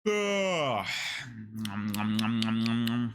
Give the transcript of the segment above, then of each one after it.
Ugh. Nom, nom, nom, nom, nom, nom.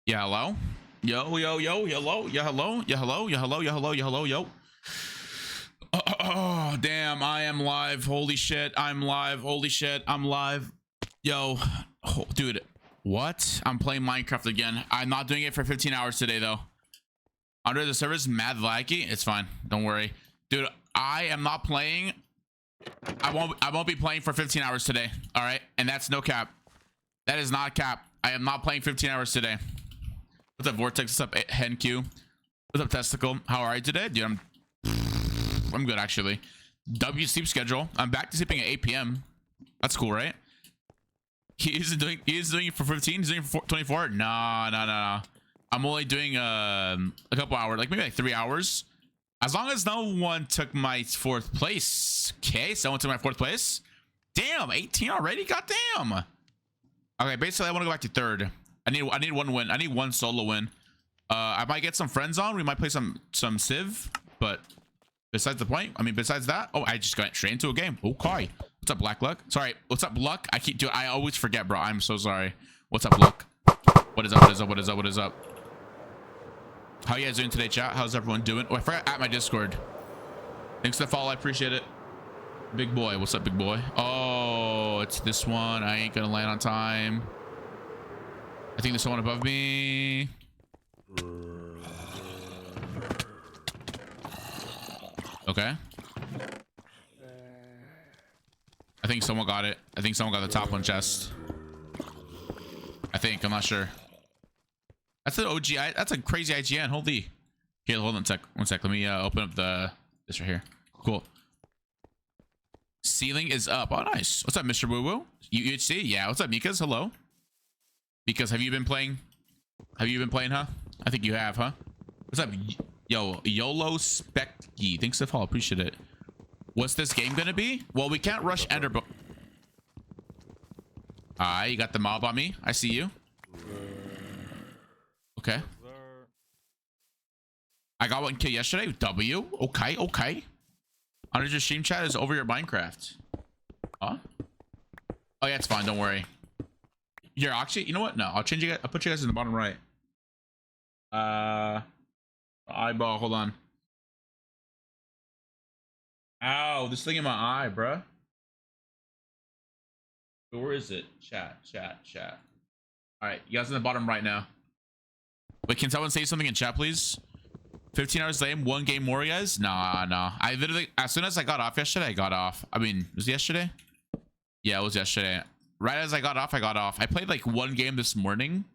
Yeah, hello? Yo, yo, yo, hello, yeah, hello, yeah, hello, yeah, hello, yeah, hello, yeah, hello, yo. Oh, damn, I am live. Holy shit, I'm live. Holy shit, I'm live. Yo, oh, dude, what? I'm playing Minecraft again. I'm not doing it for 15 hours today, though. Under the server's mad laggy. It's fine. Don't worry. Dude, I am not playing. I won't be playing for 15 hours today. All right? And that's no cap. That is not cap. I am not playing 15 hours today. What's up, Vortex? What's up, HenQ? What's up, Testicle? How are you today? Dude, I'm good, actually. W sleep schedule. I'm back to sleeping at 8 p.m. That's cool, right? He is doing it for 15. He's doing it for 24. Nah, nah, nah, nah. I'm only doing a couple hours, like maybe like 3 hours. As long as no one took my fourth place. Okay, someone took my fourth place. Damn, 18 already? Goddamn. Okay, basically I want to go back to third. I need one win. I need one solo win. I might get some friends on. We might play some Civ, but besides the point, I mean, besides that, oh, I just got straight into a game. Okay. What's up, Black Luck? Sorry, what's up, Luck? I always forget, bro. I'm so sorry. What's up, Luck? What is up? What is up? What is up? What is up? How you guys doing today, chat? How's everyone doing? Oh, I forgot at my Discord. Thanks for the follow. I appreciate it. Big boy. What's up, big boy? Oh, it's this one. I ain't gonna land on time. I think there's someone above me. Okay. I think someone got it. I think someone got the top one chest. I think. I'm not sure. That's an OGI. That's a crazy IGN. Holy. Here, hold on a sec. 1 sec. Let me open up this right here. Cool. Ceiling is up. Oh, nice. What's up, Mr. Woo Woo? UHC? Yeah. What's up, Mikas? Hello. Mikas, have you been playing? Have you been playing, huh? I think you have, huh? What's up? Yo, YOLO Specky. Thanks for the follow. Appreciate it. What's this game gonna be? Well, we can't rush Ender. You got the mob on me. I see you. Okay. I got one kill yesterday. W. Okay, okay. Under your stream chat is over your Minecraft. Huh? Oh yeah, it's fine. Don't worry. Here, actually, you know what? No, I'll change you guys. I'll put you guys in the bottom right. Eyeball. Hold on. Ow, this thing in my eye, bruh. Where is it? Chat. All right, you guys in the bottom right now. Wait, can someone say something in chat, please? 15 hours late, one game more, guys? Nah. I literally, as soon as I got off yesterday, I got off. I mean, was it yesterday? Yeah, it was yesterday. Right as I got off, I got off. I played like one game this morning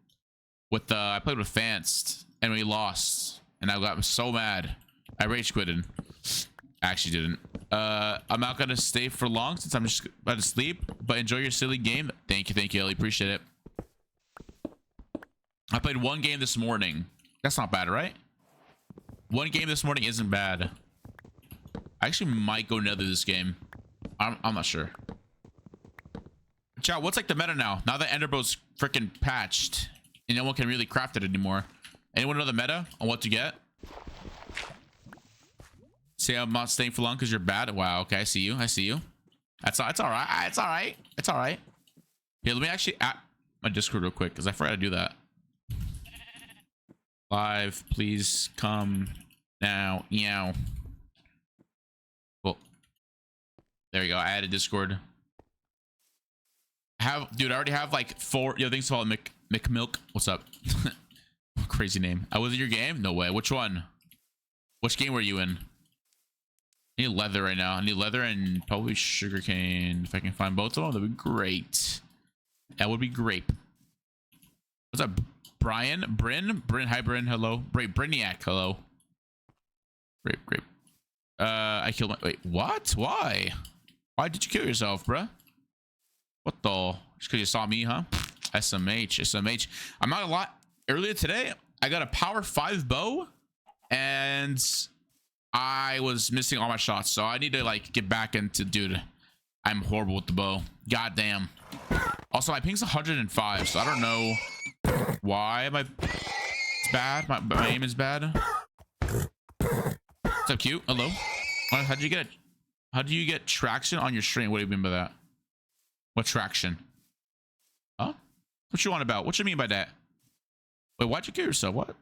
with I played with Fanced and we lost. And I got so mad. I rage quitted. I actually didn't. I'm not gonna stay for long since I'm just about to sleep. But enjoy your silly game. Thank you, Ellie. Appreciate it. I played one game this morning. That's not bad, right? One game this morning isn't bad. I actually might go nether this game. I'm not sure. Chat, what's like the meta now? Now that Enderbow's freaking patched and no one can really craft it anymore. Anyone know the meta on what to get? Say I'm not staying for long because you're bad. Wow, okay, I see you. It's all right. Here, let me actually add my Discord real quick because I forgot to do that. Live, please come now. Meow. Cool. There we go. I added Discord. Dude, I already have like 4. Yo, thanks for all McMilk. What's up? Crazy name. I was in your game? No way. Which one? Which game were you in? I need leather right now. I need leather and probably sugarcane. If I can find both of them, that'd be great. That would be great. What's up? Brian, Bryn, hi Bryn, hello. Briniac, hello. Grape. I killed my. Wait, what? Why? Why did you kill yourself, bruh? What the? Just because you saw me, huh? SMH. I'm not a lot. Earlier today, I got a power 5 bow, and I was missing all my shots, so I need to like get back into. Dude, I'm horrible with the bow. God damn. Also, my ping's 105, so I don't know. Why am I? It's bad. My aim is bad. What's up, cute? Hello. How do you get traction on your stream? What do you mean by that? What traction? Huh? What you on about? What you mean by that? Wait, why'd you kill yourself? What?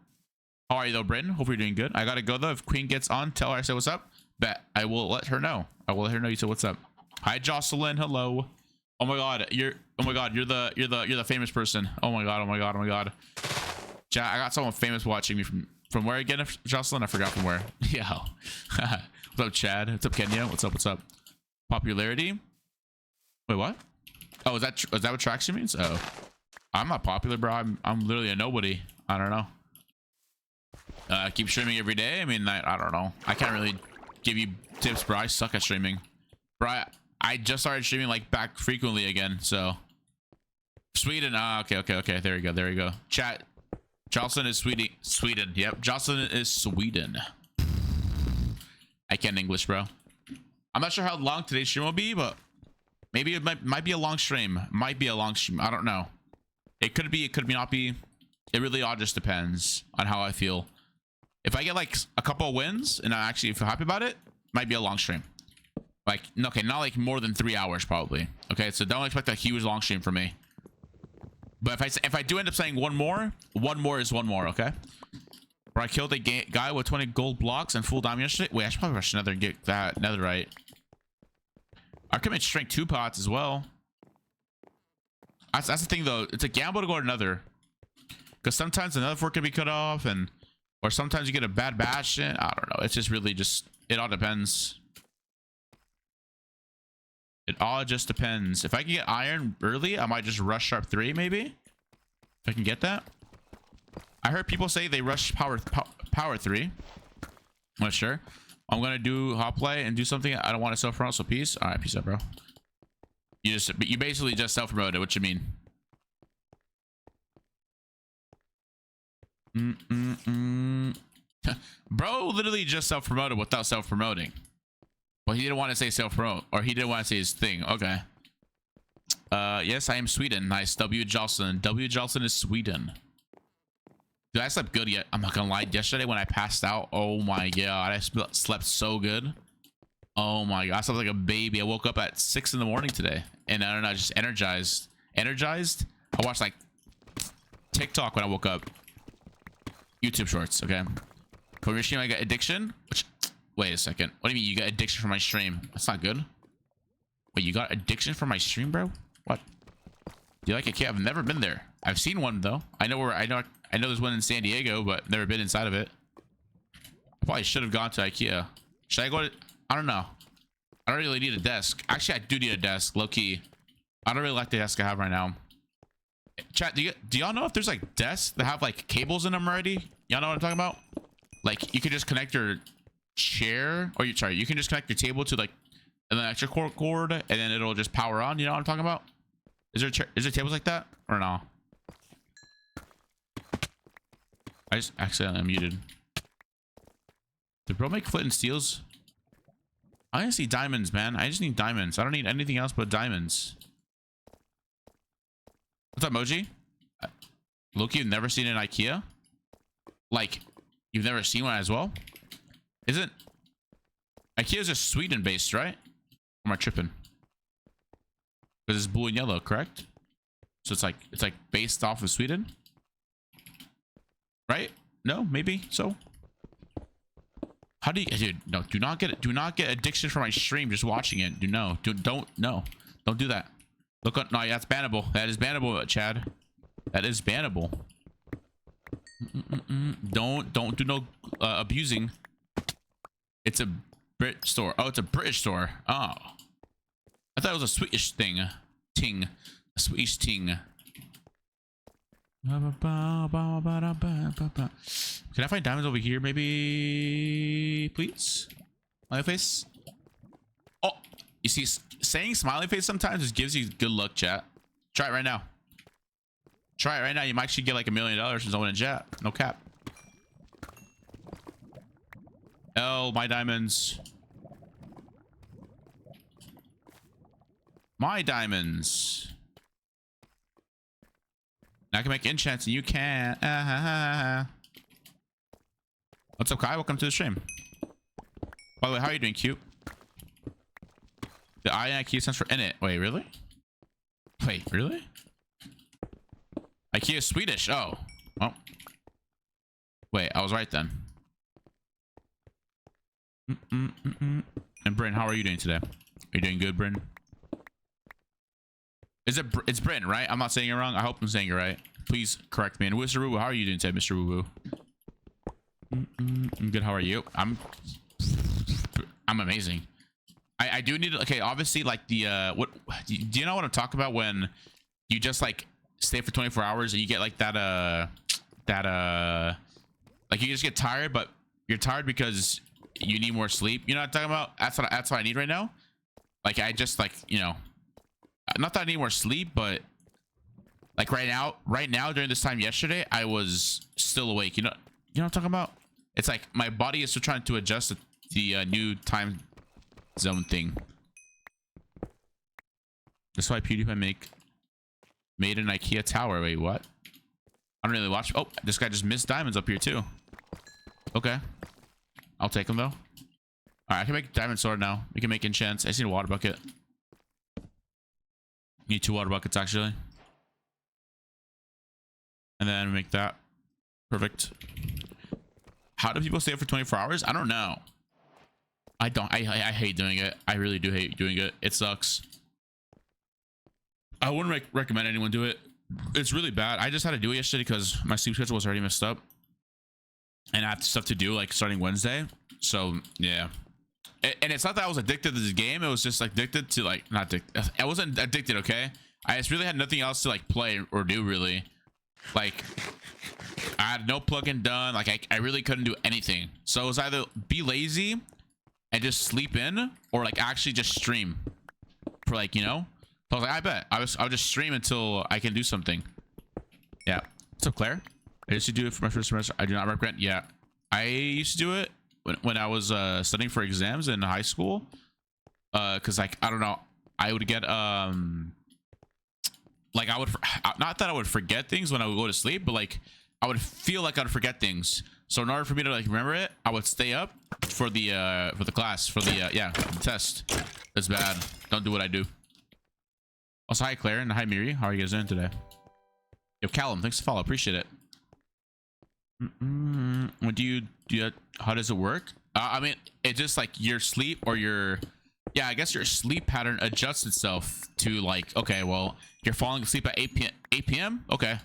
How are you though, Bryn? Hope you're doing good. I gotta go though. If Queen gets on, tell her I said what's up. Bet I will let her know. I will let her know you said what's up. Hi, Jocelyn. Hello. Oh my god, you're the famous person. Oh my god. Chat, I got someone famous watching me from where again, Jocelyn? I forgot from where. Yo. What's up, Chad? What's up, Kenya? What's up? Popularity? Wait, what? Oh, is that what traction means? Oh. I'm not popular, bro. I'm literally a nobody. I don't know. Keep streaming every day. I mean, I don't know. I can't really give you tips, bro. I suck at streaming. Bro, I just started streaming like back frequently again, so Sweden. Okay. There we go. Chat. Jocelyn is Sweden. Yep. Jocelyn is Sweden. I can't English, bro. I'm not sure how long today's stream will be, but maybe it might be a long stream. I don't know. It could be, it could not be. It really all just depends on how I feel. If I get like a couple of wins and I actually feel happy about it, might be a long stream. Like, okay, not like more than 3 hours probably. Okay, so don't expect a huge long stream from me. But if I do end up saying one more is one more, okay? Where I killed a guy with 20 gold blocks and full diamond yesterday. Wait, I should probably rush another and get that netherite. I could make strength 2 pots as well. That's the thing though. It's a gamble to go to another. Because sometimes another fork can be cut off, or sometimes you get a bad batch. I don't know. It's just really it all depends. It all just depends. If I can get iron early, I might just rush sharp 3 maybe. If I can get that. I heard people say they rush power 3. I'm not sure. I'm gonna do Hoplite and do something. I don't want to self-promote, so peace. All right, peace out, bro. You basically just self-promoted. What you mean? Bro literally just self-promoted without self-promoting. Well, he didn't want to say self-promote, or he didn't want to say his thing. Okay. Yes, I am Sweden. Nice. W Jocelyn. W Jocelyn is Sweden. Dude, I slept good yet. I'm not gonna lie. Yesterday when I passed out, oh my god, I slept so good. Oh my god, I slept like a baby. I woke up at 6 in the morning today, and I don't know, just energized. I watched like TikTok when I woke up. YouTube shorts, okay. But you're streaming like addiction, Wait a second. What do you mean you got addiction from my stream? That's not good. Wait, you got addiction from my stream, bro? What? Do you like IKEA? I've never been there. I've seen one though. I know there's one in San Diego, but never been inside of it. I probably should have gone to IKEA. Should I go to? I don't know. I don't really need a desk. Actually, I do need a desk, low key. I don't really like the desk I have right now. Chat, do y'all know if there's like desks that have like cables in them already? Y'all know what I'm talking about? Like you could just connect your chair, or you can just connect your table to like an electrical cord, and then it'll just power on. You know what I'm talking about? Is there tables like that or no? I just accidentally muted. Did bro make flint and steels? I just need diamonds, man. I just need diamonds. I don't need anything else but diamonds. What's up, Moji? Loki, you've never seen an IKEA? Like, you've never seen one as well? Isn't IKEA's just Sweden based, right? Or am I tripping? Because it's blue and yellow, correct? So it's like based off of Sweden? Right? No, maybe so. How do you, dude? No, do not get addiction from my stream just watching it. Don't do that. Look up. No, that's bannable. That is bannable, Chad. That is bannable. Don't do no abusing. It's a Brit store. Oh, it's a British store. Oh, I thought it was a Swedish thing. A Swedish ting. Can I find diamonds over here, maybe? Please? Smiley face? Oh, you see, saying smiley face sometimes just gives you good luck, chat. Try it right now. Try it right now. You might actually get like $1 million from someone in chat. No cap. My diamonds. My diamonds. I can make enchants and you can't. What's up, Kai? Welcome to the stream. By the way, how are you doing, cute? The I in IKEA stands for in it. Wait, really? Wait, really? IKEA is Swedish. Oh. Well. Wait, I was right then. And Bryn, how are you doing today? Are you doing good, Bryn? It's Bryn, right? I'm not saying it wrong. I hope I'm saying it right. Please correct me. And Mr. Woo, how are you doing today, Mr. Woo? I'm good. How are you? I'm amazing. I do need to, okay, obviously like the what do you know what I'm talking about when you just like stay for 24 hours and you get like that like you just get tired, but you're tired because you need more sleep. You know what I'm talking about? That's what I need right now. Like I just like, you know, not that I need more sleep, but like right now during this time yesterday, I was still awake. You know what I'm talking about? It's like my body is still trying to adjust to the new time zone thing. That's why PewDiePie made an IKEA tower. Wait, what? I don't really watch. Oh, this guy just missed diamonds up here too. Okay, I'll take them though. All right, I can make diamond sword now. We can make enchants. I just need a water bucket. Need 2 water buckets actually. And then make that. Perfect. How do people stay up for 24 hours? I don't know. I hate doing it. I really do hate doing it. It sucks. I wouldn't recommend anyone do it. It's really bad. I just had to do it yesterday because my sleep schedule was already messed up. And I had stuff to do like starting Wednesday. So yeah. And it's not that I was addicted to this game. It was just like addicted to like, not addicted. I wasn't addicted, okay? I just really had nothing else to like play or do really. Like I had no plugin done. Like I really couldn't do anything. So it was either be lazy and just sleep in, or like actually just stream for like, you know. So I was like, I bet I'll just stream until I can do something. Yeah. What's up, Claire? I used to do it for my first semester. I do not recommend. Yeah, I used to do it when I was studying for exams in high school. Cause like I don't know, I would get like I would not that I would forget things when I would go to sleep, but like I would feel like I'd forget things. So in order for me to like remember it, I would stay up for the class, for the yeah, the test. That's bad. Don't do what I do. Also, hi Claire and hi Miri. How are you guys doing today? Yo, Callum, thanks for follow. Appreciate it. What do you how does it work? I mean, it's just like your sleep or your, yeah, I guess your sleep pattern adjusts itself to like, okay, well, you're falling asleep at 8 p.m. Okay.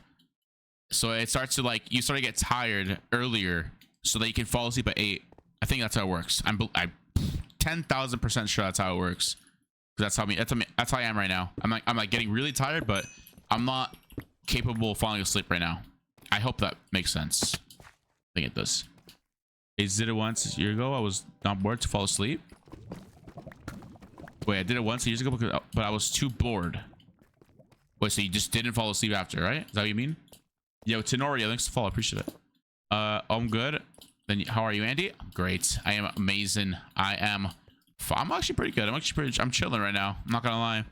So it starts to like, you start to get tired earlier so that you can fall asleep at 8. I think that's how it works. I'm 10,000% sure that's how it works. That's how that's how I am right now. I'm like getting really tired, but I'm not capable of falling asleep right now. I hope that makes sense. I think it does. I did it once a year ago. I was not bored to fall asleep. Wait, I did it once years ago, but I was too bored. Wait, so you just didn't fall asleep after, right? Is that what you mean? Yo, Tenorio, thanks for the follow. I appreciate it. I'm good. Then how are you, Andy? Great. I am amazing. I'm actually pretty good. I'm chilling right now. I'm not gonna lie.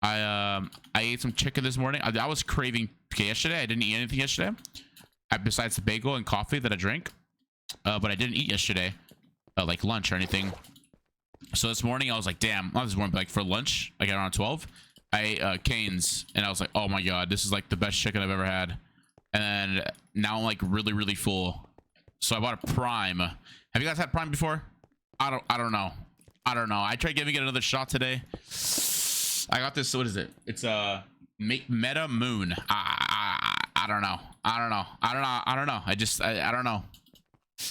I ate some chicken this morning. I was craving. Okay, yesterday I didn't eat anything yesterday. Besides the bagel and coffee that I drank. But I didn't eat yesterday, like lunch or anything. So this morning I was like, damn, not this morning, but like for lunch, I got around 12. I ate Qndres, and I was like, oh my god, this is like the best chicken I've ever had. And now I'm like really, really full. So I bought a Prime. Have you guys had Prime before? I don't know. I tried giving it another shot today. I got this. What is it? It's Meta Moon. I don't know. I don't know. I don't know.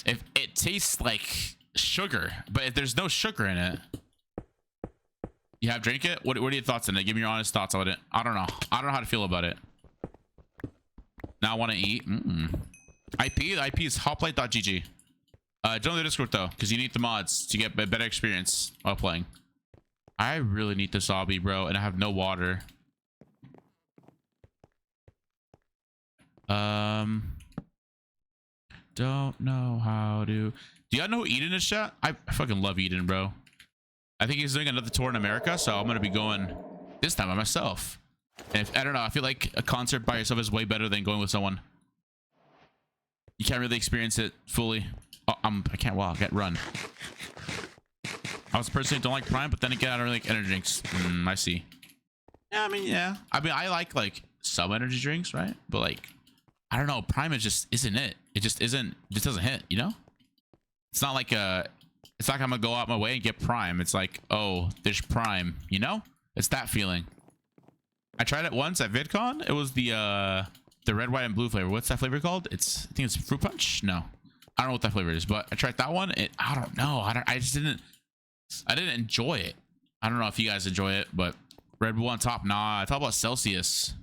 If it tastes like sugar, but if there's no sugar in it, you have drink it. What are your thoughts on it? Give me your honest thoughts on it. I don't know. I don't know how to feel about it. Now I want to eat. IP. The IP is hoplite.gg. Join the Discord though, because you need the mods to get a better experience while playing. I really need this obby, bro, and I have no water. Don't know how to. Do y'all know who Eden is, chat? I fucking love Eden, bro. I think he's doing another tour in America, so I'm gonna be going this time by myself. And I don't know, I feel like a concert by yourself is way better than going with someone. You can't really experience it fully. Oh, I can't walk. I can't run. I was personally don't like Prime, but then again, I don't really like energy drinks. I see. Yeah, I like some energy drinks, right? But like, I don't know. Prime is just isn't it. It just isn't. Just doesn't hit. You know? It's not like it's not like I'm gonna go out my way and get Prime. It's like, oh, there's Prime. You know? It's that feeling. I tried it once at VidCon. It was the red, white, and blue flavor. What's that flavor called? I think it's fruit punch. No, I don't know what that flavor is, but I tried that one. I don't know. I didn't enjoy it. I don't know if you guys enjoy it, but Red Bull on top. Nah, talk about Celsius.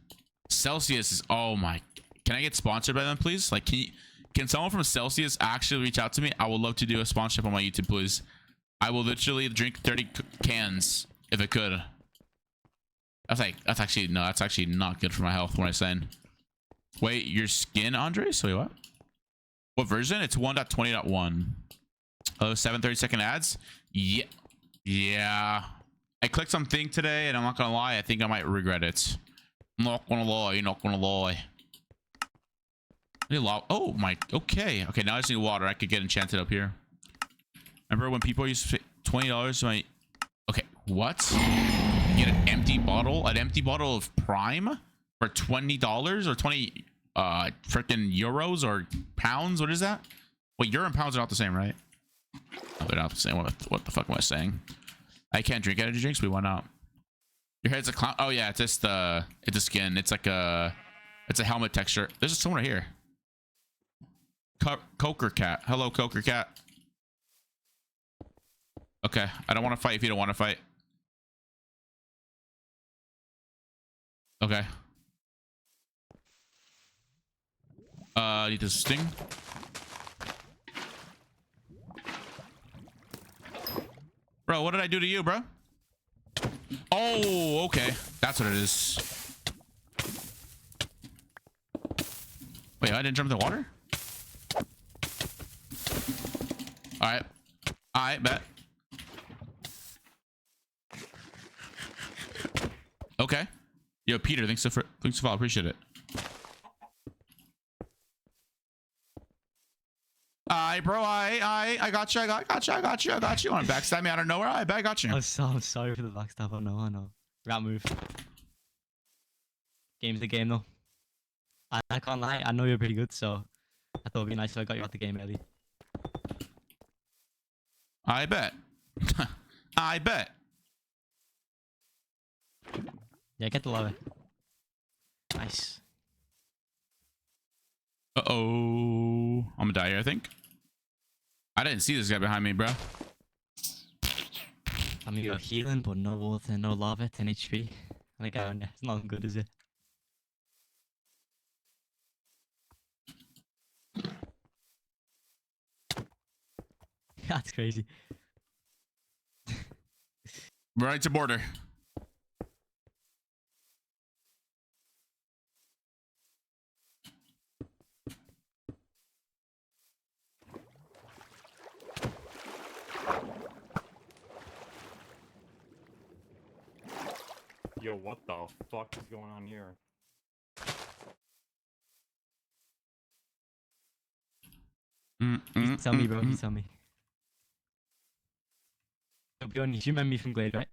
Celsius is, oh my. Can I get sponsored by them, please? Like, can someone from Celsius actually reach out to me? I would love to do a sponsorship on my YouTube, please. I will literally drink 30 cans if I could. That's actually not good for my health. What I'm saying. Wait, your skin, Qndres? Wait, what? What version? It's 1.20.1. Oh, 7:30-second ads. Yeah. I clicked something today, and I'm not gonna lie. I think I might regret it. I'm not gonna lie. Not gonna lie. Oh my. Okay. Okay. Now I just need water. I could get enchanted up here. Remember when people used to pay $20 to my? Okay. What? You get an empty bottle of Prime for $20 or 20 freaking euros or pounds? What is that? Wait, euro and pounds are not the same, right? No, they're not the same. What the fuck am I saying? I can't drink energy drinks, but why not? Your head's a clown. Oh yeah, it's just it's a skin. It's like it's a helmet texture. There's someone right here. Coker Cat. Hello, Coker Cat. Okay, I don't want to fight if you don't want to fight. Okay. Need this sting. Bro, what did I do to you, bro? Oh, okay. That's what it is. Wait, I didn't jump in the water? Alright. Alright, bet. Okay. Yo, Peter, thanks for follow. Appreciate it. Alright, bro. I got you. I got you. You want to backstab me out of nowhere? I bet I got you. I'm sorry for the backstab. I know. Rat move. Game's the game, though. I can't lie. I know you're pretty good, so I thought it'd be nice if I got you out the game early. I bet. I bet. Yeah, get the lava. Nice. Uh-oh. I'm gonna die here, I think. I didn't see this guy behind me, bro. I mean, you're healing, but no water, no lava, 10 HP. I think it's not good, is it? That's crazy. Right to border. Yo, what the fuck is going on here? Tell me, bro. You tell me. So, Bjorn, you remember me from Glade, right?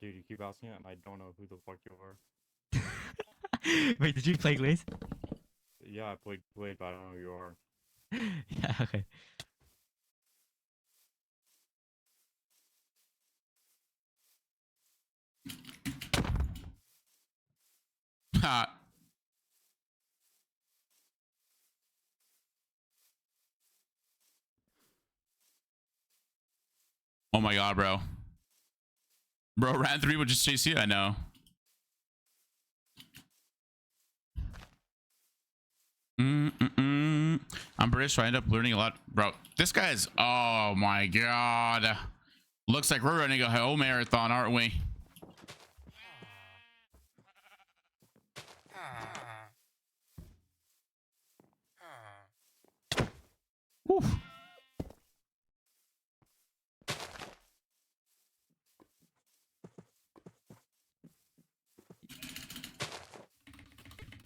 Dude, you keep asking it, and I don't know who the fuck you are. Wait, did you play Glade? Yeah, I played Blade, but I don't know who you are. Yeah, okay. Ha. Oh my god, bro. Bro, ran 3 would just chase you? I know. I'm British, so I end up learning a lot. Bro, this guy is... Oh my god. Looks like we're running a whole marathon, aren't we? Whew.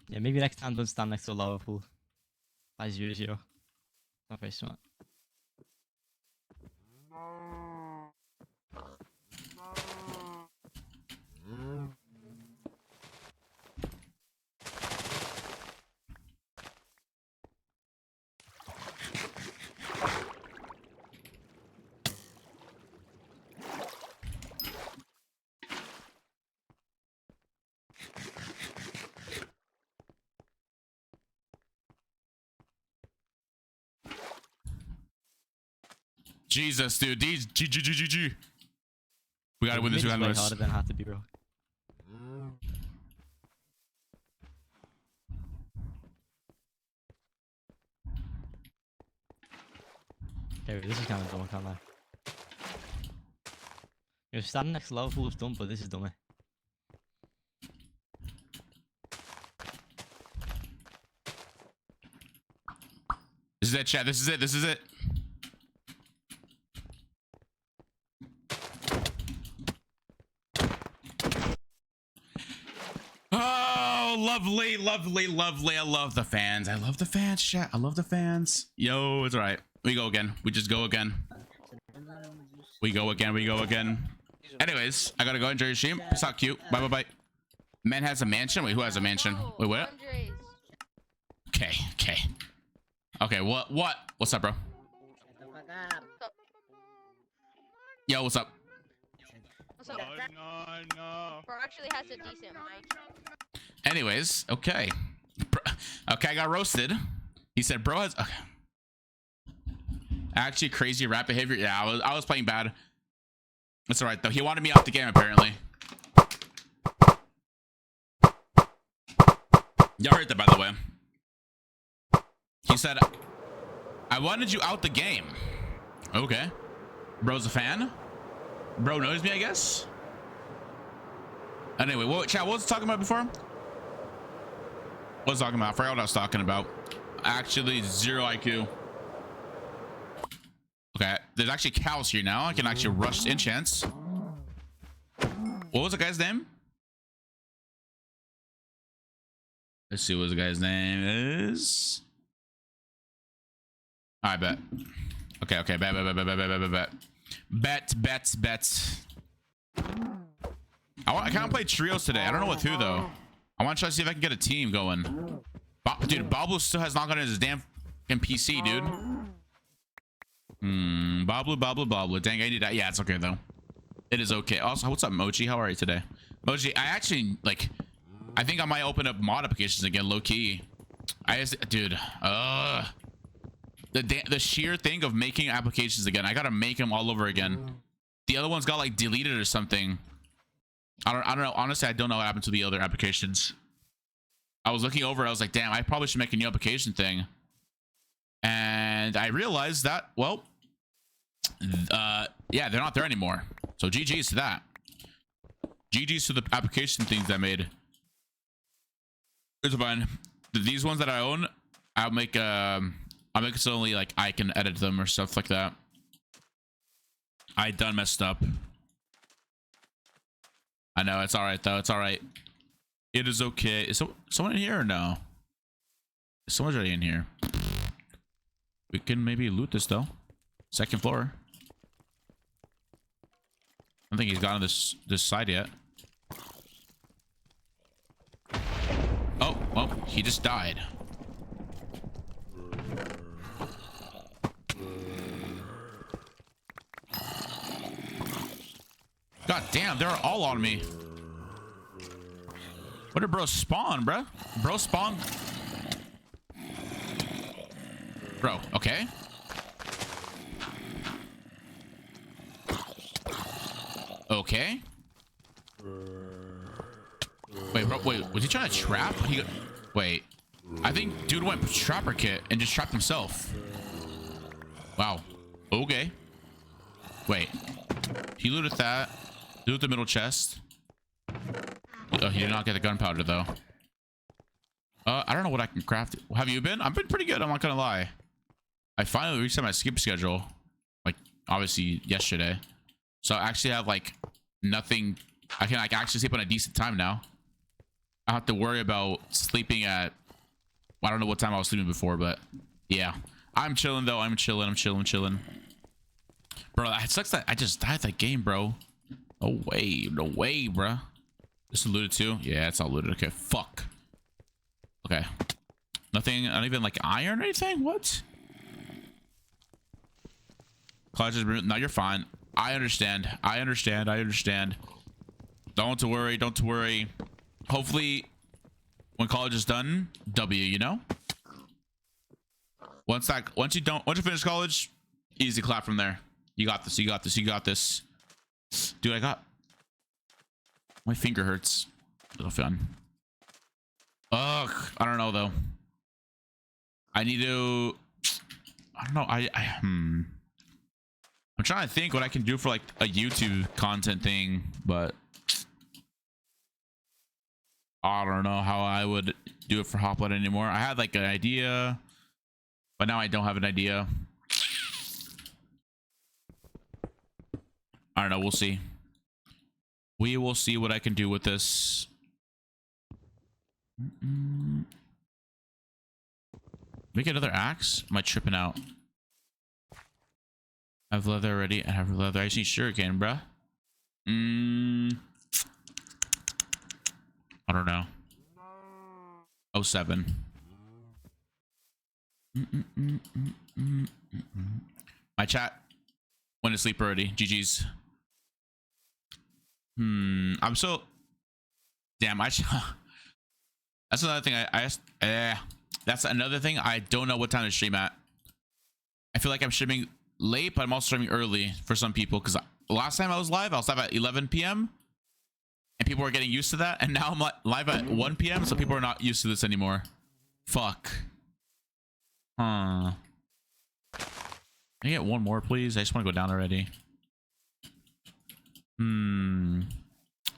Yeah, maybe next time don't stand next to a lava pool. As usual. Not very smart. Jesus, dude. These G. We gotta win this. It's way Qndres. harder than it had to be, bro. Okay, this is kind of dumb, I can't lie. You're standing next to lava pool is dumb, but this is dumber. This is it, chat. This is it. This is it. Oh, lovely, lovely, lovely. I love the fans. I love the fans, chat. I love the fans. Yo, it's all right. We go again. We just go again. We go again. We go again. Anyways, I gotta go enjoy your stream. Peace out, cute. Bye, bye, bye. Man has a mansion. Wait, who has a mansion? Wait, what? Qndres. Okay, okay. Okay, what? What's up, bro? Yo, what's up? What's up? No. Bro actually has a decent mic. Anyways, okay. Okay, I got roasted. He said, bro has... Okay. Actually, crazy rap behavior. Yeah, I was playing bad. It's alright, though. He wanted me off the game, apparently. Y'all heard that, by the way. He said, I wanted you out the game. Okay. Bro's a fan? Bro knows me, I guess? Anyway, chat, what was I talking about before? What was I talking about? I forgot what I was talking about. Actually, 0 IQ. Okay, there's actually cows here now. I can actually rush enchants. What was the guy's name? Let's see what the guy's name is. I bet. Okay, bet. I can't play trios today. I don't know with who though. I want to try to see if I can get a team going. Dude, Babu still has not gotten his damn PC, dude. Bobble, bobble, bobble. Dang, I need that. Yeah, it's okay though. It is okay. Also, what's up, Mochi? How are you today? Mochi, I actually like. I think I might open up mod applications again, low key. Dude. The sheer thing of making applications again. I gotta make them all over again. The other ones got like deleted or something. I don't know. Honestly, I don't know what happened to the other applications. I was looking over. I was like, damn, I probably should make a new application thing. And I realized that, well, yeah, they're not there anymore. So GG's to that. GG's to the application things I made. It's fine. These ones that I own, I'll make it so only like I can edit them or stuff like that. I done messed up. I know, it's all right though. It's all right. It is okay. Is someone in here or no? Someone's already in here. We can maybe loot this though. Second floor. I don't think he's gotten this side yet. Oh, well, he just died. God damn, they're all on me. Where did bro spawn, bro? Bro spawn. Bro, okay. Okay. Wait, bro, wait, was he trying to trap? Wait. I think dude went trapper kit and just trapped himself. Wow. Okay. Wait. He looted that. Loot the middle chest. Oh, he did not get the gunpowder though. I don't know what I can craft. Have you been? I've been pretty good, I'm not gonna lie. I finally reset my skip schedule. Like, obviously, yesterday. So I actually have, like, nothing. I can, like, actually sleep on a decent time now. I don't have to worry about sleeping at... Well, I don't know what time I was sleeping before, but... Yeah. I'm chilling, though. I'm chilling. Bro, it sucks that I just died that game, bro. No way, bro. This is looted too? Yeah, it's all looted. Okay, fuck. Okay. Nothing, not even like iron or anything? What? College is... No, you're fine. I understand. Don't worry. Hopefully, when college is done, W, you know? Once you finish college, easy clap from there. You got this. Dude, my finger hurts. A little fun. Ugh, I don't know though. I don't know. I'm trying to think what I can do for like a YouTube content thing, but I don't know how I would do it for Hoplite anymore. I had like an idea, but now I don't have an idea. I don't know. We'll see. We will see what I can do with this. Make another axe? Am I tripping out? I have leather already. I have leather. I just need sugarcane, bruh. I don't know. 07. My chat went to sleep already. GG's. I'm so damn. That's another thing. That's another thing. I don't know what time to stream at. I feel like I'm streaming late, but I'm also streaming early for some people. Because last time I was live at 11 p.m. and people were getting used to that. And now I'm live at 1 p.m. so people are not used to this anymore. Fuck. Can I get one more, please? I just want to go down already.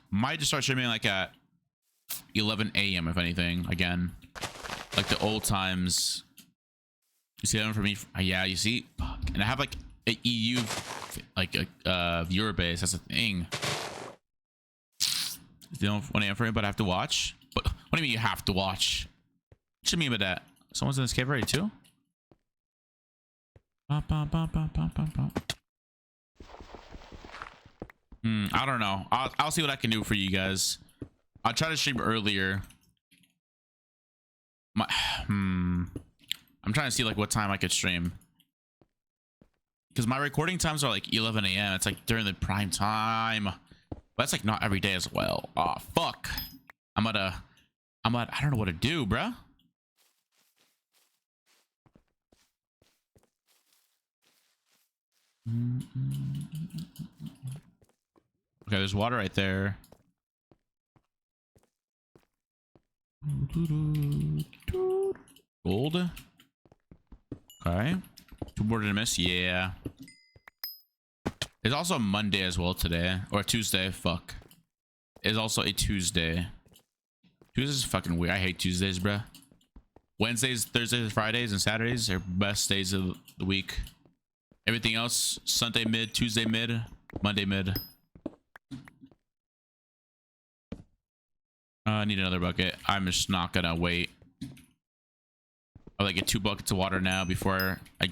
Might just start streaming like at 11 a.m. if anything. Again, like the old times. You see that one for me? Yeah, you see. And I have like a EU, like a viewer base. That's a thing. You don't want to for me, but I have to watch. But what do you mean you have to watch? What you mean by that? Someone's in this cave already too. I don't know. I'll see what I can do for you guys. I'll try to stream earlier. I'm trying to see like what time I could stream. because my recording times are like 11 a.m. It's like during the prime time. But that's like not every day as well. Oh fuck. I don't know what to do, bruh. Okay, there's water right there. Gold. Okay. Two more to miss. Yeah. It's also Monday as well today. Or Tuesday. Fuck. It's also a Tuesday. Tuesdays is fucking weird. I hate Tuesdays, bruh. Wednesdays, Thursdays, Fridays, and Saturdays are best days of the week. Everything else, Sunday mid, Tuesday mid, Monday mid. I need another bucket. I'm just not gonna wait. I'll like get 2 buckets of water now before I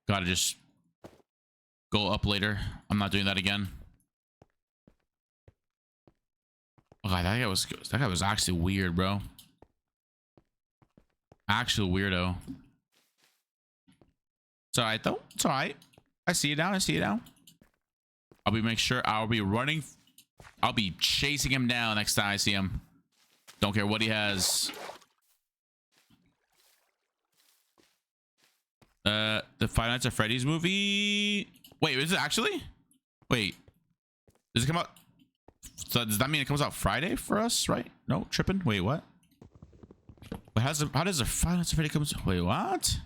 gotta just go up later. I'm not doing that again. Oh god, that guy was actually weird, bro. Actual weirdo. It's alright though. It's alright. I see you down. I see you down. I'll be running. I'll be chasing him down next time I see him. Don't care what he has. The Five Nights at Freddy's movie. Wait, is it actually? Wait, does it come out? So does that mean it comes out Friday for us? Right? No, tripping. Wait, what? How does the Five Nights at Freddy's come? Wait, what?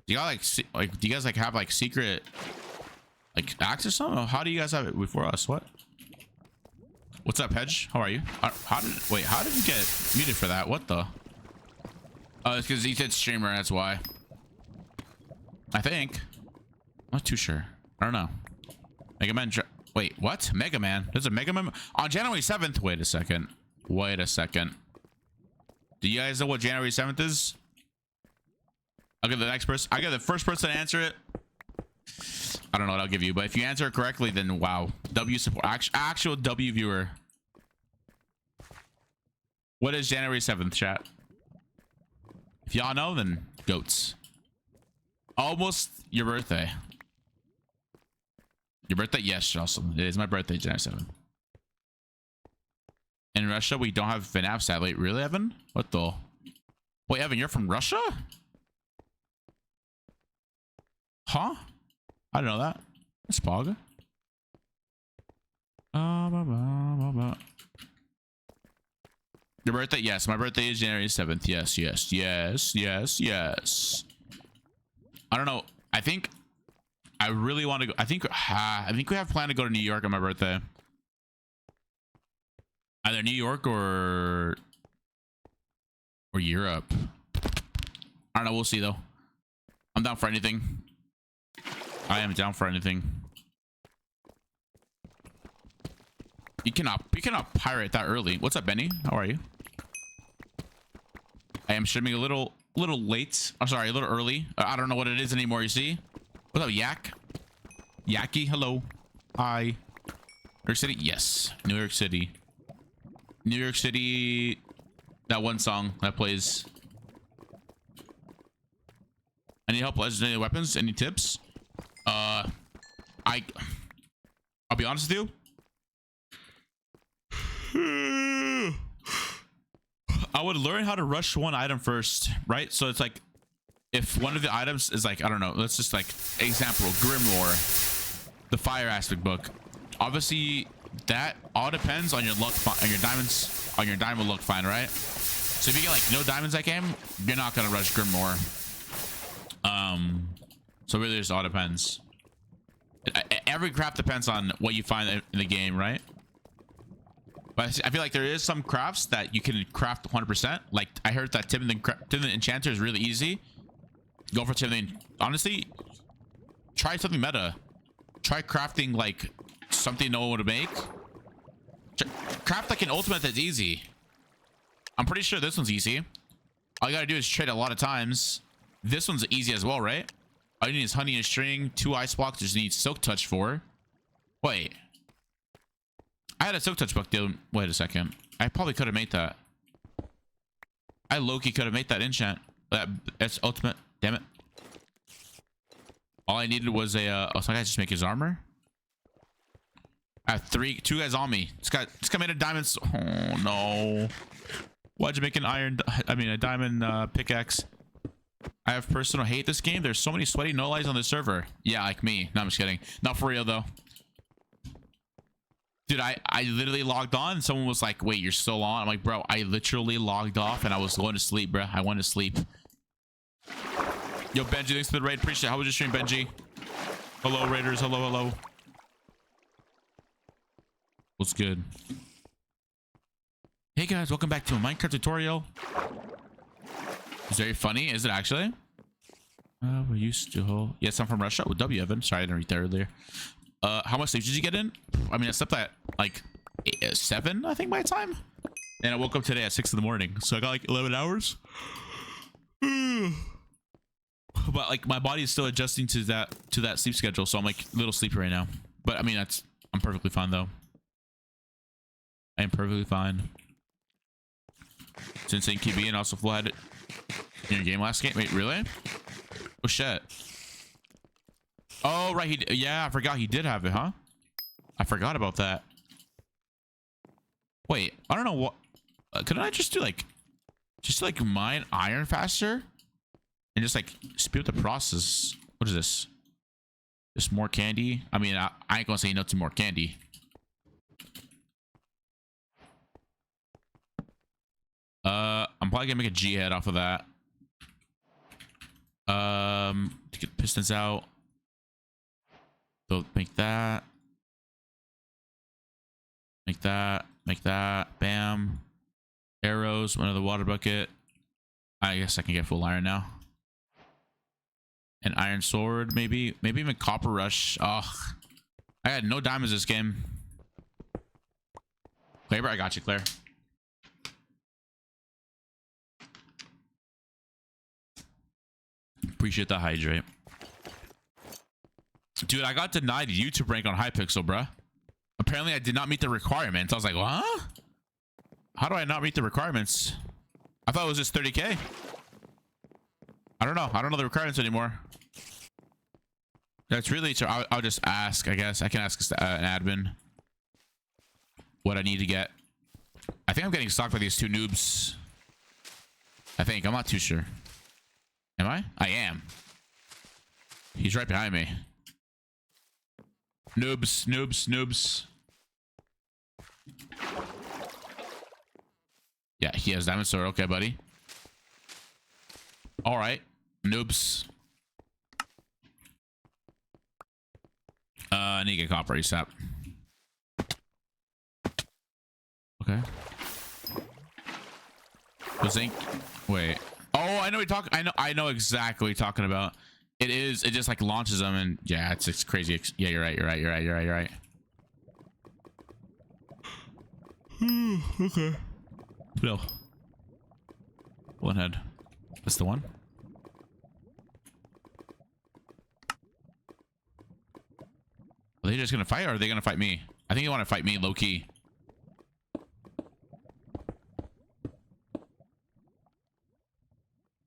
Do you got like do you guys like have like secret like acts or something? Or how do you guys have it before us? What? What's up, Hedge? How are you? How did you get muted for that? What the? Oh, it's because he said streamer. That's why. I think. I'm not too sure. I don't know. Mega Man. Wait, what? Mega Man? There's a Mega Man on January 7th. Wait a second. Wait a second. Do you guys know what January 7th is? I'll give the next person. I get the first person to answer it. I don't know what I'll give you, but if you answer it correctly, then wow. W support. Actual W viewer. What is January 7th, chat? If y'all know, then goats. Almost your birthday. Your birthday? Yes, Jocelyn. It is my birthday, January 7th. In Russia, we don't have FNAF, sadly. Really, Evan? What the? Wait, Evan, you're from Russia? Huh? I didn't know that. That's Pog. Your birthday? Yes, my birthday is January 7th. Yes, yes, yes, yes, yes. I don't know. I think I really want to go. I think we have planned to go to New York on my birthday. Either New York or Europe. I don't know. We'll see though. I'm down for anything. I am down for anything. You cannot pirate that early. What's up, Benny? How are you? I am streaming a little late. I'm sorry, a little early. I don't know what it is anymore. You see? What's up, Yak? Yaki, hello. Hi. New York City? Yes. New York City. New York City. That one song that plays. Any help? Legendary weapons? Any tips? I'll be honest with you. I would learn how to rush one item first, right? So it's like, if one of the items is like, I don't know, let's just like example, Grimoire, the fire aspect book. Obviously, that all depends on your luck, on your diamonds, on your diamond luck find, right? So if you get like no diamonds that game, you're not gonna rush Grimoire. So really, just all depends. Every craft depends on what you find in the game, right? But I feel like there is some crafts that you can craft 100%. Like I heard that Timothy the Enchanter is really easy. Go for Timothy. Honestly, try something meta. Try crafting like something no one would make. Craft like an ultimate that's easy. I'm pretty sure this one's easy. All you gotta do is trade a lot of times. This one's easy as well, right? All you need is honey and string, 2 ice blocks. Just need silk touch for. Wait. I had a silk touch book, dude. Wait a second. I probably could have made that. I low-key could have made that enchant. That's ultimate. Damn it. All I needed was a oh, some guy just make his armor. I have two guys on me. This guy made a diamond. Oh no. Why'd you make an a diamond pickaxe? I have personal hate this game. There's so many sweaty no-lies on the server. Yeah, like me. No, I'm just kidding. Not for real though. Dude, I literally logged on and someone was like, wait, you're still on? I'm like, bro, I literally logged off and I was going to sleep, bro. I went to sleep. Yo, Benji, thanks for the raid. Appreciate it. How was your stream, Benji? Hello, Raiders. Hello, hello. What's good? Hey, guys. Welcome back to a Minecraft tutorial. It's very funny. Is it actually? We used to hold... Yes, I'm from Russia. Oh, W, Evan. Sorry, I didn't read that earlier. How much sleep did you get in? I mean, I slept at like 7, I think, my time. And I woke up today at 6 in the morning. So I got like 11 hours. But like my body is still adjusting to that sleep schedule. So I'm like a little sleepy right now. But I mean, I'm perfectly fine though. I am perfectly fine. It's insane QB and also full had it in your game last game. Wait, really? Oh shit. Oh right, yeah, I forgot he did have it, huh? I forgot about that. Wait, I don't know what. Couldn't I just do like mine iron faster and just like speed up the process? What is this? Just more candy? I mean, I ain't gonna say no to more candy. I'm probably gonna make a G head off of that. To get pistons out. So make that. Make that. Make that. Bam. Arrows. Another water bucket. I guess I can get full iron now. An iron sword, maybe. Maybe even copper rush. Ugh. I had no diamonds this game. Claire, I got you, Claire. Appreciate the hydrate. Dude, I got denied YouTube rank on Hypixel, bruh. Apparently, I did not meet the requirements. I was like, what? How do I not meet the requirements? I thought it was just 30K. I don't know. I don't know the requirements anymore. That's really true. I'll just ask, I guess. I can ask an admin what I need to get. I think I'm getting stalked by these two noobs. I think. I'm not too sure. Am I? I am. He's right behind me. Noobs, noobs, noobs. Yeah, he has diamond sword. Okay, buddy. All right, noobs. I need to get copper ASAP. Okay. Zinc. Wait. Oh, I know we talk. I know exactly what you're talking about. It is. It just like launches them, and yeah, it's crazy. Yeah, you're right. You're right. You're right. You're right. You're right. Okay. No. One head. That's the one. Are they just gonna fight, or are they gonna fight me? I think they want to fight me low key.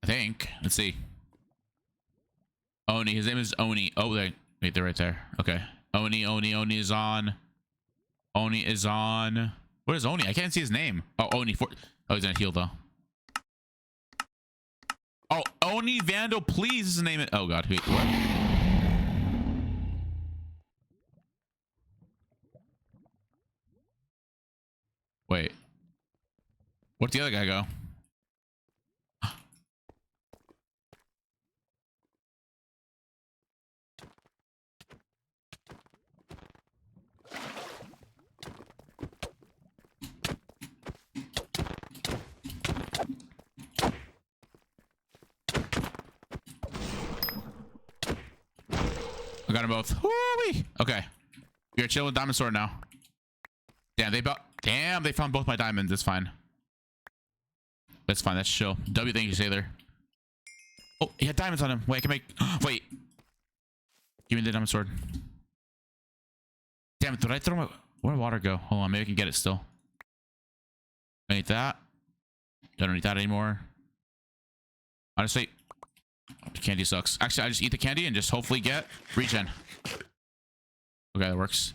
I think. Let's see. Oni. His name is Oni. Oh, wait, they're right there. Okay. Oni is on. Oni is on. What is Oni? I can't see his name. Oh, Oni. Oh, he's gonna heal though. Oh, Oni Vandal, please. His name. Oh God. Wait. What? Wait. Where'd the other guy go? I got them both. Woo-wee. Okay. You're chilling with diamond sword now. Damn, they found both my diamonds. It's fine. That's fine. That's chill. W, thank you, Sailor. Oh, he had diamonds on him. Wait, I can make. Wait. Give me the diamond sword. Damn it. Did I throw my. Where'd water go? Hold on. Maybe I can get it still. I need that. I don't need that anymore. Honestly. The candy sucks. Actually, I just eat the candy and just hopefully get regen. Okay, that works.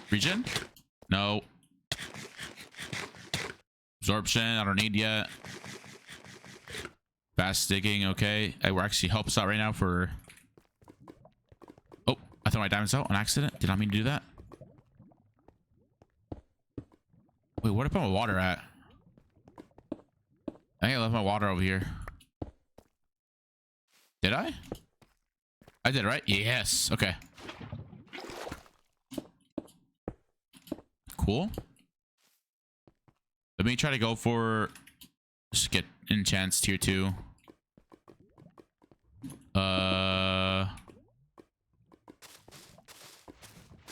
Regen? No. Absorption, I don't need yet. Fast digging, okay. It actually helps out right now for... Oh, I threw my diamonds out on accident. Did not mean to do that. Wait, where did I put my water at? I think I left my water over here. Did I? I did, right? Yes. Okay. Cool. Let me try to go for... Just get enchants tier 2.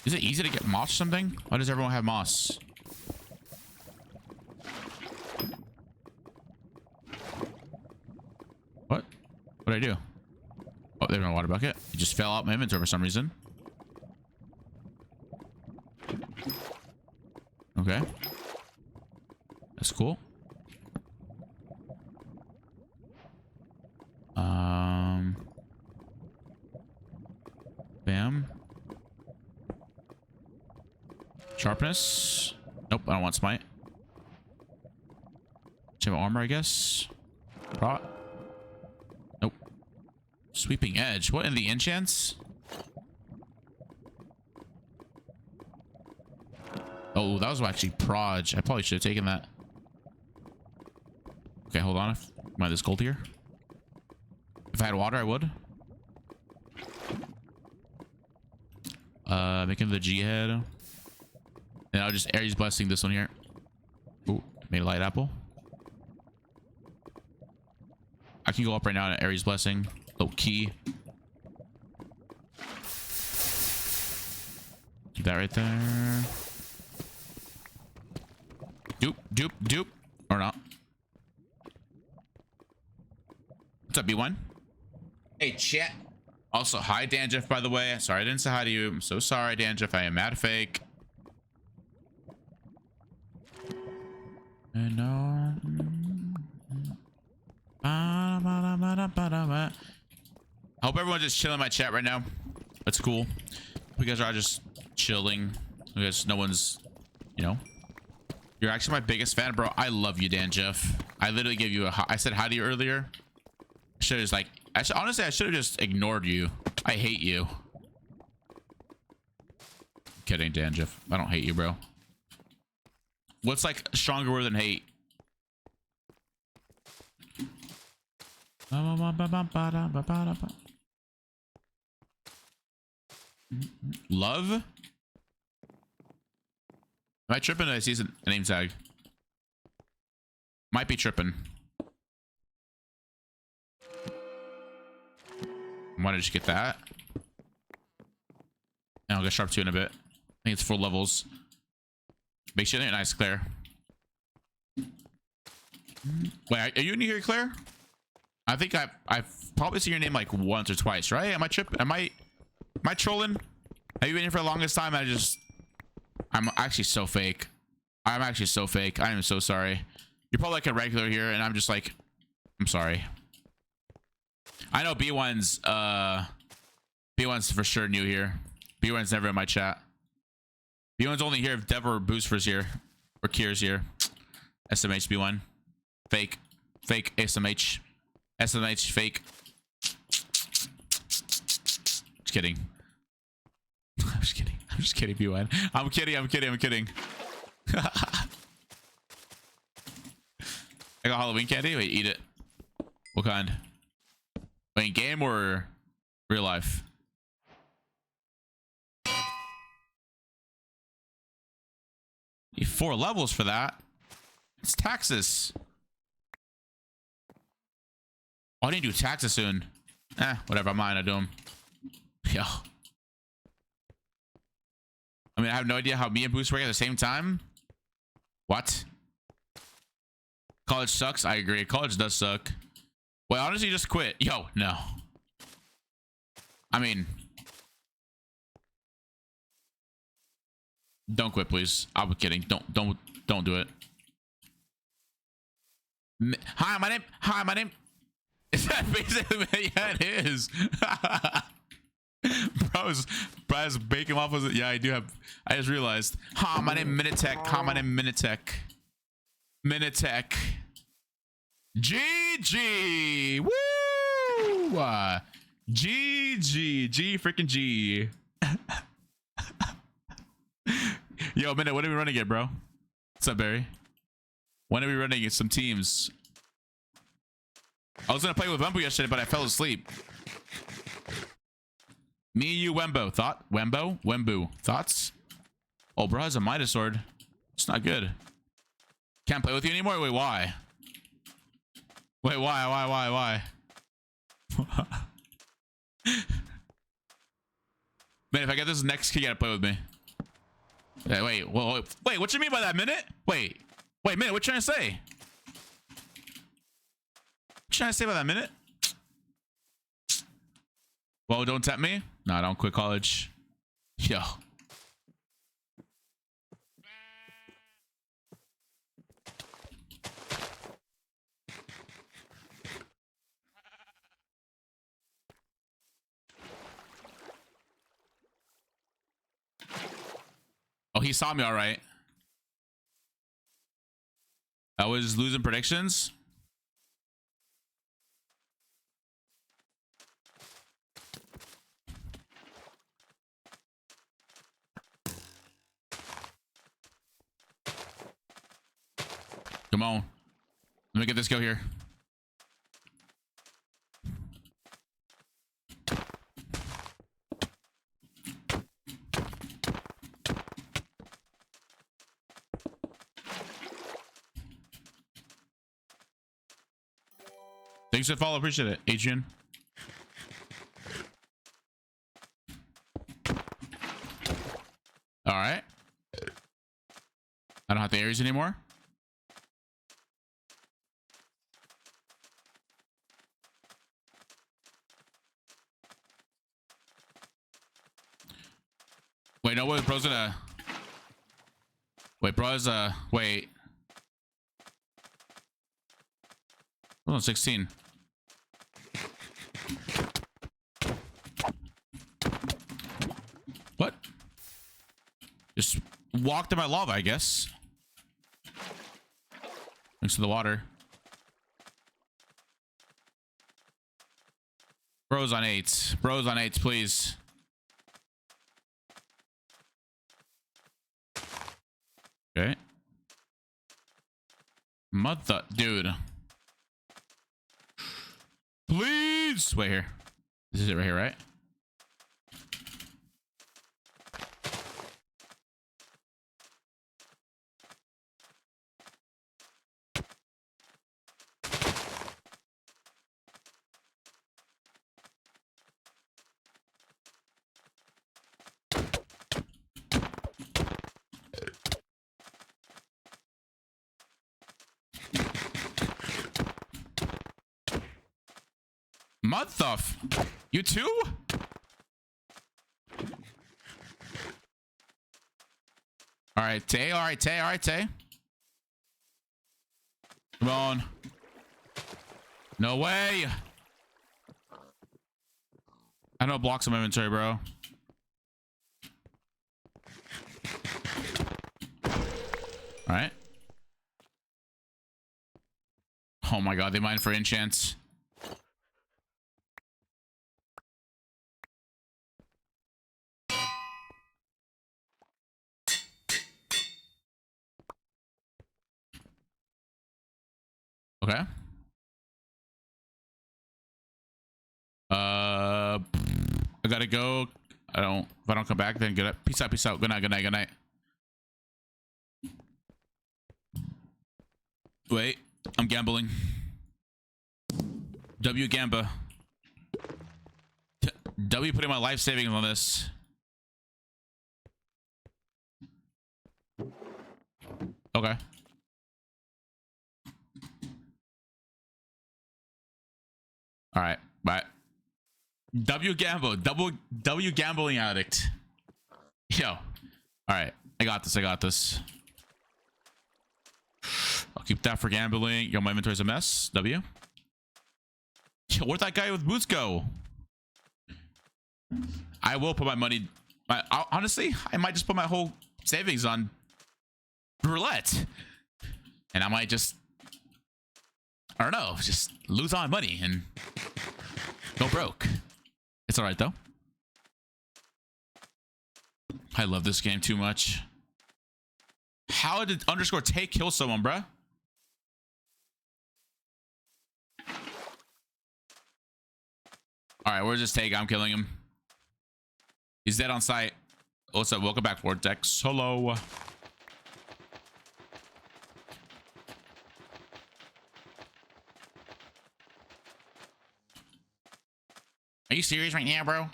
Is it easy to get moss or something? Why does everyone have moss? What? What did I do? Oh, there's my water bucket. It just fell out my inventory for some reason. Okay. That's cool. Bam. Sharpness. Nope, I don't want smite. Gem armor, I guess. Prot. Nope. Sweeping edge. What in the enchants? Oh, that was actually proj. I probably should have taken that. Okay, hold on. Am I this gold here? If I had water, I would. Making the G head. And I'll just Aries blessing this one here. Ooh, made a light apple. I can go up right now to Aries blessing. Oh, key. Keep that right there. Doop, doop, doop. Or not. What's up, B1? Hey, chat. Also, hi, Danjeff, by the way. Sorry I didn't say hi to you. I'm so sorry, Danjeff. I am mad fake. And I hope everyone's just chilling in my chat right now. That's cool. You guys are just chilling. I guess no one's, you know. You're actually my biggest fan, bro. I love you, Danjeff. I literally gave you a hi. I said hi to you earlier. I should have just like... honestly, I should have just ignored you. I hate you. I'm kidding, Danjeff. I don't hate you, bro. What's like a stronger word than hate? Love? Am I tripping? I see a name tag. Might be tripping. I might just get that. And I'll get sharp 2 in a bit. I think it's 4 levels. Make sure they're nice, Claire. Wait, are you new here, Claire? I think I've probably seen your name like once or twice, right? Am I trolling? Have you been here for the longest time? I'm actually so fake. I'm actually so fake. I am so sorry. You're probably like a regular here, and I'm just like, I'm sorry. I know B1's for sure new here. B1's never in my chat. B1's only here if Dev or Booster's here. Or Kier's here. SMH B1. Fake. Fake SMH. SMH fake. Just kidding. I'm just kidding. I'm just kidding, B1. I'm kidding. I'm kidding. I'm kidding. I got Halloween candy. Wait, eat it. What kind? Wait, in game or real life? Need 4 levels for that. It's taxes. Oh, I didn't do taxes soon. Whatever. I'm not gonna do them. Yo. I mean, I have no idea how me and Boost work at the same time. What? College sucks. I agree. College does suck. Wait, honestly, just quit. Yo, no. I mean, don't quit, please. I'm kidding. Don't do it. Hi, my name. Is that basically? Yeah, it is. Bro's baking off. Was it? Yeah, I do have. I just realized. Ha, my name Minitech. Ha, my name Minitech. Minitech. GG. Woo! GG. G freaking G. Yo, Minute, when are we running it, bro? What's up, Barry? When are we running it? Some teams. I was gonna play with Wembo yesterday, but I fell asleep. Me, you, Wembo. Thought? Wembo. Thoughts? Oh, bro has a Midas sword. It's not good. Can't play with you anymore? Wait, why? Wait, why? Man, if I get this next kid, you gotta play with me. Wait, what you mean by that, Minute? Wait, Minute, what you trying to say? What you trying to say by that, Minute? Well, don't tempt me. No, don't quit college. Yo. Oh, he saw me all right. I was losing predictions. Come on. Let me get this go here. Thanks for the follow. Appreciate it, Adrian. All right. I don't have the Aries anymore. Wait, no, wait, bro's gonna... Wait, bro's, wait. Oh, 16. What? Just walked in my lava, I guess. Thanks to the water. Bros on 8s. Bros on 8s, please. Okay. Mother, dude. Please. Wait here. This is it right here, right? Mother, you too? All right, Tay. All right, Tay. All right, Tay. Come on. No way. I know blocks in my inventory, bro. All right. Oh my god, they mine for enchants. Okay. I gotta go. If I don't come back, then good. Peace out. Peace out. Good night. Good night. Good night. Wait, I'm gambling. W Gamba. W putting my life savings on this. Okay. All right. Bye. W gambling addict. Yo. All right. I got this. I got this. I'll keep that for gambling. Yo, my inventory's a mess. W. Yo, where'd that guy with boots go? I will put my money. Honestly, I might just put my whole savings on roulette, and I might just, I don't know, just lose all my money and go broke. It's all right though. I love this game too much. How did underscore take kill someone, bruh? All right, where's this take? I'm killing him. He's dead on sight. What's up? Welcome back, Vortex. Hello. Are you serious right now, bro?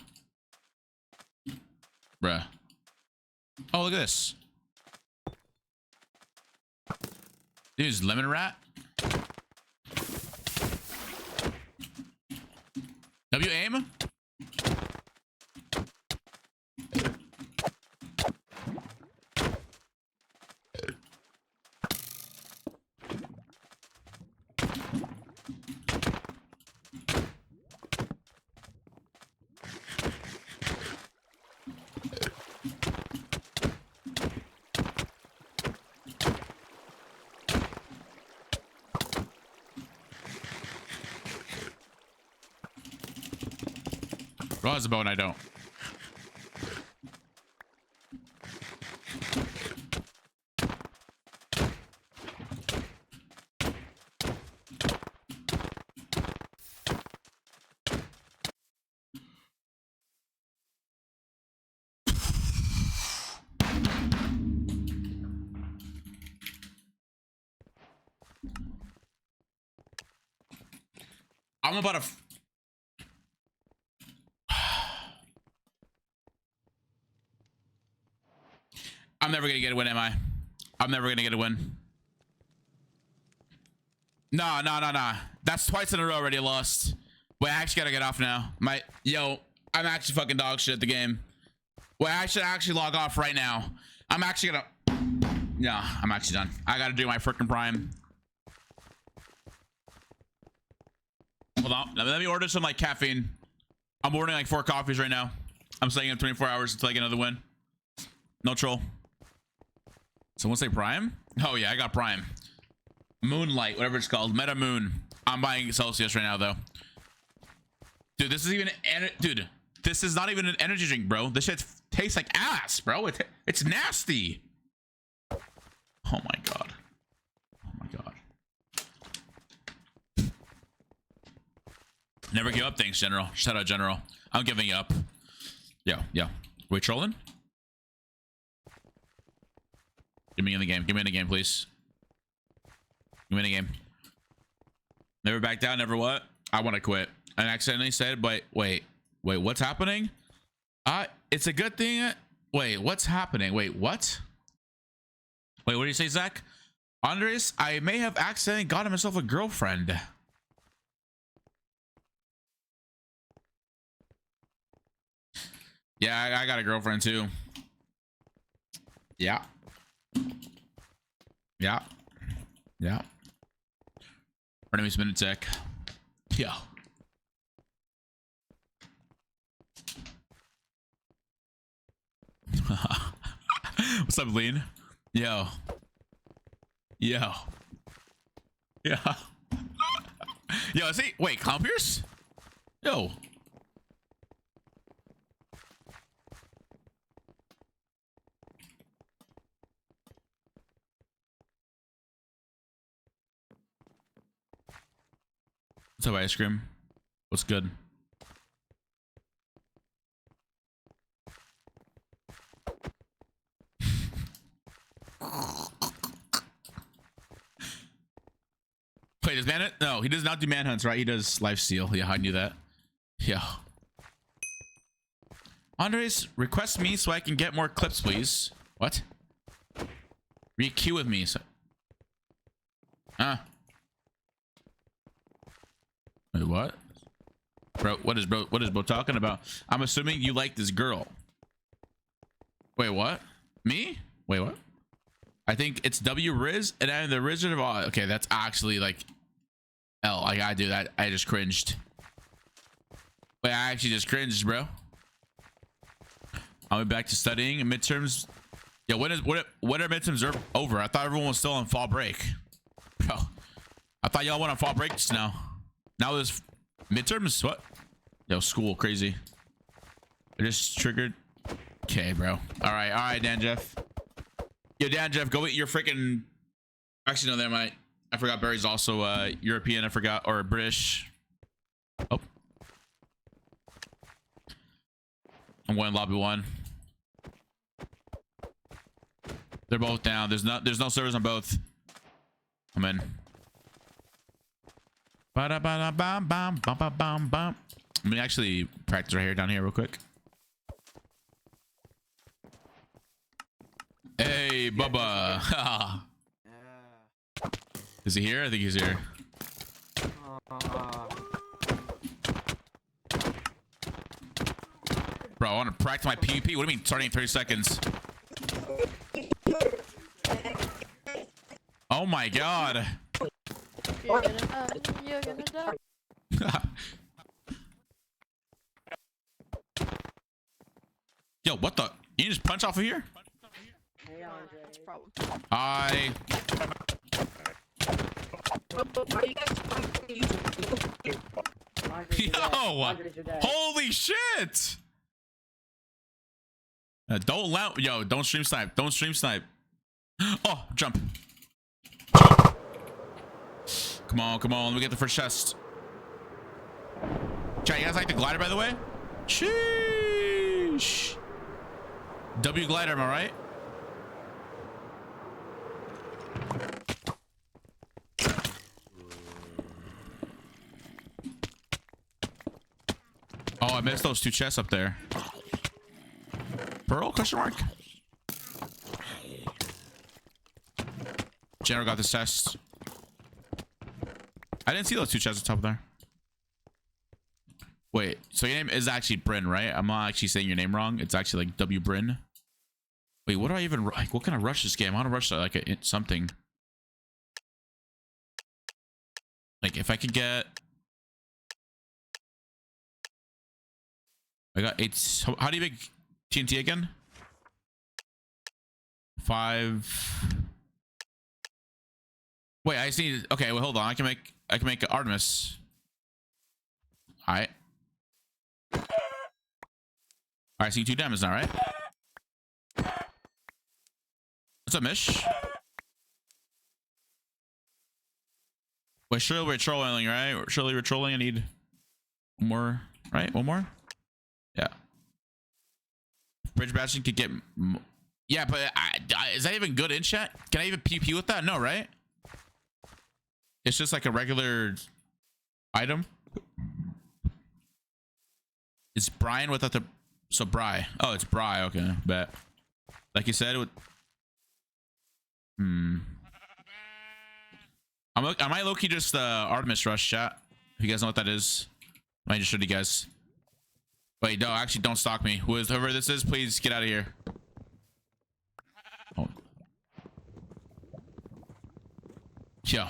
Bruh. Oh, look at this. Dude's lemon rat. W aim. Bro has a bow and I don't. I'm about to. I'm never gonna get a win, am I? I'm never gonna get a win. No. That's twice in a row already lost. Wait, I actually gotta get off now. I'm actually fucking dog shit at the game. Wait, I should actually log off right now. I'm actually gonna. Yeah, I'm actually done. I gotta do my freaking prime. Hold on. Let me order some like caffeine. I'm ordering like 4 coffees right now. I'm staying in 24 hours until I get another win. No troll. Someone say prime? Oh yeah, I got prime. Moonlight, whatever it's called. Meta Moon. I'm buying Celsius right now though. Dude, this is even dude, this is not even an energy drink, bro. This shit tastes like ass, bro. It's nasty. Oh my god. Oh my god. Never give up, thanks, General. Shout out, General. I'm giving you up. Yo. We trolling? Give me in the game. Give me in the game, please. Give me in the game. Never back down. Never what? I want to quit. I accidentally said, but wait, what's happening? It's a good thing. Wait, what's happening? Wait, what? Wait, what did you say, Zach? Qndres, I may have accidentally gotten myself a girlfriend. Yeah, I got a girlfriend too. Yeah. Her name is Minitek. Yeah. What's up, Lean? Yo. Yeah. Yo, is he? Wait, Clown Pierce? Yo. What's up, ice cream? What's good? Wait, does Manhunt? No, he does not do manhunts, right? He does lifesteal. Yeah, I knew that. Yeah. Qndres, request me so I can get more clips, please. What? Re-queue with me. So wait, what? Bro, what is bro talking about? I'm assuming you like this girl. Wait, what? Me? Wait, what? I think it's W Riz and I'm the Wizard of Oz. Okay, that's actually like L. I gotta do that. I just cringed. Wait, I actually just cringed, bro. I'll be back to studying midterms. Yeah, when are midterms over? I thought everyone was still on fall break. Bro, I thought y'all went on fall breaks now. Now this midterms, what? Yo, school, crazy. I just triggered. Okay, bro. All right, Dan Jeff. Yo, Dan Jeff, go eat your freaking. Actually, no, there might. I forgot Barry's also European. I forgot, or British. Oh, I'm going lobby 1. They're both down. There's no servers on both. I'm in. Ba-da-ba-da-bam-bam-bam-bam-bam. Let me actually practice right here, down here, real quick. Hey, Bubba. Is he here? I think he's here. Bro, I want to practice my PvP. What do you mean starting in 30 seconds? Oh my god. You're gonna die. You're gonna die. Yo, what the? You just punch off of here? That's a problem. I. Yo! Holy shit! Don't allow. Yo, don't stream snipe. Don't stream snipe. Oh, jump. Come on, come on. Let me get the first chest. Chat, you guys like the glider, by the way? Sheesh. W glider, am I right? Oh, I missed those 2 chests up there. Pearl? Question mark? General got this chest. I didn't see those 2 chests on top there. Wait, so your name is actually Bryn, right? I'm not actually saying your name wrong. It's actually like W Bryn. Wait, what do I even like? What can I rush this game? I want to rush like something. Like if I could get. I got 8. How do you make TNT again? 5. Wait, I just need. Okay, well, hold on. I can make Artemis. All right. All right, so you 2 damage now, right? What's up, Mish? Wait, surely we're trolling, right? Surely we're trolling. I need one more, right? One more? Yeah. Bridge bashing could get. Yeah, but is that even good in chat? Can I even PP with that? No, right? It's just like a regular item. It's Brian without the. So Bry. Oh, it's Bry. Okay, bet. Like you said, it would. I might low-key just Artemis rush chat. If you guys know what that is. I might just show you guys. Wait, no, actually don't stalk me. Whoever this is, please get out of here. Oh. Yo.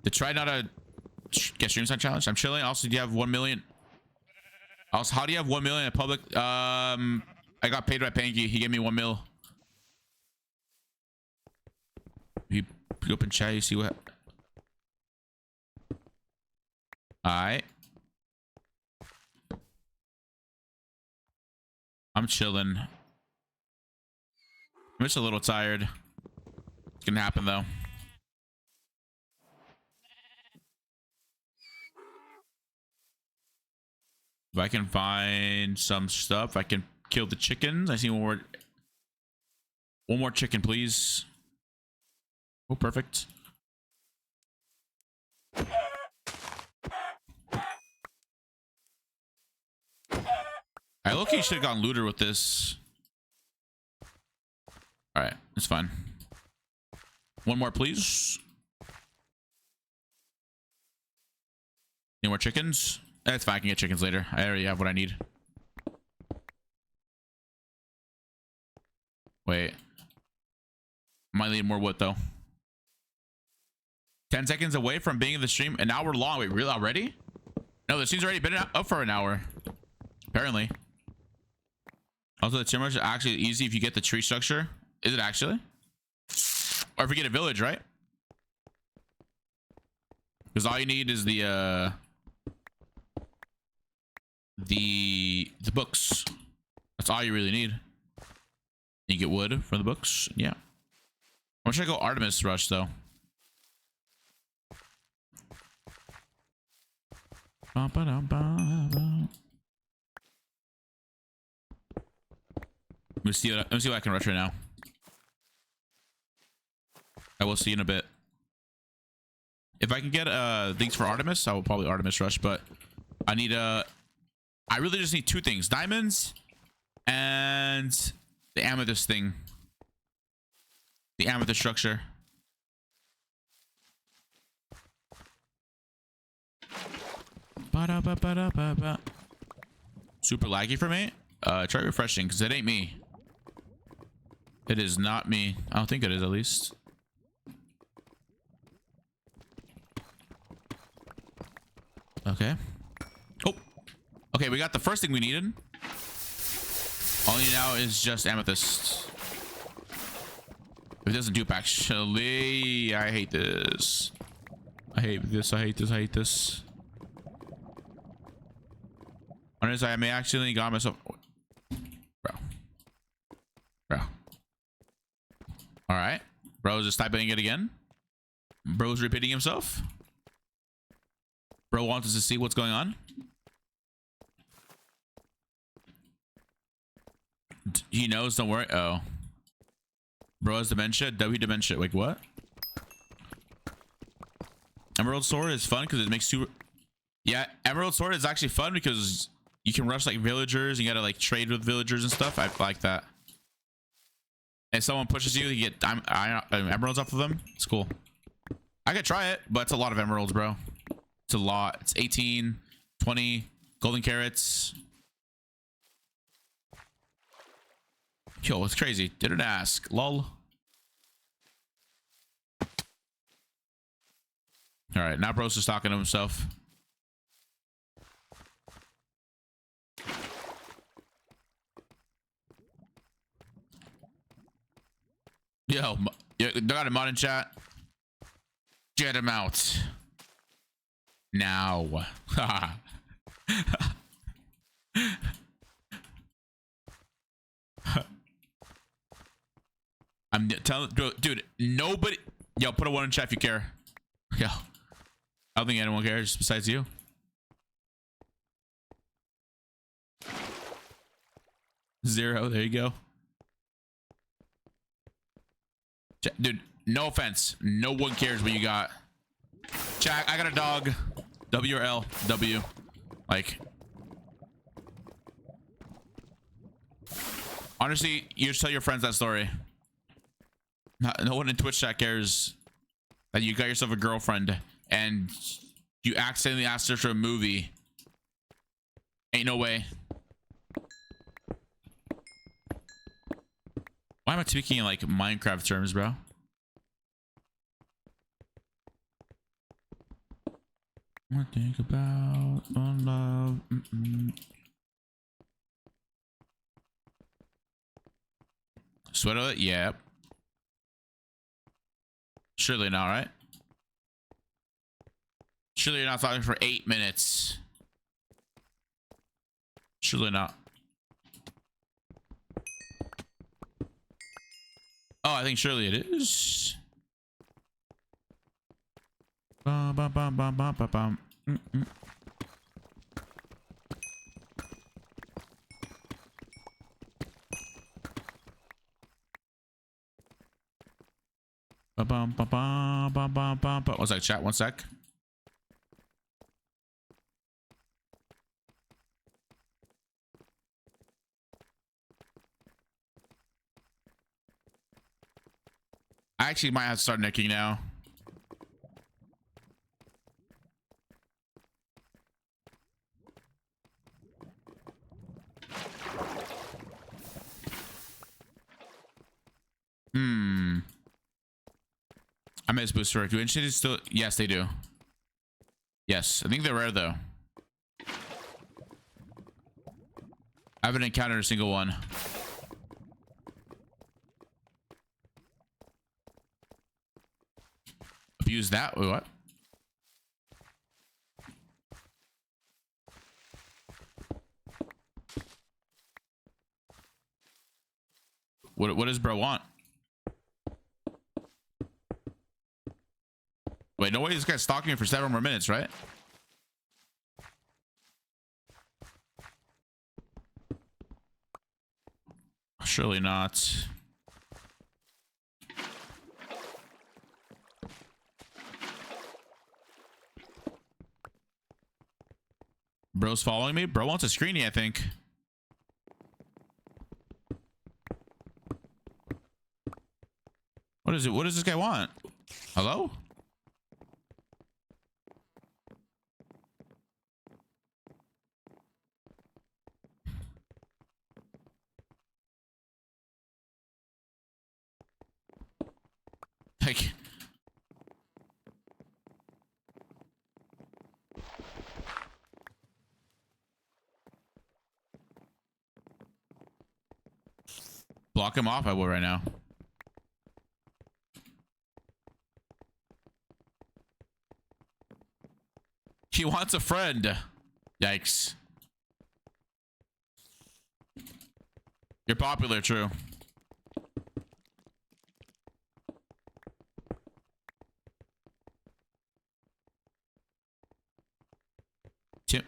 To try not to get stream side challenge. I'm chilling. Also, do you have 1 million? Also, how do you have 1 million in public? I got paid by Panky. He gave me 1 mil. You open chat, you see what? Alright. I'm chilling. I'm just a little tired. It's gonna happen though. If I can find some stuff, I can kill the chickens. I see one more chicken, please. Oh, perfect. I low-key should have gotten looter with this. All right, it's fine. One more, please. Any more chickens? That's fine. I can get chickens later. I already have what I need. Wait. Might need more wood though. 10 seconds away from being in the stream. An hour long. Wait, really already? No, the stream's already been up for an hour. Apparently. Also, the timber is actually easy if you get the tree structure. Is it actually? Or if you get a village, right? Because all you need is the books. That's all you really need. You get wood from the books. Yeah. I'm gonna go Artemis Rush though. Let me see what I can rush right now. I will see you in a bit. If I can get things for Artemis, I will probably Artemis Rush, but I need I really just need two things: diamonds and the amethyst thing. The amethyst structure. Ba-da-ba-ba-da-ba-ba. Super laggy for me. Try refreshing because it ain't me. It is not me. I don't think it is, at least. Okay. Oh. Okay, we got the first thing we needed. All you need now is just amethyst. It doesn't dupe, actually. I hate this. I hate this. I hate this. I hate this. Honestly, I may accidentally got myself. Bro. All right. Bro's just typing it again. Bro's repeating himself. Bro wants us to see what's going on. He knows, don't worry. Oh. Bro has dementia. W dementia. Like what? Emerald Sword is fun because it makes super. Yeah, Emerald Sword is actually fun because you can rush like villagers. You gotta like trade with villagers and stuff. I like that. If someone pushes you, you get emeralds off of them. It's cool. I could try it, but it's a lot of emeralds, bro. It's a lot. It's 18, 20 golden carrots. Yo, it's crazy. Didn't ask. Lol. All right, now bro's just talking to himself. Yo, they got a mod in chat. Get him out. Now. I'm telling, dude, nobody. Yo, put a 1 in chat if you care. Yo, I don't think anyone cares besides you. Zero. There you go. Dude, no offense. No one cares what you got. Jack, I got a dog. W or L? W. Like. Honestly, you just tell your friends that story. No one in Twitch chat cares that you got yourself a girlfriend and you accidentally asked her for a movie. Ain't no way. Why am I speaking in like Minecraft terms, bro? What think about on love? Sweat of it? Yep. Surely not, right? Surely you're not talking for 8 minutes. Surely not. Oh, I think surely it is. Bum, bum, bum, bum, bum, bum, bum. Ba-bum, ba-bum, ba-bum, ba-bum. One sec, chat. 1 sec. I actually might have to start nicking now. I miss booster. Do initiatives still? Yes, they do. Yes, I think they're rare though. I haven't encountered a single one. Abuse that. Wait, what? What does bro want? Wait, no way this guy's stalking me for 7 more minutes, right? Surely not. Bro's following me. Bro wants a screenie, I think. What is it? What does this guy want? Hello? Like, block him off, I will right now. He wants a friend. Yikes. You're popular, true.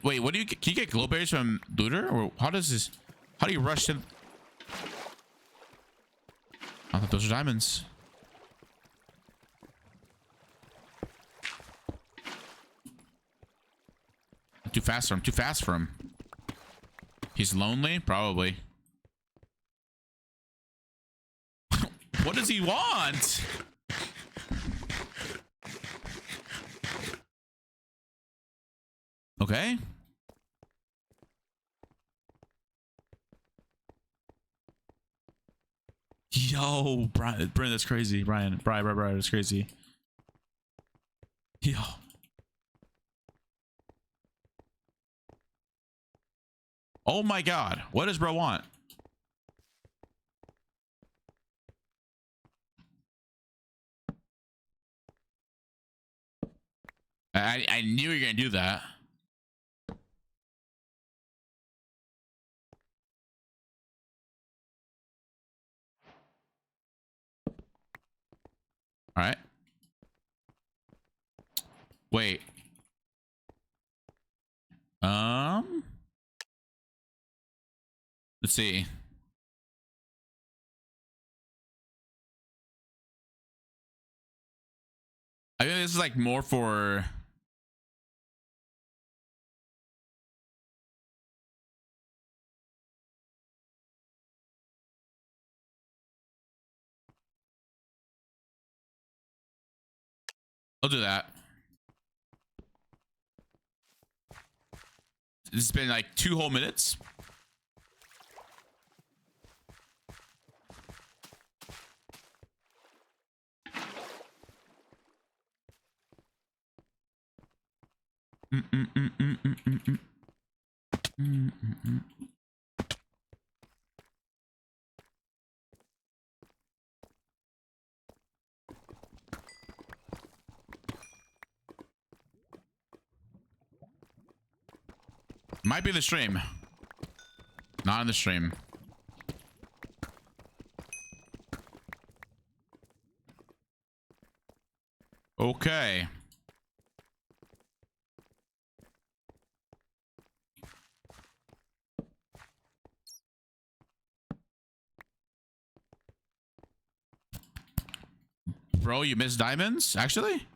Wait, what do you get? Can you get glow berries from looter? Or how does this? How do you rush him? I thought those are diamonds. I'm too fast for him. Too fast for him. He's lonely? Probably. What does he want? Okay. Yo, Brian, that's crazy. Brian, that's crazy. Yo. Oh my God. What does bro want? I knew you were gonna do that. All right. Wait. Let's see. I think this is like more for. I'll do that. This has been like 2 whole minutes. Might be the stream. Not in the stream. Okay. Bro, you missed diamonds? Actually?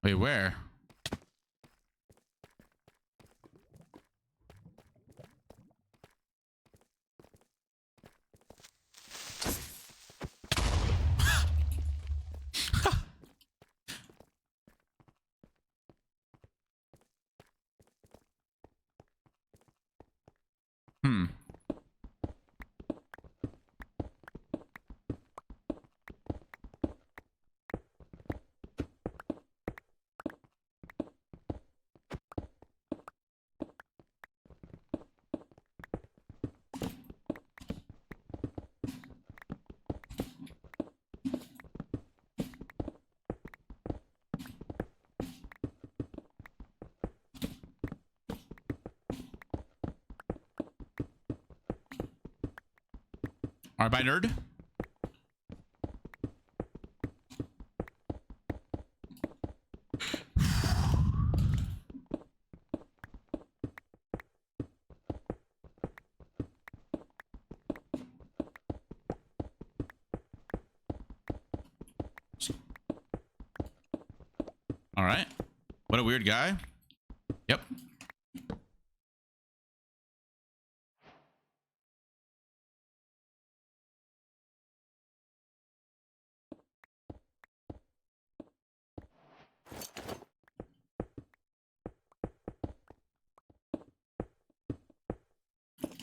Wait, where? Hmm. All right, bye, nerd. All right. What a weird guy. Yep.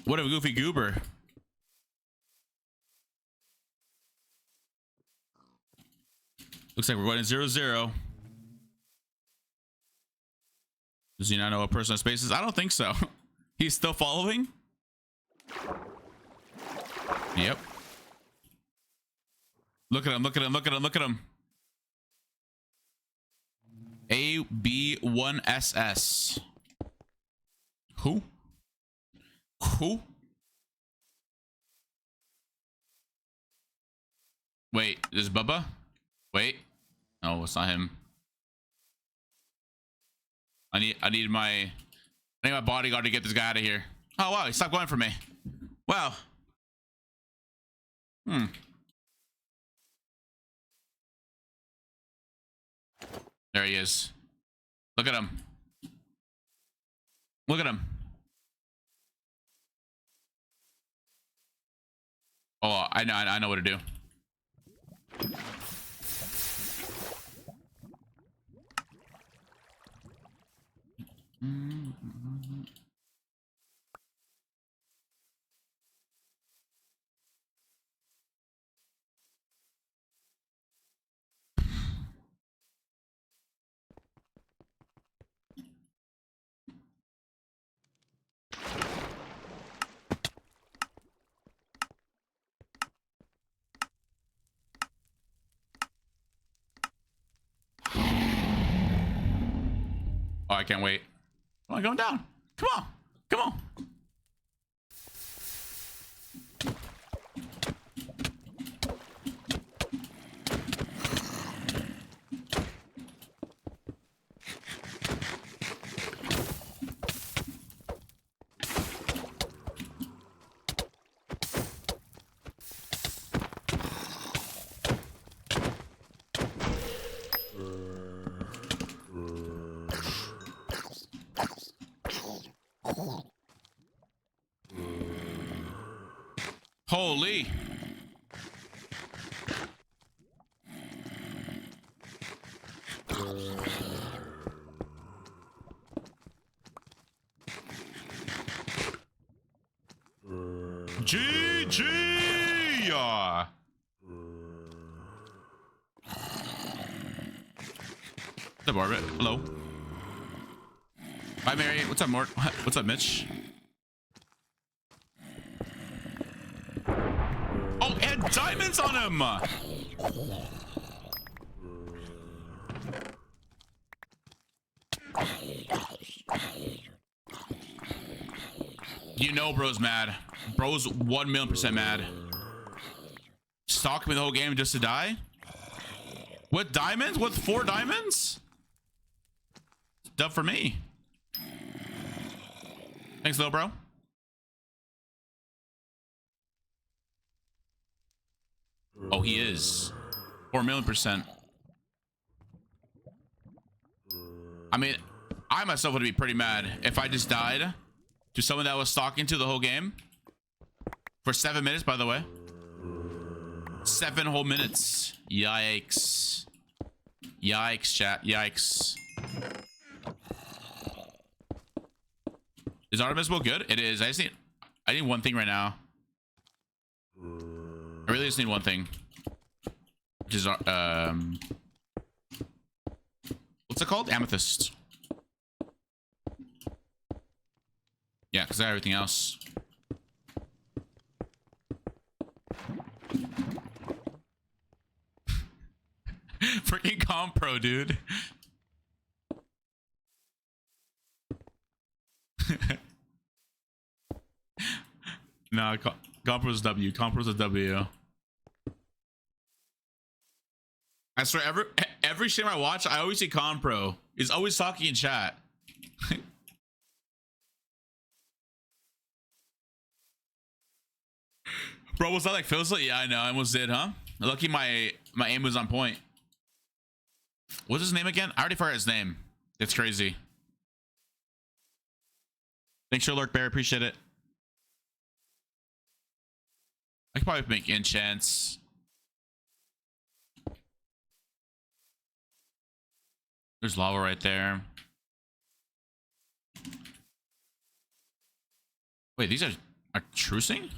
What a goofy goober. Looks like we're going to 0-0. Does he not know what personal space is? I don't think so. He's still following? Yep. Look at him, look at him, look at him, look at him. AB1SS. Who? Who? Wait, this is Bubba? Wait. No, it's not him. I need my bodyguard to get this guy out of here. Oh wow, he stopped going for me. Wow. There he is. Look at him. Look at him. Oh, I know what to do. Oh, I can't wait. Come on, going down. Come on. Come on. Holy. GG. What's up, Orbit? Hello. Bye, Mary. What's up, Mort? What's up, Mitch? Oh, and diamonds on him! You know bro's mad. Bro's 1,000,000% mad. Stalk me the whole game just to die? With diamonds? With 4 diamonds? Dub for me. Thanks, little bro. Oh, he is 4,000,000%. I mean, I myself would be pretty mad if I just died to someone that was stalking to the whole game for 7 minutes, by the way. 7 whole minutes. Yikes. Yikes, chat. Yikes. Is Artemis Will good? It is. I need one thing right now. I really just need one thing, which is what's it called? Amethyst. Yeah, because I have everything else. Freaking compro, dude. No, Compro's W. Compro's a W. I swear, every stream I watch, I always see Compro. He's always talking in chat. Bro, was that like Phil's? Yeah, I know. I almost did, huh? Lucky my aim was on point. What's his name again? I already forgot his name. It's crazy. Thanks for alert, Bear. Appreciate it. I could probably make enchants. There's lava right there. Wait, these are trucing?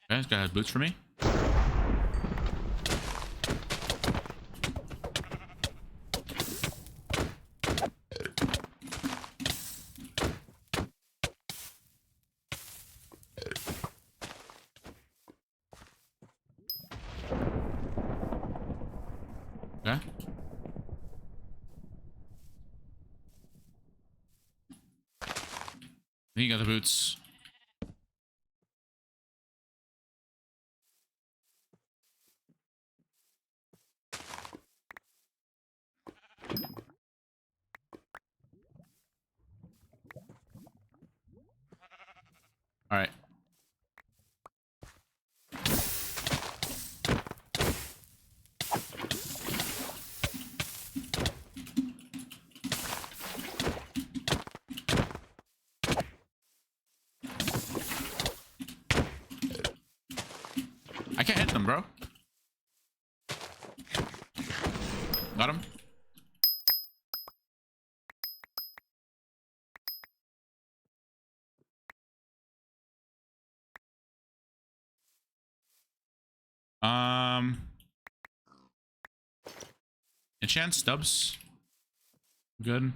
Okay, this guy has boots for me. Okay. I think you got the boots. All right. I can't hit them, bro. Got him. Enchant stubs. Good.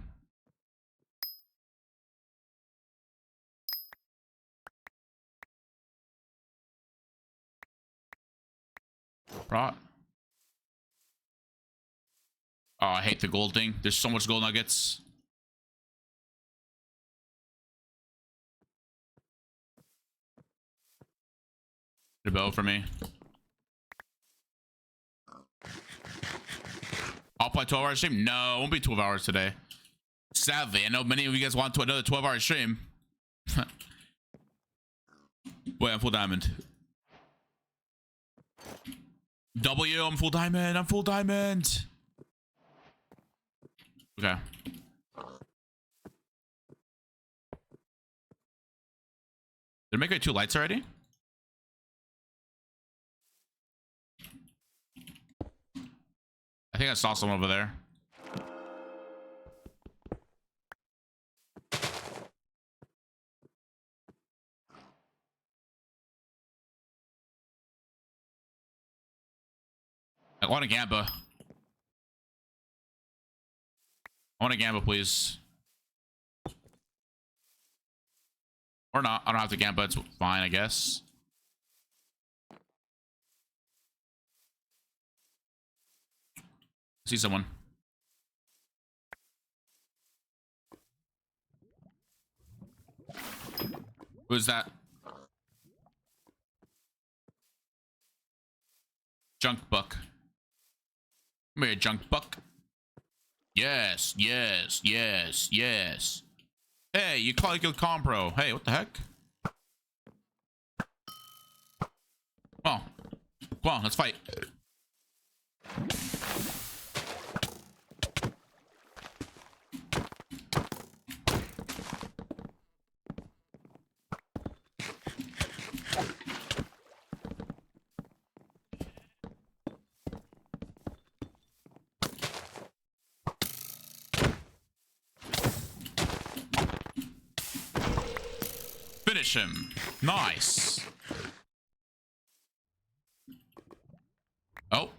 Brought. Oh, I hate the gold thing. There's so much gold nuggets. The bow for me. I'll play 12 hours stream. No, it won't be 12 hours today. Sadly, I know many of you guys want to another 12-hour stream. Wait, I'm full diamond. W, I'm full diamond. I'm full diamond. Okay. Did I make it 2 lights already? I think I saw someone over there. I want a Gamba. I want a Gamba, please. Or not. I don't have to Gamba. It's fine, I guess. I see someone. Who's that? Junk buck. Come here, junk buck. Yes, yes, yes, yes. Hey, you call your compro. Hey, what the heck? Come on. Come on, let's fight. Finish him. Nice. Oh,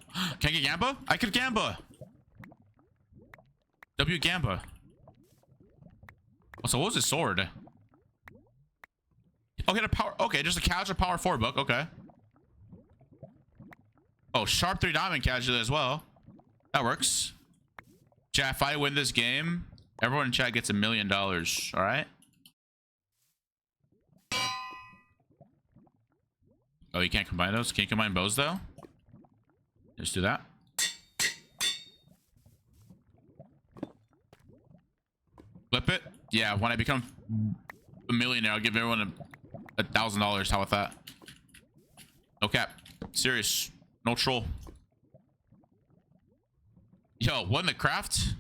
can I get Gamba? I could Gamba. W Gamba. Oh, so what was his sword? Oh, he had a power. Okay, just a casual power 4 book. Okay. Oh, sharp 3 diamond casual as well. That works. Chat, if I win this game, everyone in chat gets $1 million. All right. Oh, you can't combine those? Can you combine bows though? Just do that. Flip it. Yeah, when I become a millionaire, I'll give everyone $1,000. How about that? No cap. Serious. No troll. Yo, what in the craft?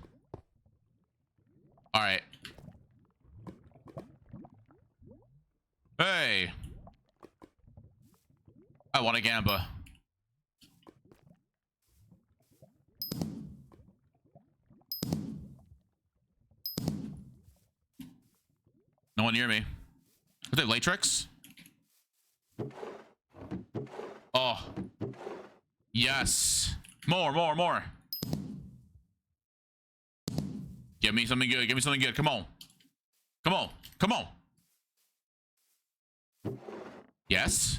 All right. Hey. I want a gamba. No one near me. Are they latex? Oh. Yes. More. Give me something good. Give me something good. Come on. Come on. Come on. Yes.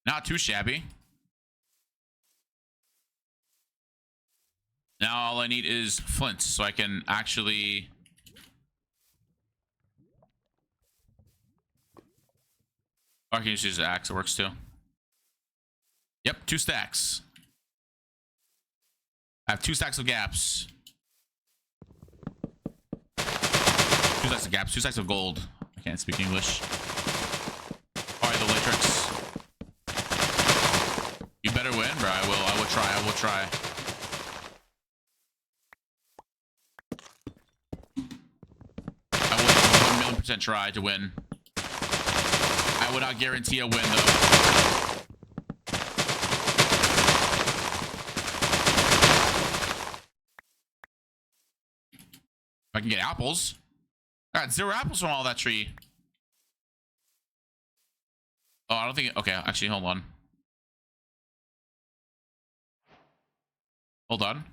Not too shabby. Now all I need is flint so I can actually... Or I can just use the axe. It works too. Yep, 2 stacks. I have 2 stacks of gaps. 2 stacks of gaps. 2 stacks of gold. I can't speak English. Alright, the Latrix. You better win, bro. I will try. I will try. I will 1,000,000% try to win. I would not guarantee a win, though. If I can get apples. I got 0 apples from all that tree. Oh, I don't think... Okay, actually, hold on. Hold on.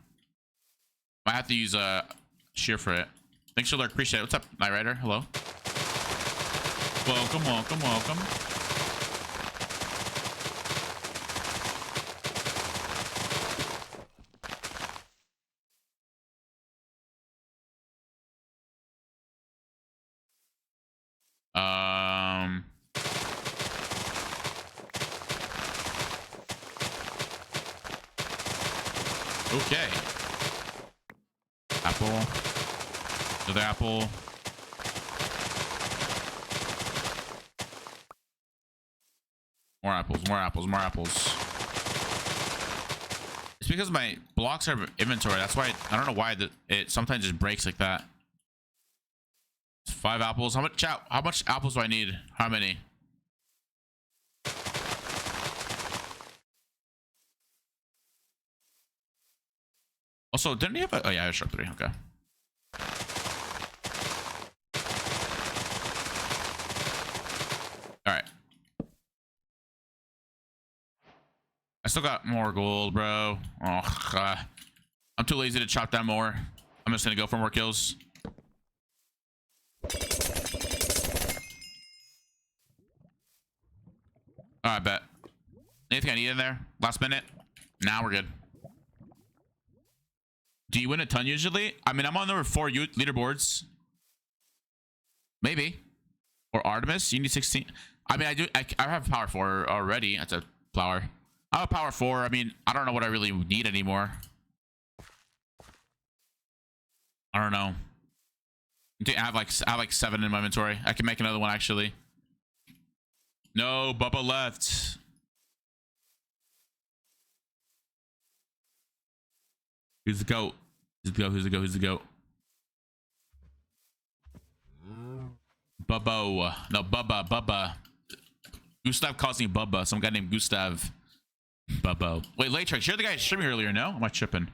Might have to use a shear for it. Thanks for the lurk. Appreciate it. What's up, Night Rider? Hello. Welcome. Okay. Apple. Another apple. More apples. It's because my blocks are inventory. That's why I don't know why it sometimes just breaks like that. It's 5 apples. How much apples do I need? How many? Also, didn't he have a... Oh, yeah, I sharp 3. Okay. All right. I still got more gold, bro. Oh, I'm too lazy to chop down more. I'm just going to go for more kills. All right, bet. Anything I need in there? Last minute? Nah, we're good. Do you win a ton usually? I mean, I'm on number 4 leaderboards. Maybe. Or Artemis. You need 16. I mean, I have power 4 already. That's a flower. I have a power 4. I mean, I don't know what I really need anymore. I don't know. I have like 7 in my inventory. I can make another one actually. No, Bubba left. Who's the goat? Who's the goat? Bubbo. No, Bubba. Gustav calls me Bubba. Some guy named Gustav. Bubbo. Wait, Latrix, you're the guy streaming earlier, no? Am I tripping?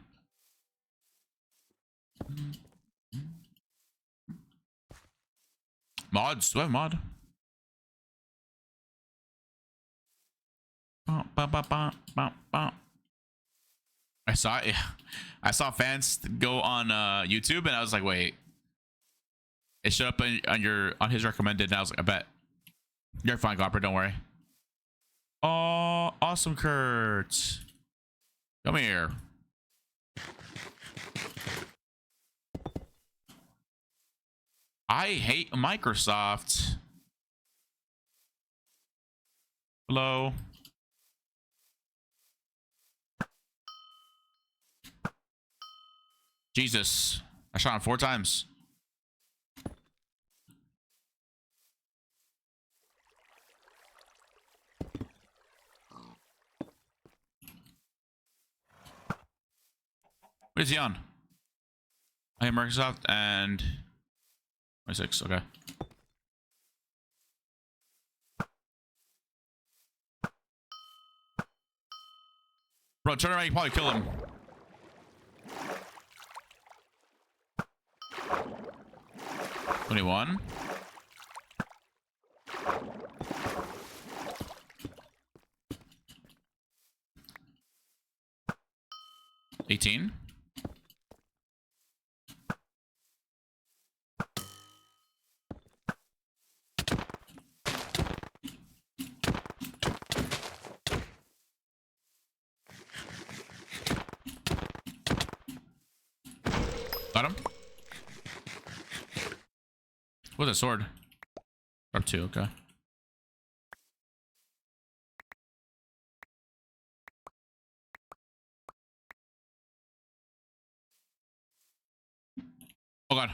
Mods? Do I have mod? I saw fans go on YouTube, and I was like, wait. It showed up on his recommended, and I was like, I bet. You're fine, Gopper, don't worry. Oh, awesome, Kurt. Come here. I hate Microsoft. Hello. Jesus. I shot him 4 times. What is he on? I hate Microsoft and 26. Okay. Bro, turn around, you probably kill him. $21. $18. Got him. What's a sword? Up 2, okay. Oh god.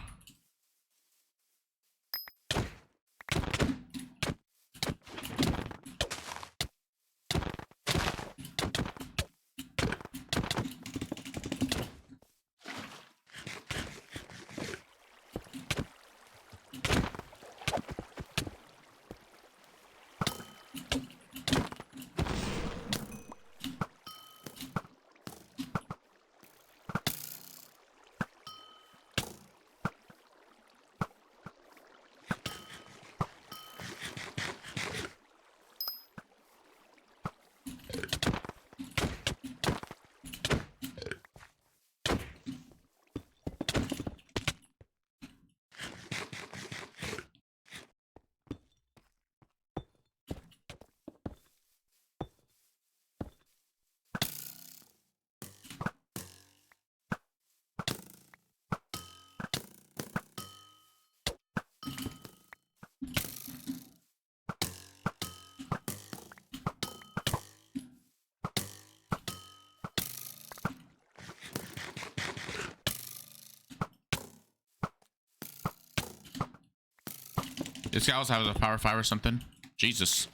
This guy also has a power 5 or something. Jesus.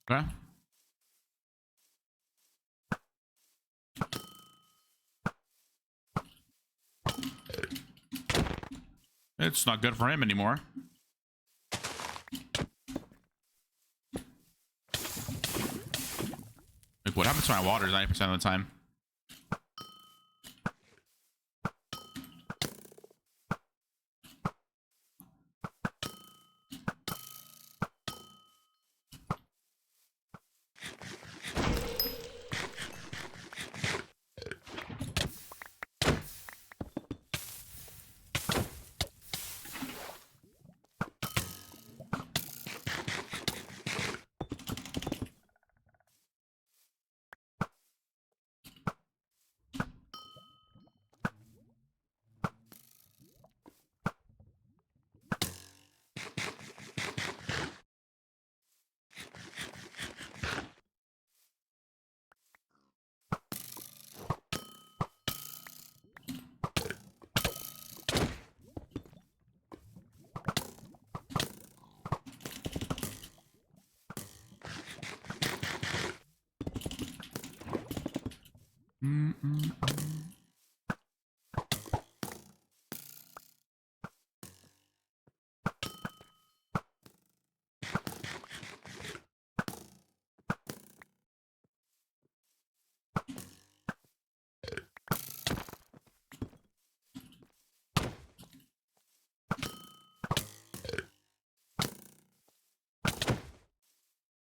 Okay. It's not good for him anymore. Like, what happens to my water 90% of the time?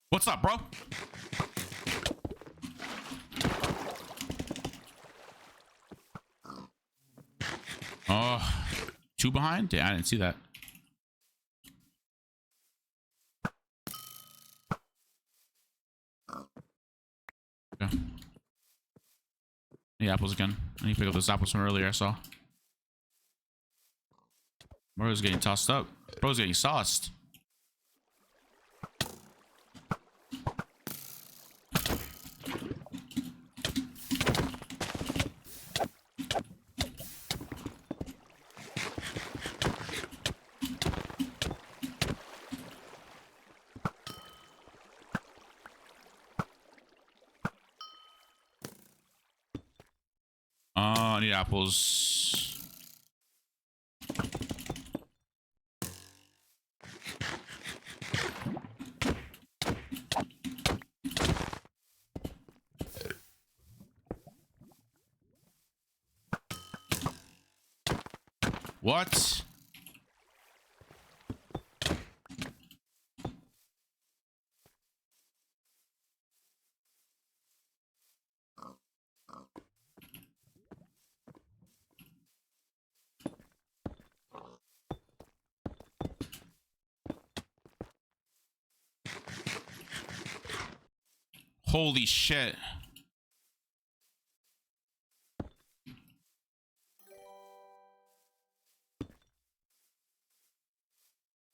What's up, bro? Oh, 2 behind? Yeah, I didn't see that. The apples again. I need to pick up those apples from earlier, I saw. Bro's getting tossed up. Bro's getting sauced. I need apples. What? Holy shit.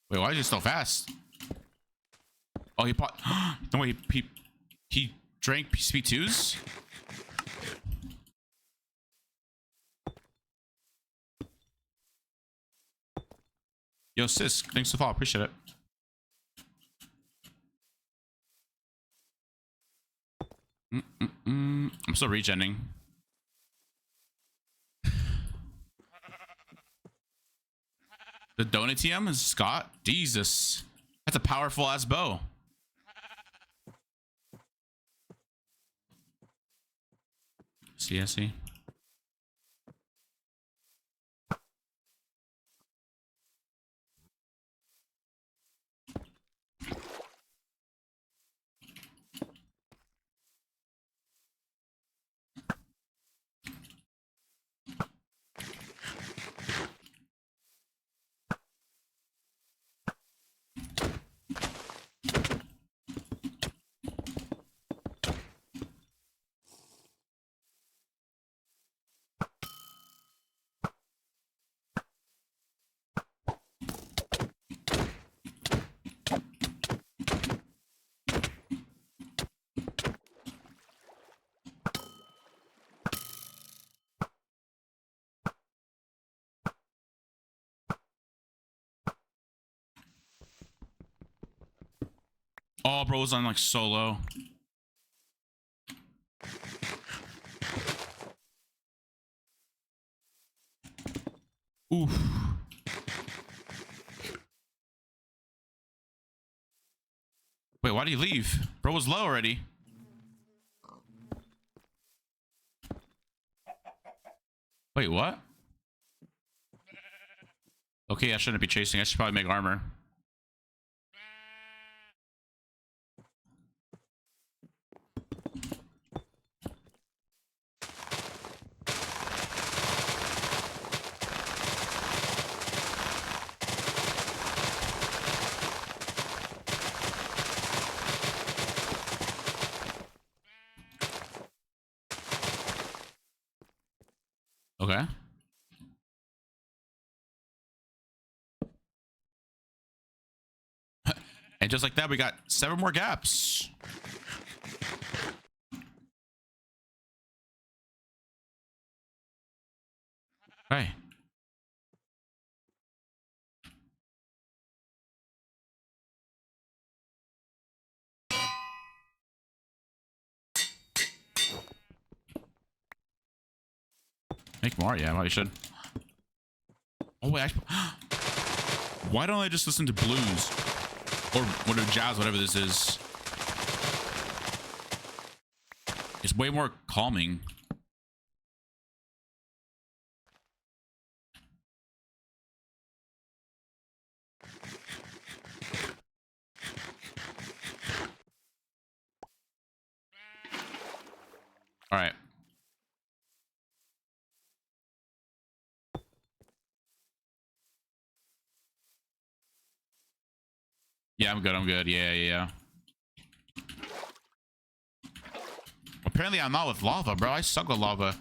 Wait, why is he so fast? Oh, he bought. No, wait, he drank SP2s? Yo, sis, thanks for the follow. Appreciate it. I'm still regenning. The Donatium is Scott. Jesus, that's a powerful ass bow. See, I see. Oh, bro was on like solo. Oof. Wait, why did he leave? Bro was low already. Wait, what? Okay, I shouldn't be chasing. I should probably make armor. Okay. And just like that, we got 7 more gaps. Hey. Make more? Yeah, well, you should. Oh, wait. Why don't I just listen to blues? Or whatever, jazz, whatever this is. It's way more calming. All right. Yeah, I'm good. I'm good. Yeah. Apparently, I'm not with lava, bro. I suck with lava.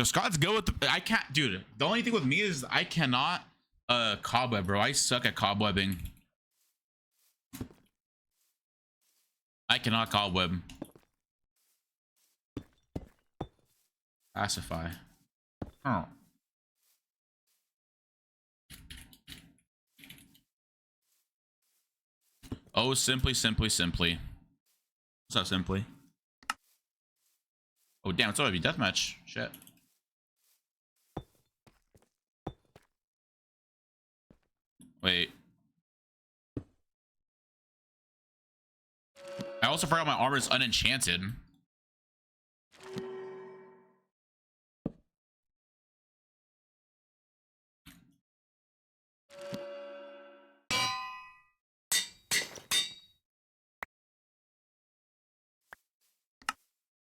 Yo, Scott's good with the. I can't, dude. The only thing with me is I cannot cobweb, bro. I suck at cobwebbing. I cannot cobweb. Pacify. Oh. Oh, simply. What's up, simply? Oh, damn, it's already deathmatch. Shit. Wait. I also forgot my armor is unenchanted.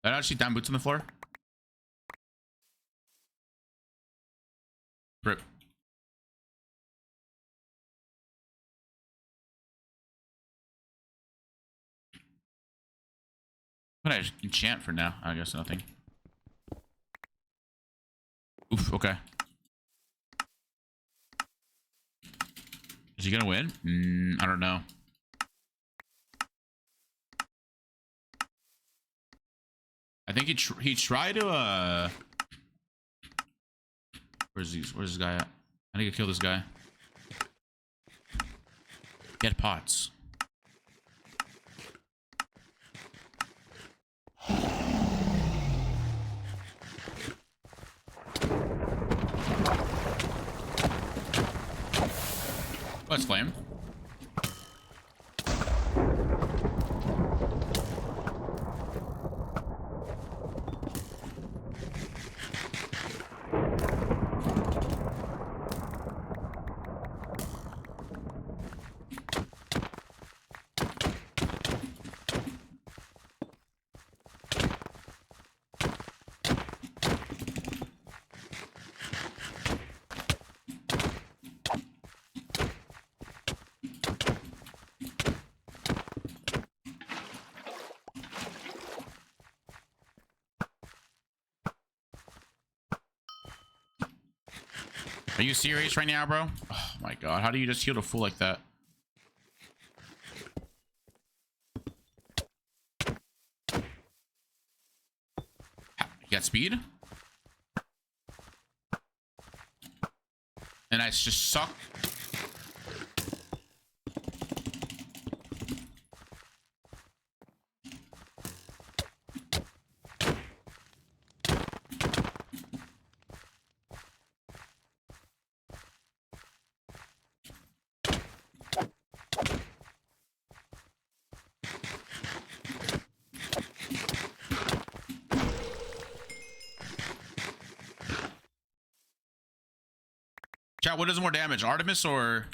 Did I actually down boots on the floor? Rip. What did I just enchant for now? I guess nothing. Oof, okay. Is he gonna win? I don't know. I think he tried to where's this guy at? I need to kill this guy. Get pots. Let's flame. Are you serious right now, bro? Oh my god, how do you just heal a fool like that? You got speed? And I just suck. Chat, what does more damage? Artemis or...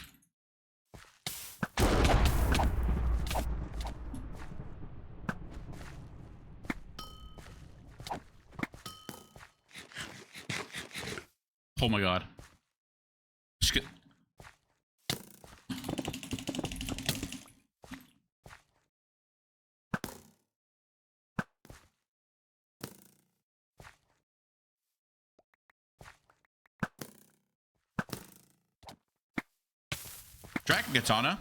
Oh my god. Just get... Dragon Katana.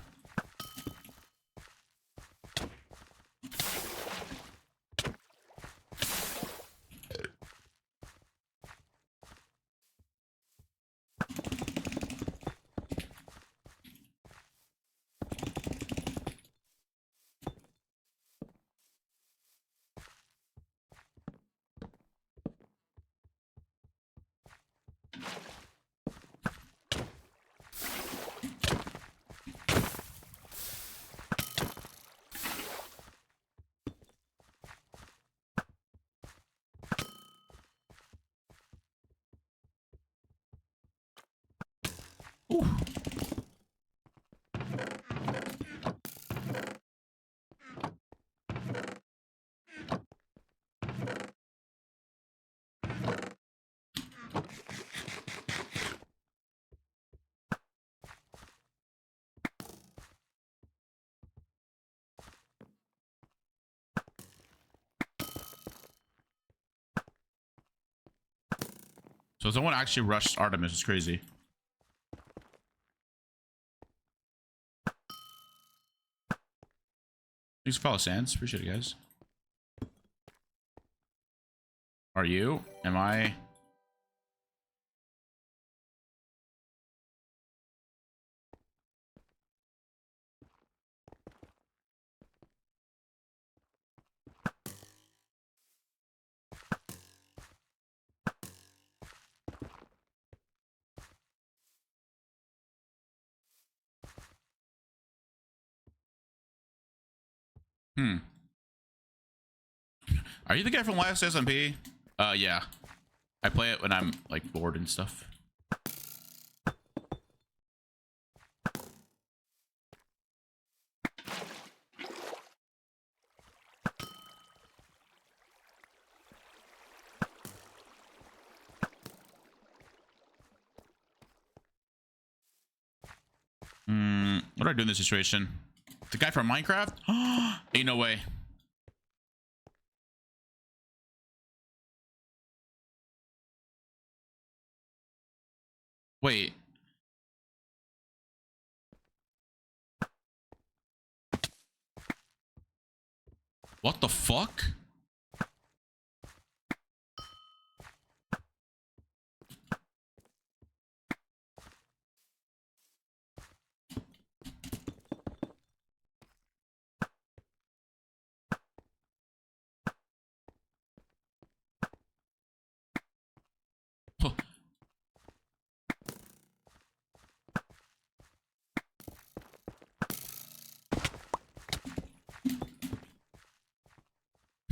So someone actually rushed Artemis. It's crazy. Thanks for follow, Sands. Appreciate it, guys. Are you? Am I? Are you the guy from last SMP? Yeah. I play it when I'm like bored and stuff. What do I do in this situation? The guy from Minecraft? Ain't no way. Wait. What the fuck? Huh.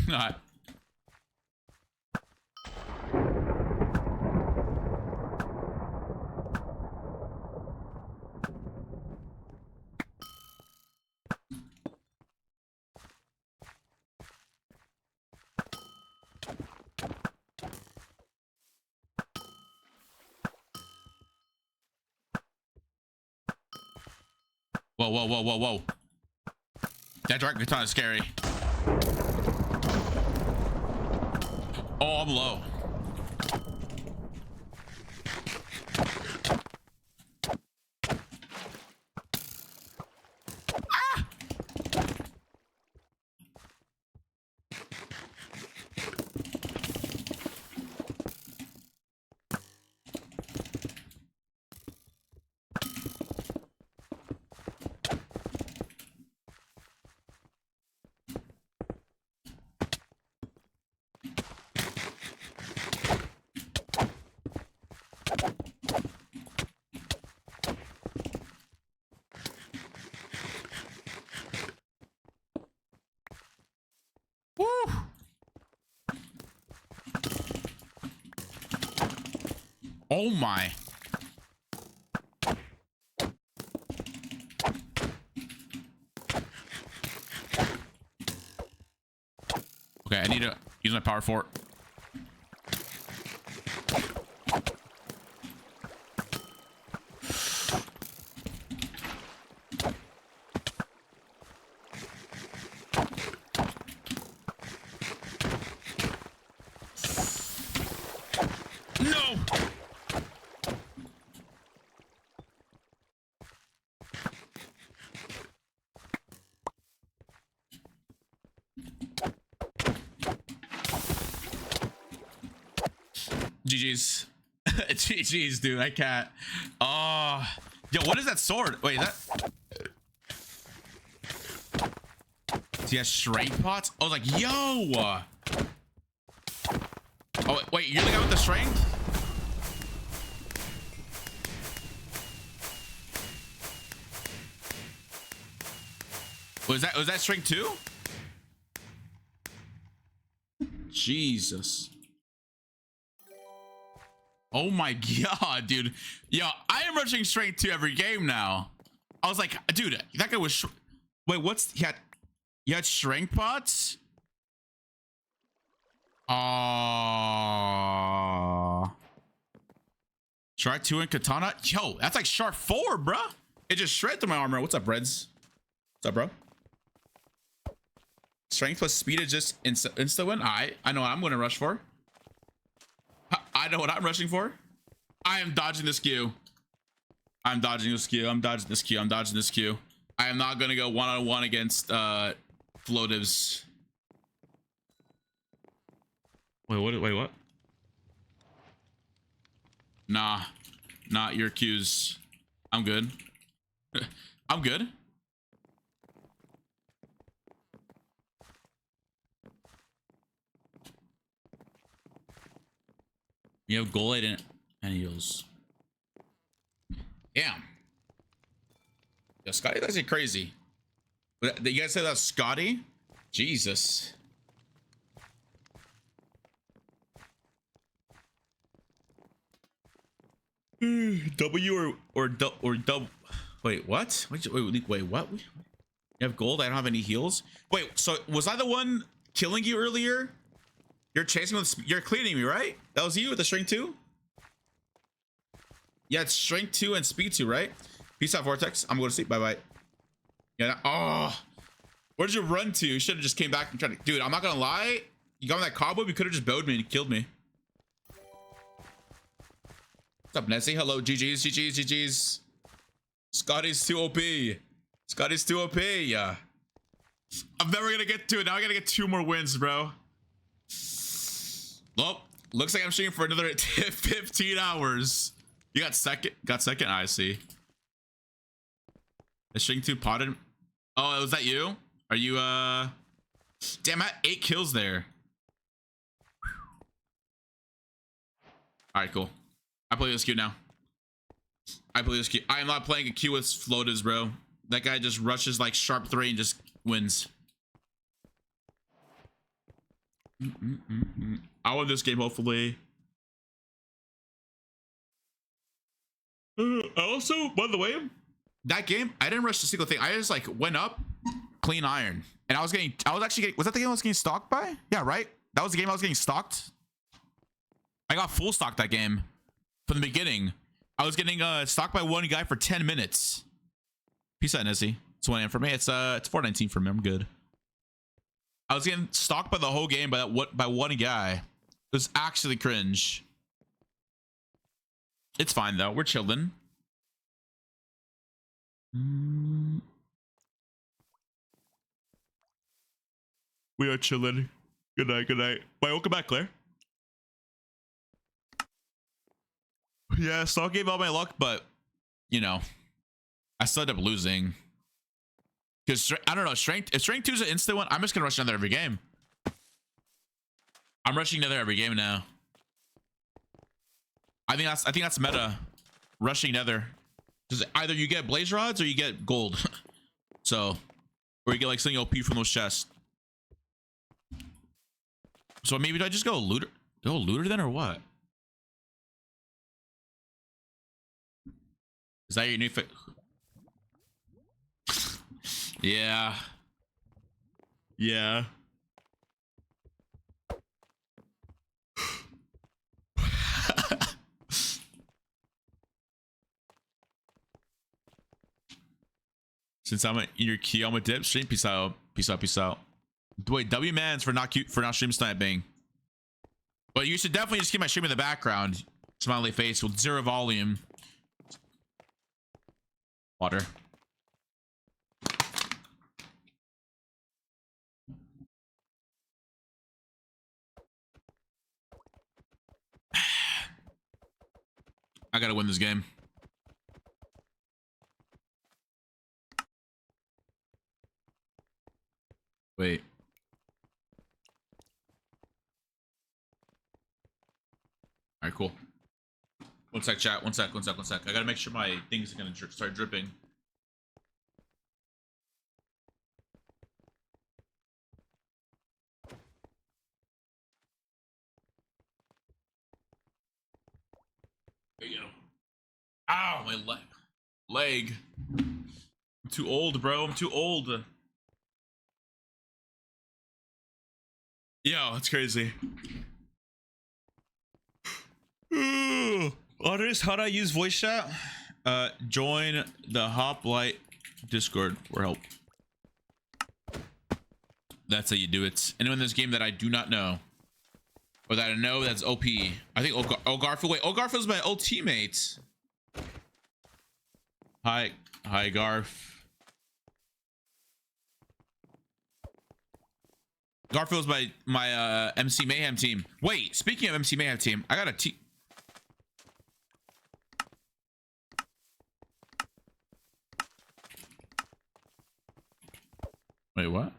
Not. Whoa, whoa, whoa, whoa, whoa. That dark katana is scary. Oh, I'm low. Ah! Woo! Oh my. Okay, I need to use my power fort. No! GG's. GG's, dude. I can't. Oh. Yo, what is that sword? Wait, is that... He has strength pots? I was like, yo! Oh, wait, you're the guy with the strength? Was that strength too? Jesus. Oh my god, dude. Yo, I am rushing strength 2 every game now. I was like, dude, that guy was... Wait, what's... He had strength pots? Shark 2 and katana? Yo, that's like shark 4, bruh. It just shred through my armor. What's up, Reds? What's up, bro? Strength plus speed is just insta win. I know what I'm going to rush for. I know what I'm rushing for. I am dodging this queue. I'm dodging this queue. I'm dodging this queue. I'm dodging this queue. I am not gonna go one-on-one against floatives. Wait, what? Nah, not your queues. I'm good. I'm good. You have goal and heals. Damn. Yeah, Scotty, that's crazy. Did you guys say that's Scotty? Jesus. W or double. Wait, what? Wait, what? You have gold? I don't have any heals. Wait, so was I the one killing you earlier? You're chasing with. You're cleaning me, right? That was you with the strength 2. Yeah, it's strength 2 and speed 2, right? Peace out, Vortex. I'm going to sleep. Bye bye. Yeah. Oh, where'd you run to? You should have just came back and tried to. Dude, I'm not gonna lie. You got on that cobweb. You could have just bowed me and killed me. What's up, Nessie? Hello, GG's. Scotty's too OP. Scotty's too OP. Yeah. I'm never gonna get to it. Now I gotta get 2 more wins, bro. Well, looks like I'm shooting for another 15 hours. You got second. I see. Is string 2 potted? Oh, was that you? Are you damn, I had 8 kills there. All right, cool. I play this queue now. I am not playing a queue with floaters, bro. That guy just rushes like sharp 3 and just wins. I'll win this game, hopefully. Also, by the way, that game, I didn't rush a single thing. I just like went up, clean iron. And was that the game I was getting stalked by? Yeah, right? That was the game I was getting stalked. I got full stock that game from the beginning. I was getting stalked by one guy for 10 minutes. Peace out, Nessie. It's 1 AM for me. It's 4:19 for me. I'm good. I was getting stalked by the whole game by one guy. It was actually cringe. It's fine though. We're chilling. We are chilling. Good night. Wait, welcome back, Claire. Yeah, Stalk gave all my luck, but you know, I still ended up losing. Because I don't know, strength. If strength 2 is an instant one, I'm just gonna rush another every game. I'm rushing another every game now. I think that's meta. Rushing nether. Because either you get blaze rods or you get gold. So, or you get like something OP from those chests. So maybe do I just go looter? Go looter then or what? Is that your new fit? Yeah. Since I'm in your key, I'm a dip stream. Peace out. Wait, W man's for not stream sniping. But you should definitely just keep my stream in the background. Smiley face with 0 volume. Water. I gotta win this game. Wait. All right, cool. One sec, chat. One sec. I gotta make sure my things are gonna start dripping. There you go. Ow, my leg. I'm too old, bro. I'm too old. Yo, that's crazy. Qndres, how do I use voice chat? Join the Hoplite Discord for help. That's how you do it. Anyone in this game that I do not know. Or that I know that's OP. I think Garfield. Wait, Garfield's my old teammate. Hi, Garf. Garfield's my MC Mayhem team. Wait, speaking of MC Mayhem team, I got a team. Wait, what?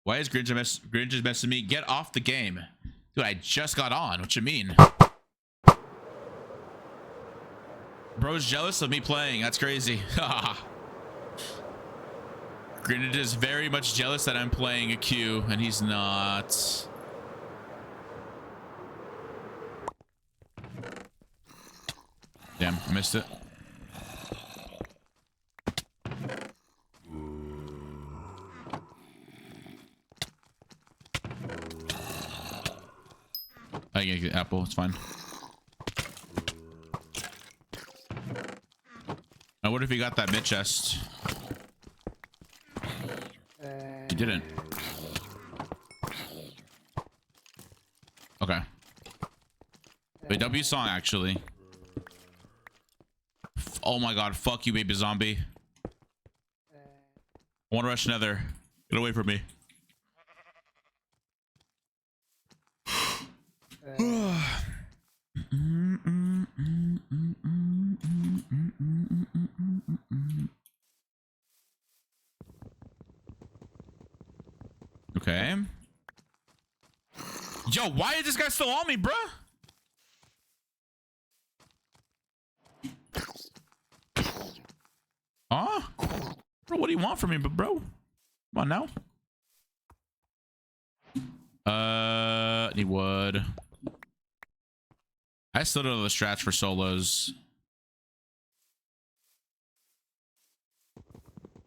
Why is Grinch messing me? Get off the game. Dude, I just got on. What you mean? Bro's jealous of me playing. That's crazy. Grinch is very much jealous that I'm playing a Q, and he's not. Damn, I missed it. I can get the apple, it's fine. I wonder if he got that mid chest. He didn't. Okay. Wait, W song actually. Oh my god, fuck you, baby zombie. I want to rush nether. Get away from me. Okay. Yo, why is this guy still on me, bruh? Huh? Bro, what do you want from me, bro? Come on now. Need wood. I still don't know the strats for solos.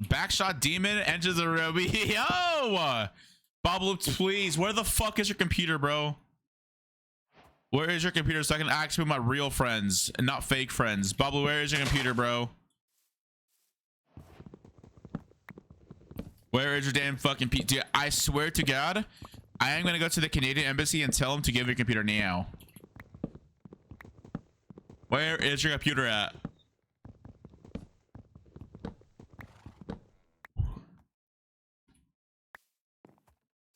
Backshot demon enters the room. Yo! Bob Loops, please. Where the fuck is your computer, bro? Where is your computer so I can ask with my real friends and not fake friends? Bob, where is your computer, bro? Where is your damn fucking Dude, I swear to God, I am gonna go to the Canadian embassy and tell them to give your computer now. Where is your computer at?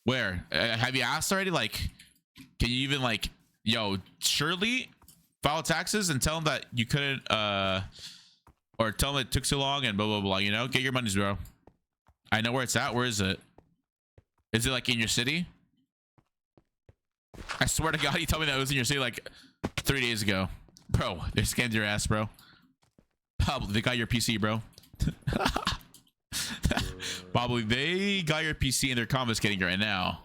Where? Have you asked already? Like, can you even like, yo, Shirley, file taxes and tell them that you couldn't, or tell them it took so long and blah, blah, blah, you know? Get your monies, bro. I know where it's at. Where is it? Is it like in your city? I swear to God, you told me that it was in your city like 3 days ago. Bro, they scammed your ass, bro. Probably they got your PC, bro. Probably they got your PC and they're confiscating it right now.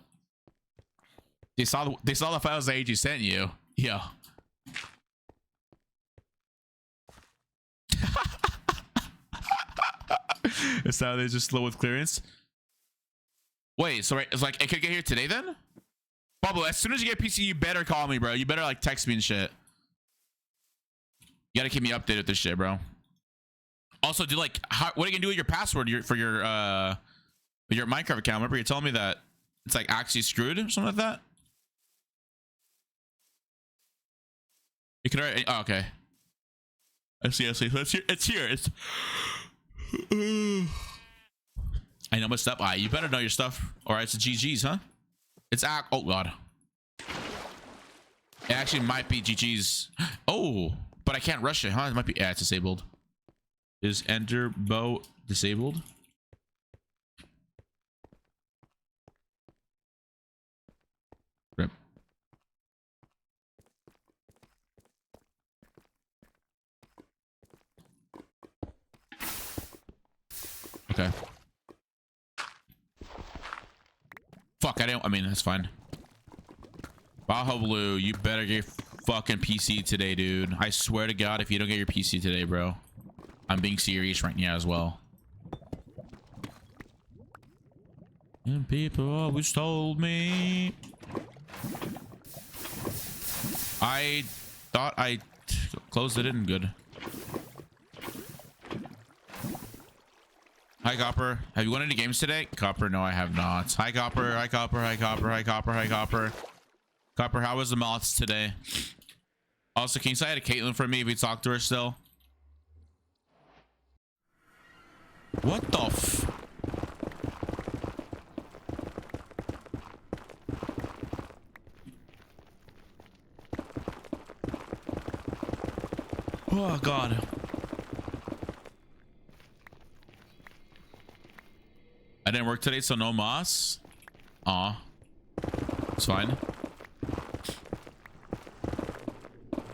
They saw the files that AG sent you. Yeah. It's how they just slow with clearance. Wait, so right, it's like it could get here today then? Bubble, as soon as you get PC, you better call me, bro. You better like text me and shit. You gotta keep me updated with this shit, bro. Also, do like what are you gonna do with your password for your Minecraft account? Remember you're telling me that it's like actually screwed or something like that? You can already okay. I see. So it's here. It's I know my stuff. You better know your stuff. All right, it's a GG's, huh? It's oh god. It actually might be GG's. Oh, but I can't rush it, huh? It might be. Yeah, it's disabled. Is enter bow disabled? Rip. Okay. Fuck, I mean, that's fine. Baja Blue, you better get your fucking PC today, dude. I swear to God, if you don't get your PC today, bro. I'm being serious right now as well. And people always told me. I thought I closed it in good. Hi, Copper. Have you won any games today? Copper, no, I have not. Hi, Copper. Hi, Copper. Hi, Copper. Hi, Copper. Hi, Copper. Copper, how was the moths today? Also, can you say hi to Caitlin for me if you talk to her still? What the f... Oh, God. I didn't work today, so no moss. Aw. It's fine.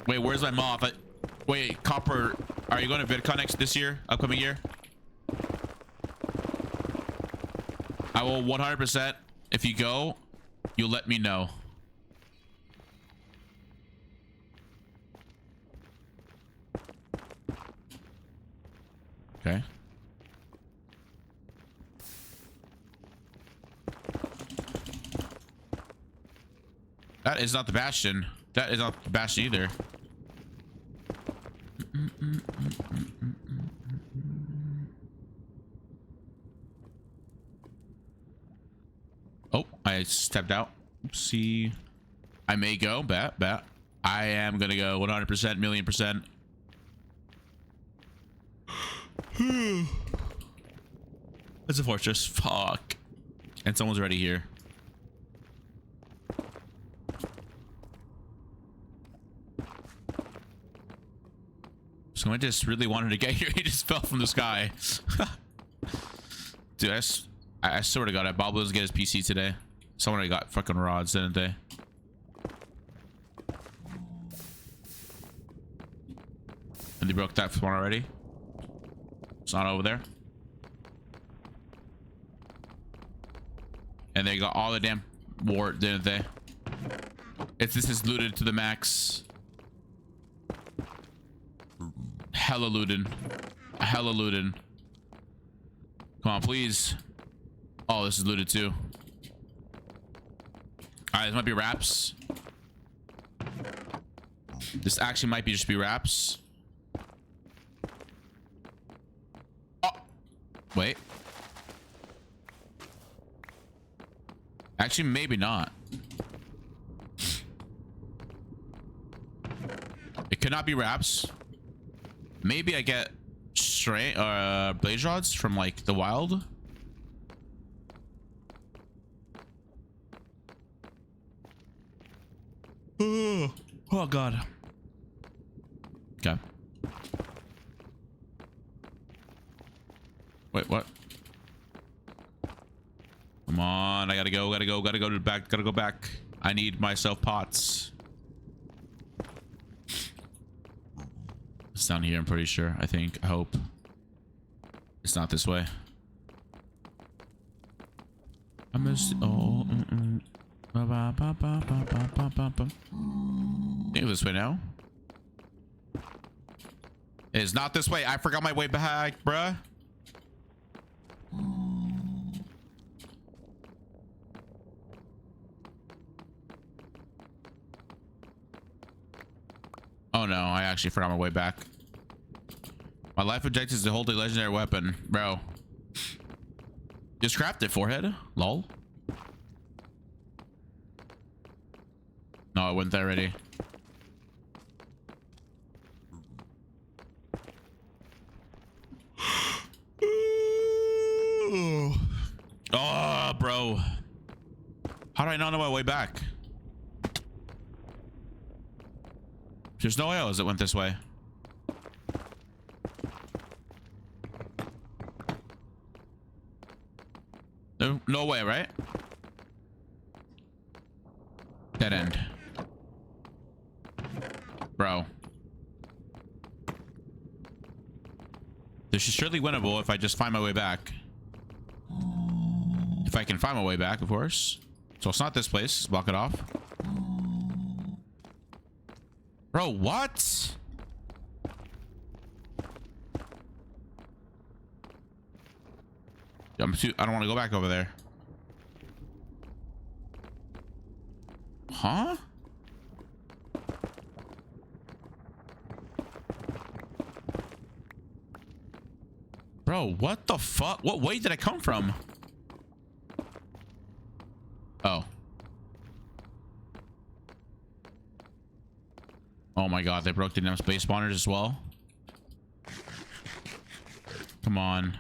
Wait, where's my moth? Wait, Copper, are you going to VidCon this year? Upcoming year? I will 100%. If you go, you let me know. Okay. That is not the Bastion. That is not the Bastion either. Oh, I stepped out. Oopsie. I may go. Bet. I am gonna go 100%, million percent. It's a fortress. Fuck. And someone's already here. Someone just really wanted to get here. He just fell from the sky. Dude, I swear to God, I Bob was get his PC today. Someone already got fucking rods, didn't they? And they broke that one already. It's not over there. And they got all the damn wart, didn't they? This is looted to the max. Hella looted. Hella looted. Come on, please. Oh, this is looted too. Alright, this might be wraps. This actually might be just be wraps. Oh, wait. Actually, maybe not. It could not be wraps. Maybe I get straight blaze rods from like the wild. Oh God. Okay. Wait, what? Come on, I gotta go to the back, gotta go back. I need myself pots. It's down here, I'm pretty sure. I think, I hope. It's not this way. I missed. Oh. Think this way now. It is not this way. I forgot my way back, bruh. Oh no, I actually forgot my way back. My life objective is to hold a legendary weapon. Bro. Just craft it, forehead. Lol. No, I went there already. Oh, bro. How do I not know my way back? There's no way else it went this way. No way, right? Dead end. Bro. This is surely winnable if I just find my way back. If I can find my way back, of course. So it's not this place. Let's block it off. Bro, what? I don't want to go back over there. Huh? Bro, what the fuck? What way did I come from? Oh. Oh my god, they broke the damn space spawners as well. Come on.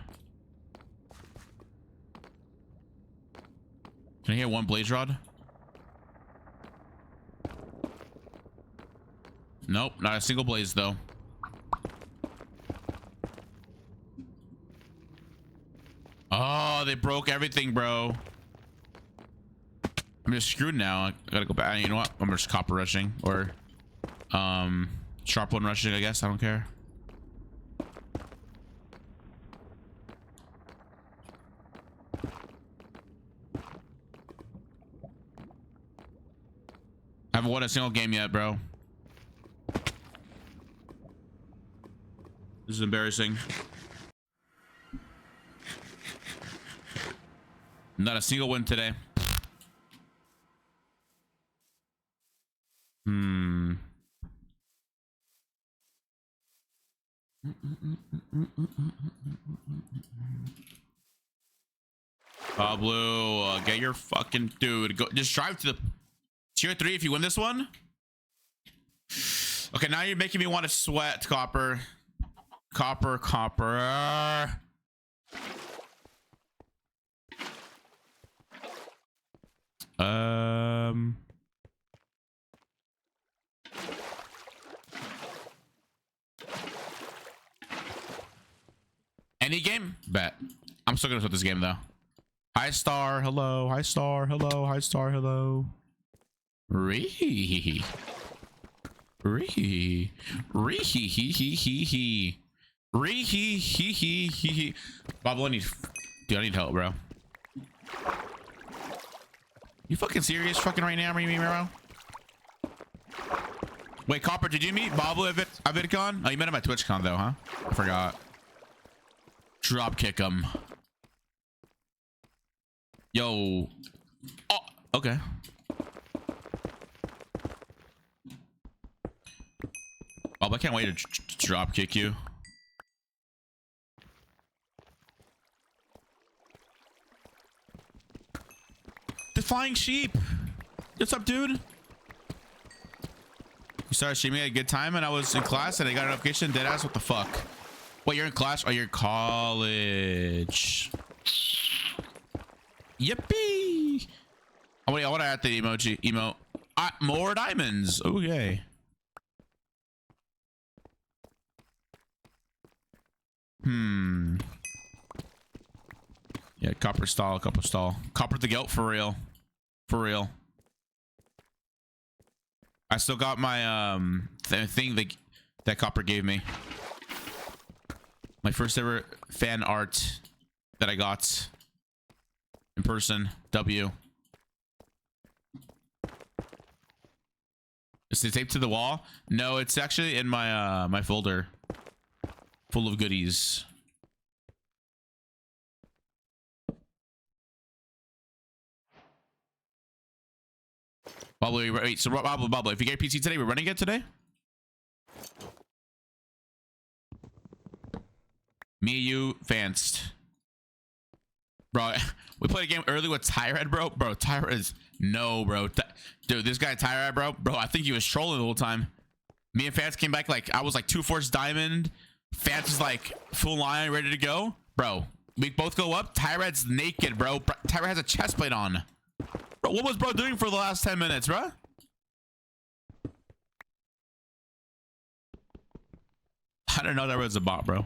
Can I get one blaze rod? Nope, not a single blaze though. Oh, they broke everything, bro. I'm just screwed now. I gotta go back. You know what? I'm just copper rushing or sharp one rushing, I guess. I don't care. I haven't won a single game yet, bro. This is embarrassing. Not a single win today. Pablo, get your fucking dude. Go, just drive to the tier 3 if you win this one. Okay, now you're making me want to sweat, Copper. Copper. Any game? Bet. I'm still gonna put this game though. Hi star, hello. Hi star, hello. Hi star, hello. Ree hee hee hee. Bob, I need help, bro. You fucking serious fucking right now, bro? Wait, Copper, did you meet Bob at VidCon? Oh, you met him at TwitchCon though, huh? I forgot. Drop kick him. Yo. Oh, okay. Bob, I can't wait to drop kick you. The flying sheep. What's up, dude? You started streaming at a good time and I was in class and I got a notification. Deadass, what the fuck? Wait, you're in class? Oh, you're in college. Yippee! Oh, wait, I want to add the emote. More diamonds. Okay. Yeah, copper stall. Copper the goat for real. I still got my thing that Copper gave me. My first ever fan art that I got in person. W. Is it taped to the wall? No, it's actually in my my folder full of goodies. Bubble, wait, so Bubble, if you get PC today, we're running it today? Me, you, Vanced. Bro, we played a game early with Tyrad, bro. Bro, Tyrad is... No, bro. Dude, this guy Tyrad, bro. Bro, I think he was trolling the whole time. Me and Fans came back like... I was like 2 force diamond. Fans is like full line, ready to go. Bro, we both go up. Tyrad's naked, bro. Tyrad has a chest plate on. Bro, what was bro doing for the last 10 minutes, bro? I don't know that was a bot, bro.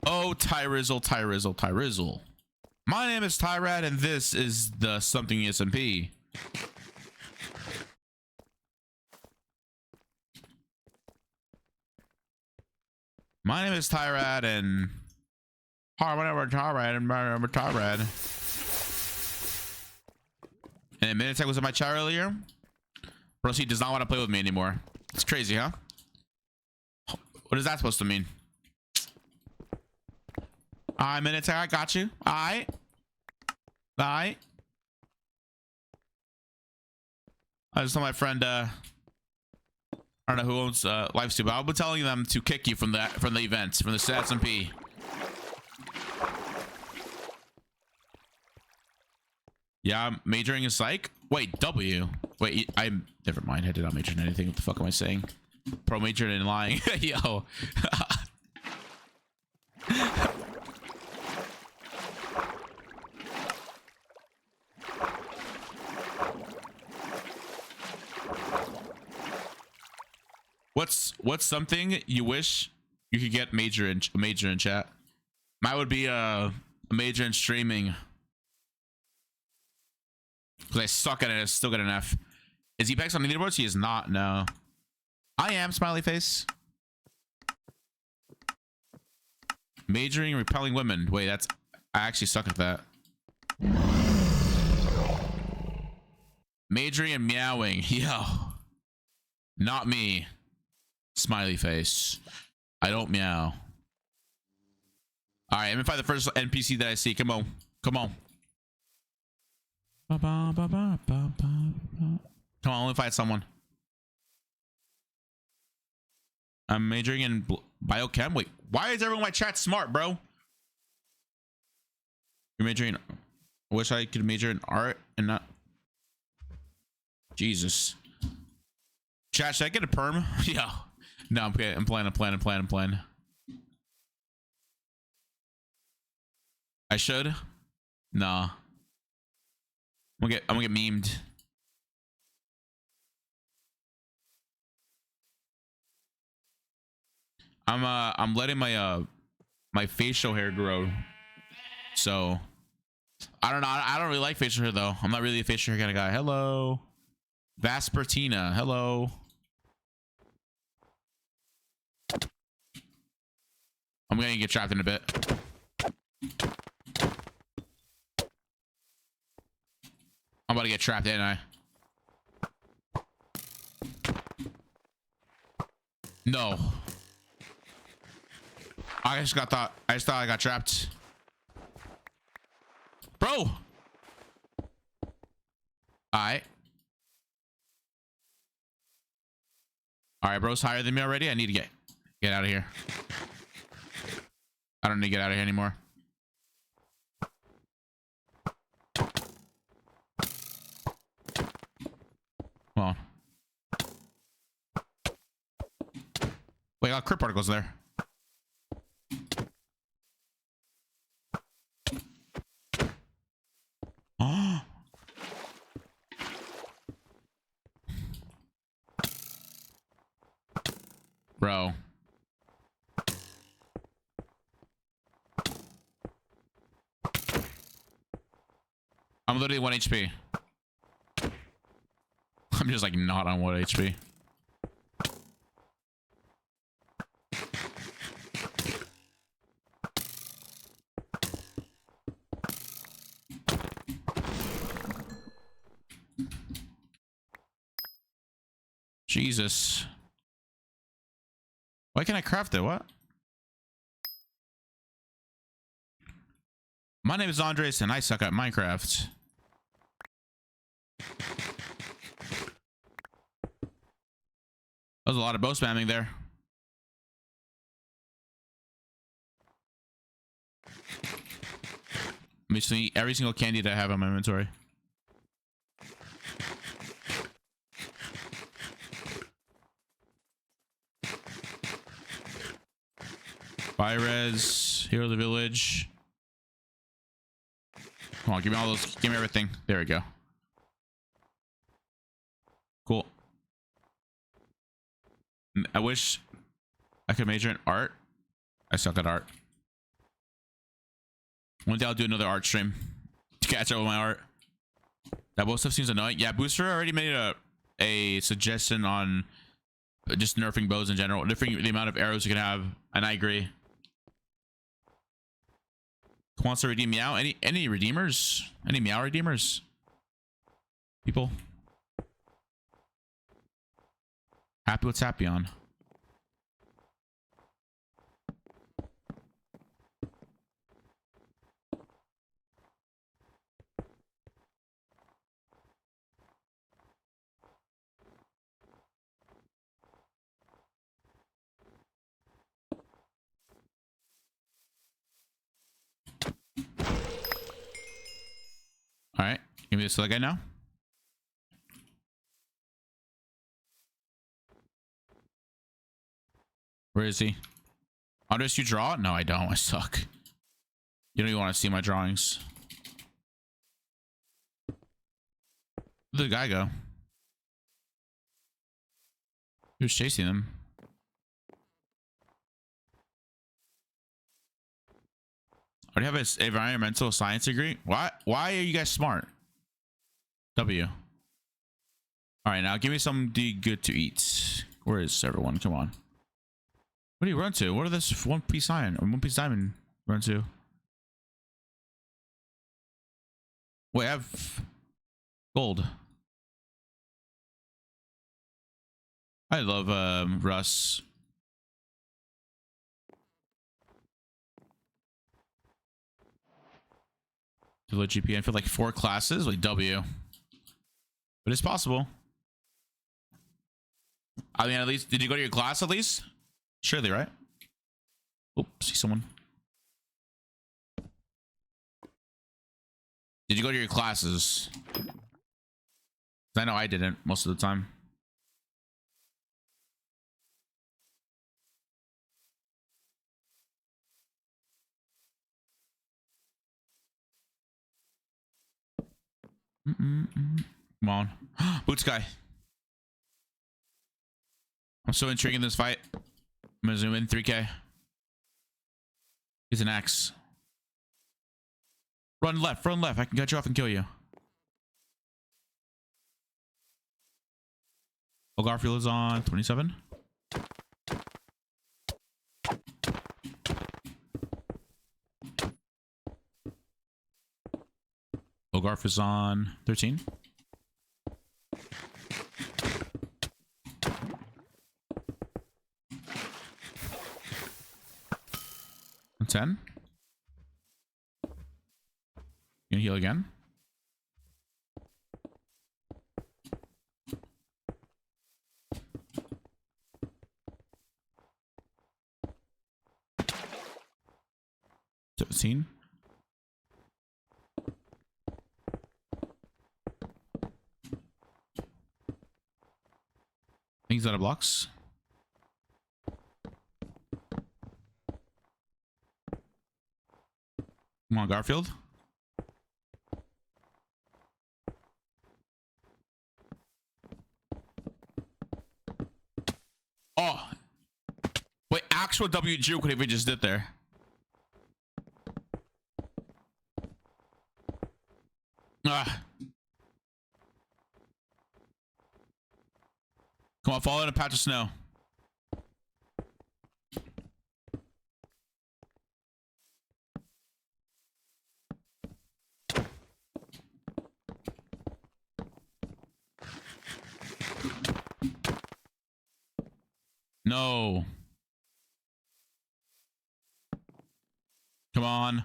Oh, Tyrizzle. My name is Tyrad, and this is the something SMP. My name is Tyrad, and Tyrad. And Minitech was in my chat earlier. Bro, he does not want to play with me anymore. It's crazy, huh? What is that supposed to mean? Alright, Minitech, I got you. Alright. I just told my friend, I don't know who owns Lifesteal, but I'll be telling them to kick you from the events, from the SMP. Yeah, I'm majoring in psych. Wait, W. Wait, I'm never mind. I did not major in anything. What the fuck am I saying? Pro majored in lying. Yo. What's something you wish you could get major in chat? Mine would be a major in streaming. Because I suck at it. I still get an F. Is he Pex on the leaderboards? He is not. No. I am, smiley face. Majoring in repelling women. Wait, that's... I actually suck at that. Majoring in meowing. Yo. Not me. Smiley face. I don't meow. Alright, I'm gonna find the first NPC that I see. Come on. Come on. Come on, let me find someone. I'm majoring in biochem. Wait, why is everyone in my chat smart, bro? You're majoring. I wish I could major in art and not. Jesus. Chat, should I get a perm? Yo. No, I'm playing. I should. Nah. I'm gonna get memed. I'm letting my my facial hair grow. So I don't know. I don't really like facial hair though. I'm not really a facial hair kind of guy. Hello. Vaspertina. Hello. I'm gonna get trapped in a bit. I'm about to get trapped, ain't I? No. I just thought I got trapped. Bro. Alright. Alright, bro's higher than me already. I need to get out of here. I don't need to get out of here anymore. Come on. Wait, I got crit particles there. Oh. Bro. I'm literally 1 HP. I'm just like not on 1 HP. Jesus. Why can't I craft it? What? My name is Qndres and I suck at Minecraft. There's a lot of bow spamming there. Let me see every single candy that I have in my inventory. Buy res, hero of the village. Come on, give me all those. Give me everything. There we go. Cool. I wish I could major in art. I suck at art. One day I'll do another art stream to catch up with my art. That both stuff seems annoying. Yeah, Booster already made a suggestion on just nerfing bows in general, nerfing the amount of arrows you can have, and I agree. Who wants to redeem meow? Any redeemers? Any meow redeemers? People? Happy what's happy on? Give me this other guy now. Where is he? Qndres, you draw? No, I don't. I suck. You don't even want to see my drawings. Where'd the guy go? He was chasing him. I already have an environmental science degree. Why are you guys smart? W. All right, now give me something good to eat. Where is everyone? Come on. What do you run to? What are this One Piece iron or One Piece diamond run to? Wait, I have gold. I love Russ. Low GPA for like 4 classes, like W. But it's possible. I mean, at least, did you go to your class at least? Surely, right? Oh, see someone. Did you go to your classes? I know I didn't most of the time. Come on. Boots guy. I'm so intrigued in this fight. I'm gonna zoom in 3K. He's an axe. Run left, run left. I can cut you off and kill you. Oh, Garfield is on 27. Ogarf is on 13. On 10. Gonna heal again. Scene. He's out of blocks. Come on, Garfield. Oh, wait! Actual W juke what we just did there. Ah. Come on, fall in a patch of snow. No. Come on.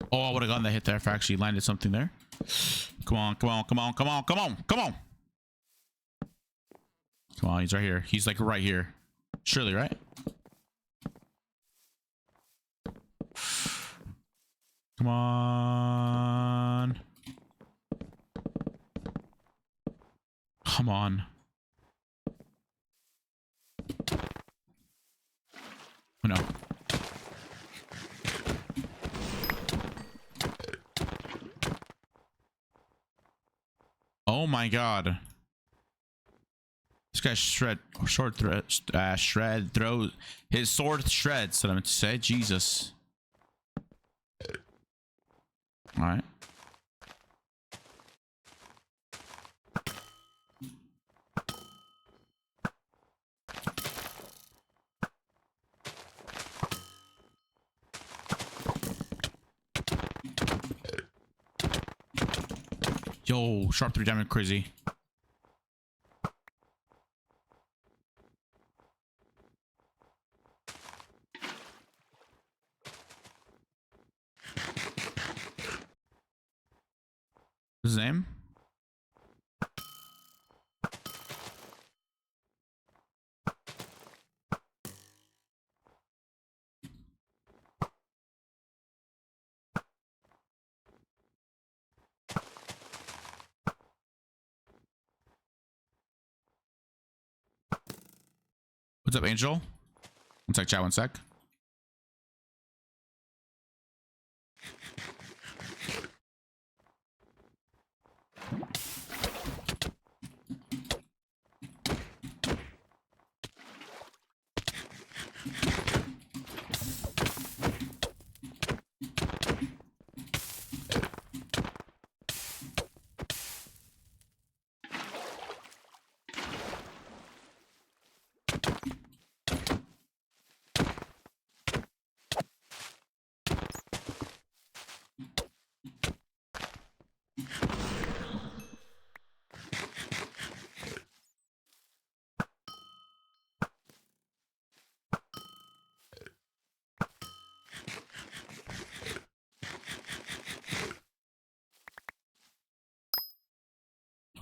Oh, I would have gotten that hit there if I actually landed something there. Come on, come on, come on, come on, come on, come on. Come on, he's right here. He's like right here. Surely, right? Come on. Come on. Oh no. Oh my god. This guy's shred throws his sword shreds, what I meant to say. Jesus. Alright. Yo, sharp 3 diamond crazy. What's his name? What's up, Angel? One sec, chat, one sec.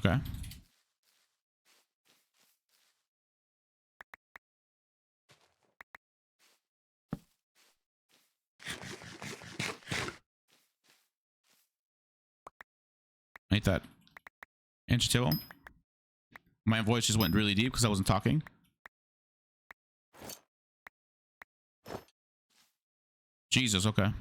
Okay. Ain't that inch table? My voice just went really deep because I wasn't talking. Jesus, okay.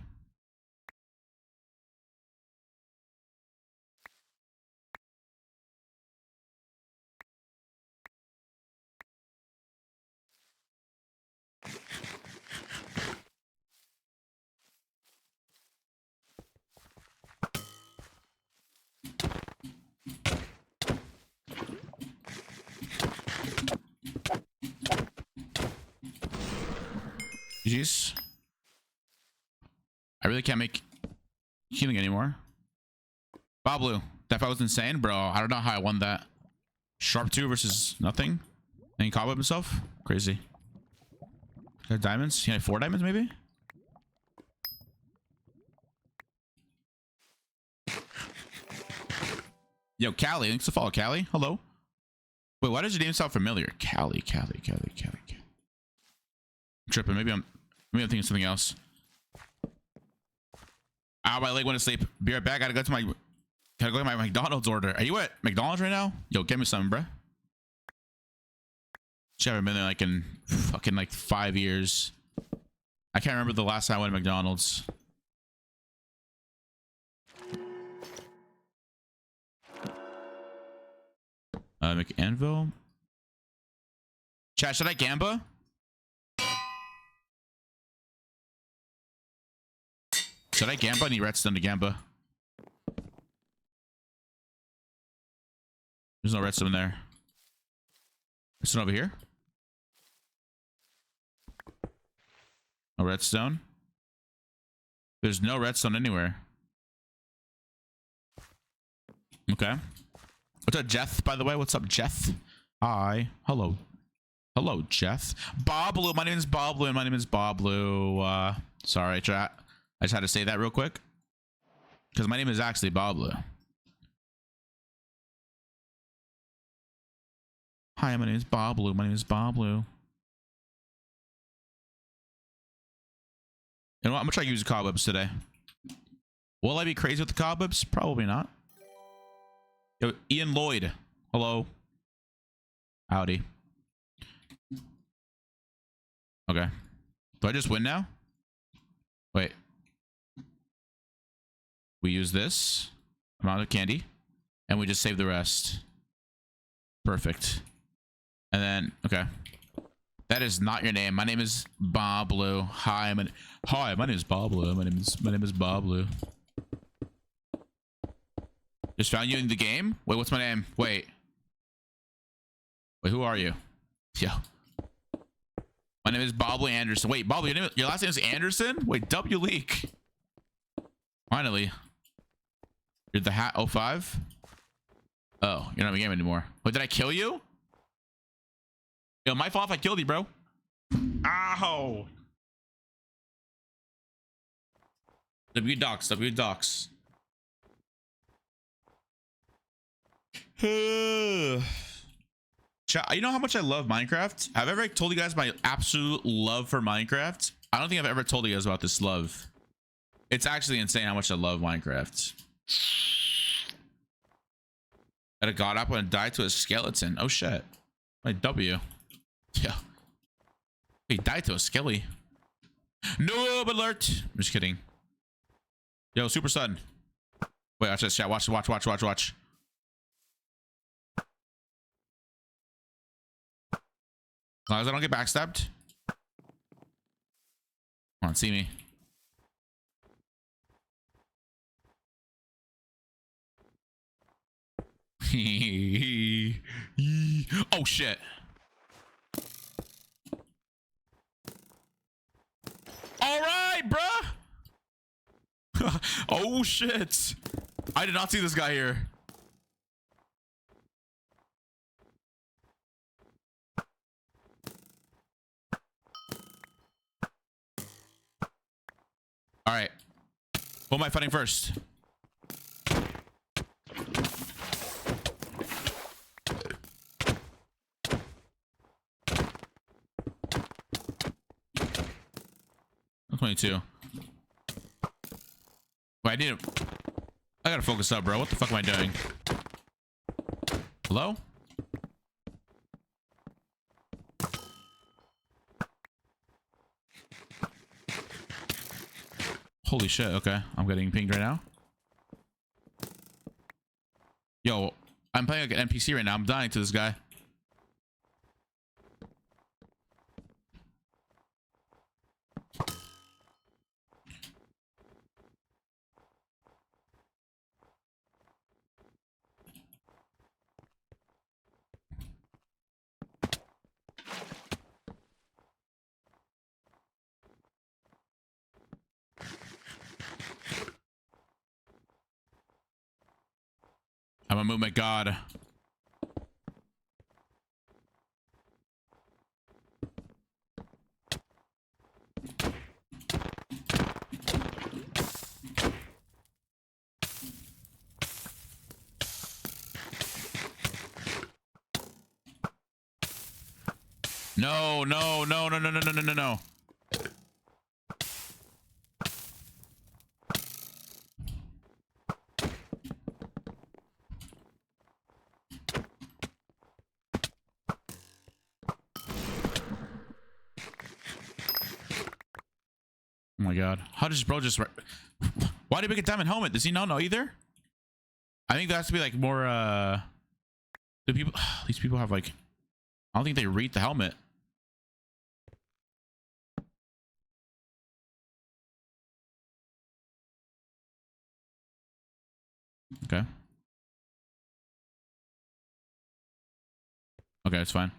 GG's. I really can't make healing anymore. Bob Blue, that fight was insane, bro. I don't know how I won that. Sharp 2 versus nothing. And he cobweb himself. Crazy. Got diamonds? He had 4 diamonds, maybe? Yo, Callie. Thanks to follow, Callie. Hello. Wait, why does your name sound familiar? Callie. I'm tripping. Maybe I'm thinking of something else. Ow, my leg went to sleep. Be right back. Gotta go to my McDonald's order. Are you at McDonald's right now? Yo, get me something, bruh. She haven't been there like in fucking like 5 years. I can't remember the last time I went to McDonald's. McAnvil. Chat, should I Gamba? Should I Gamba? I need redstone to Gamba. There's no redstone there. Redstone over here? No redstone? There's no redstone anywhere. Okay. What's up, Jeth, by the way? What's up, Jeth? Hi. Hello. Hello, Jeth. Bob Blue. My name is Bob Blue, and my name is Bob Blue. Sorry, chat. I just had to say that real quick. Because my name is actually Bob Blue. Hi, my name is Bob Blue. My name is Bob Blue. You know what? I'm going to try to use cobwebs today. Will I be crazy with the cobwebs? Probably not. Yo, Ian Lloyd. Hello. Howdy. Okay. Do I just win now? Wait. We use this amount of candy and we just save the rest. Perfect. And then, okay. That is not your name. My name is Bob Blue. Hi, my name is Bob Blue. My name is Bob Blue. Just found you in the game? Wait, what's my name? Wait, who are you? Yo. My name is Bob Blue Anderson. Wait, Bob, your last name is Anderson? Wait, W Leak. Finally. You're the hat 05? Oh, you're not in the game anymore. Wait, did I kill you? Yo, my fault if I killed you, bro. Ow. W docs. Chat, you know how much I love Minecraft? Have I ever told you guys my absolute love for Minecraft? I don't think I've ever told you guys about this love. It's actually insane how much I love Minecraft. At a god apple and died to a skeleton. Oh shit. My W. Yeah. He died to a skelly. Noob alert. I'm just kidding. Yo, super sudden. Wait, watch this chat. Watch. As long as I don't get backstabbed. Come on, see me. Oh shit. All right, bruh. Oh shit. I did not see this guy here. All right. Who am I fighting first? I'm 22. Wait, I gotta focus up, bro. What the fuck am I doing? Hello? Holy shit, okay. I'm getting pinged right now. Yo, I'm playing like an NPC right now. I'm dying to this guy. I'm a movement god. No. Oh my god. How does bro just... Why did he make a diamond helmet? Does he not know either? I think there has to be like more, do people... These people have like... I don't think they read the helmet. Okay. Okay, it's fine.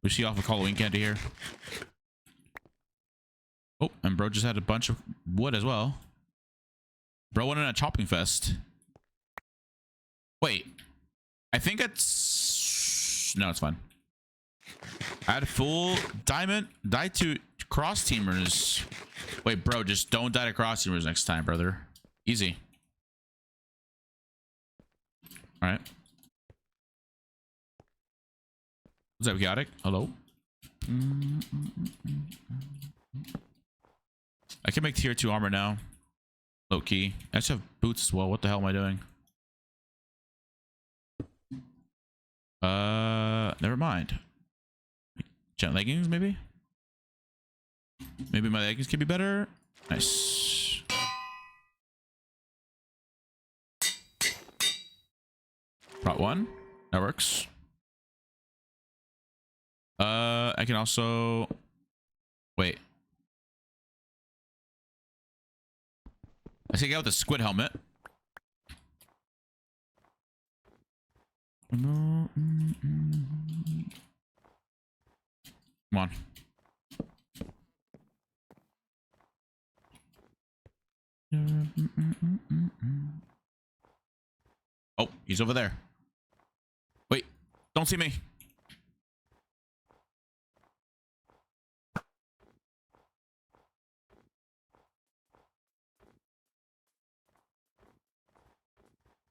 We see off a Halloween candy here. Oh, and bro just had a bunch of wood as well. Bro went in a chopping fest. Wait. I think it's... No, it's fine. I had full diamond. Die to cross teamers. Wait, bro, just don't die to cross teamers next time, brother. Easy. All right. What's up, chaotic? Hello. I can make tier 2 armor now. Low key. I just have boots as well. What the hell am I doing? Never mind. Giant leggings, maybe? Maybe my leggings could be better. Nice. Brought one. That works. I can also... Wait. I see a guy with a squid helmet. Come on. Oh, he's over there. Wait, don't see me.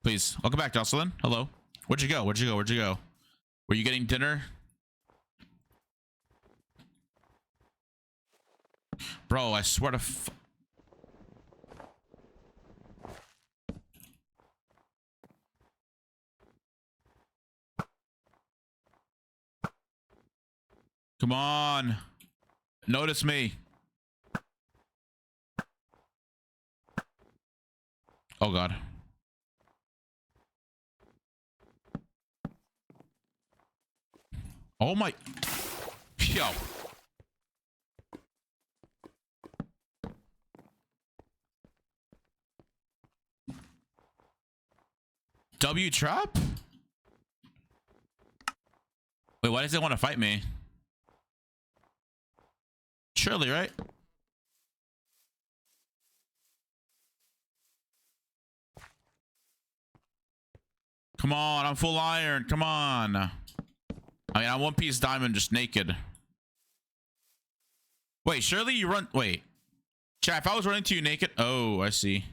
Please, welcome back, Jocelyn. Hello. Where'd you go? Where'd you go? Where'd you go? Were you getting dinner? Bro, I swear to Come on. Notice me. Oh god. Oh my. Yo. W trap? Wait, why does it want to fight me? Surely, right? Come on, I'm full iron. Come on. I mean, I'm one piece diamond, just naked. Wait, surely you run. Wait. Chat, if I was running to you naked. Oh, I see.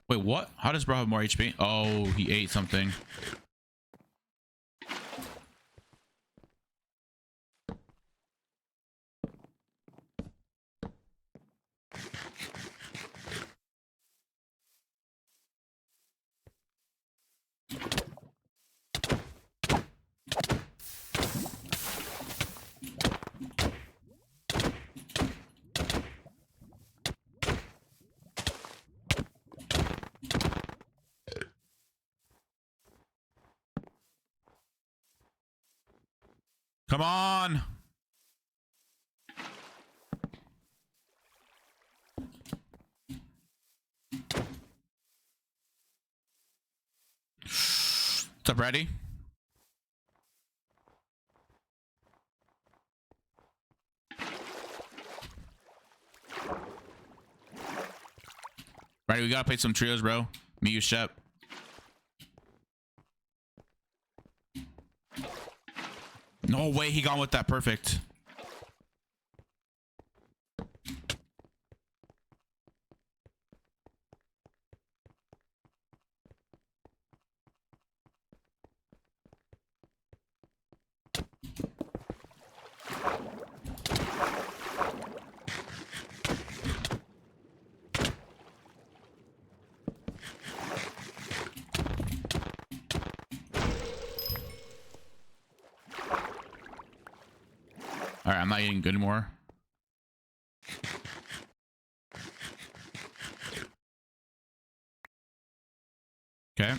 Wait, what? How does bro have more HP? Oh, he ate something. Come on. What's up, ready? Ready, we gotta play some trios, bro. Me, you, Shep. No way he gone with that perfect. All right, I'm not eating good anymore. Okay.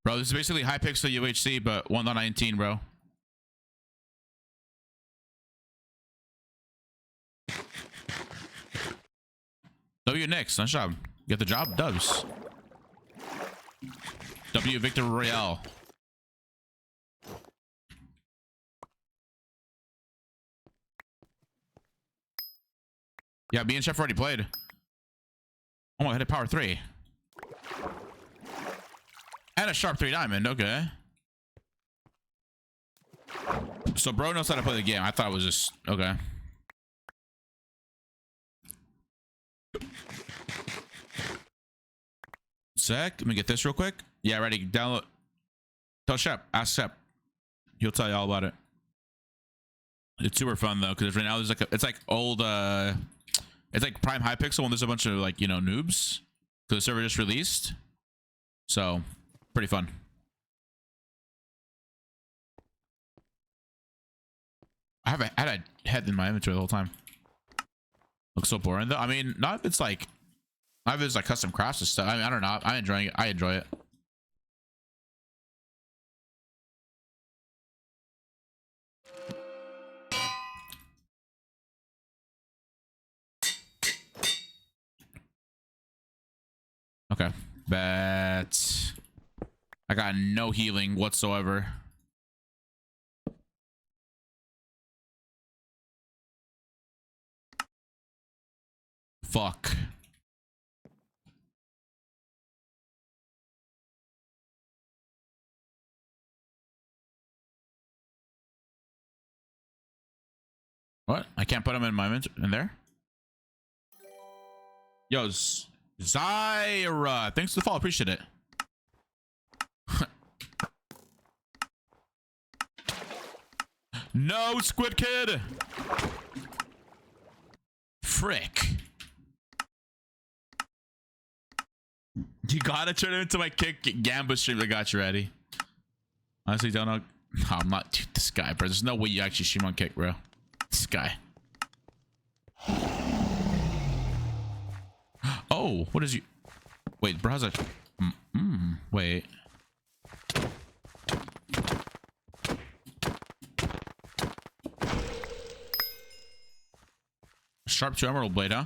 Bro, this is basically high pixel UHC, but 1.19, bro. W next. Nice job. Get the job. Dubs. W Victor Royale. Yeah, me and Chef already played. Oh, I hit a power 3. And a sharp 3 diamond. Okay. So bro knows how to play the game. I thought it was just okay. Sec. Let me get this real quick. Yeah, ready. Download. Tell Shep. Ask Shep. He'll tell you all about it. It's super fun though, because right now there's like it's like old it's like prime high pixel when there's a bunch of like, you know, noobs. So the server just released. So pretty fun. I had a head in my inventory the whole time. Looks so boring though. I mean, not if it's like custom crafts and stuff. I mean, I don't know. I'm enjoying it. I enjoy it. Okay. But I got no healing whatsoever. Fuck. What? I can't put them in my in there? Yo, Zyra. Thanks for the follow. Appreciate it. No, Squid Kid. Frick. You gotta turn it into my kick Gamba stream that got you ready. Honestly, don't know. No, I'm not. Dude, this guy, bro. There's no way you actually stream on kick, bro. This guy. Oh, what is you? Wait, bro, how's that? Wait. Sharp 2 emerald blade, huh?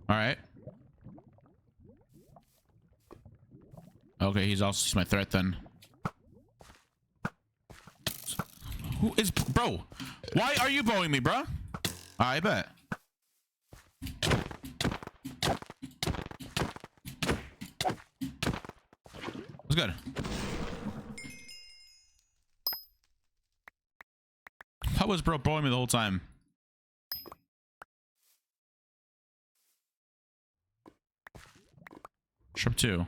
All right. Okay, he's my threat then. Who is bro? Why are you bowing me, bro? I bet. What's good? How was bro bowing me the whole time? Sharp 2.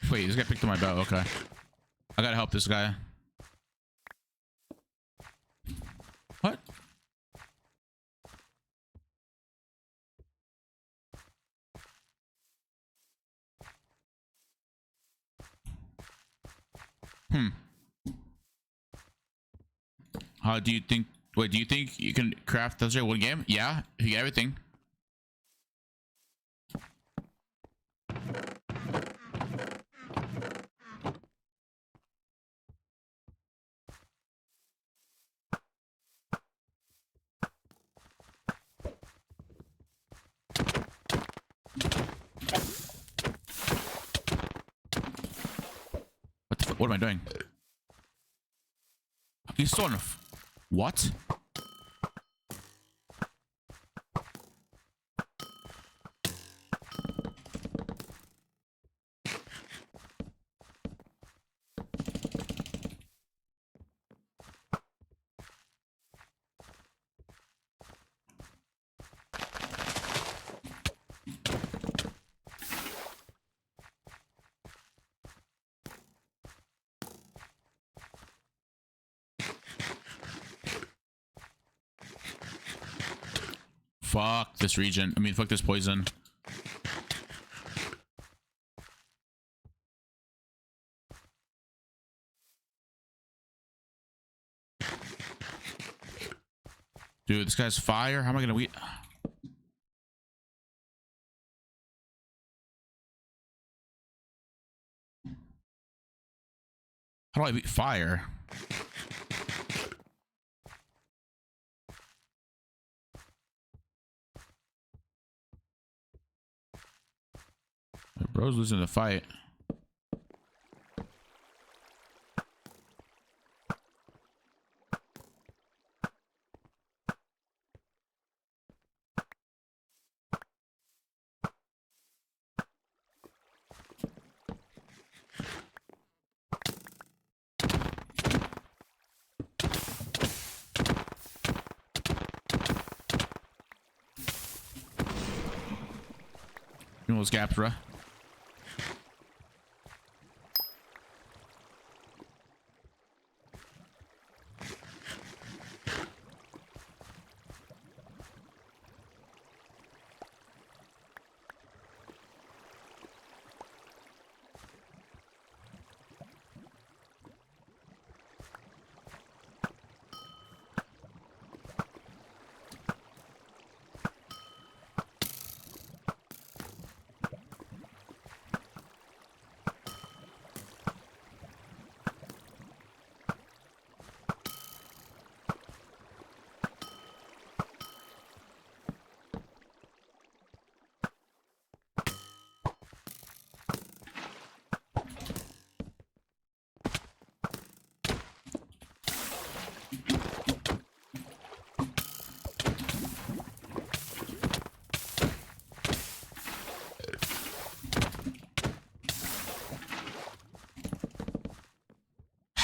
Wait, this guy picked up my bow. Okay. I gotta help this guy. What? How do you think? Wait, do you think you can craft those one game? Yeah, you get everything. What am I doing? He's still on a what? Fuck this region. I mean, fuck this poison. Dude, this guy's fire. How am I gonna weed? How do I beat fire? Bro's losing the fight. You know those gaps, bruh.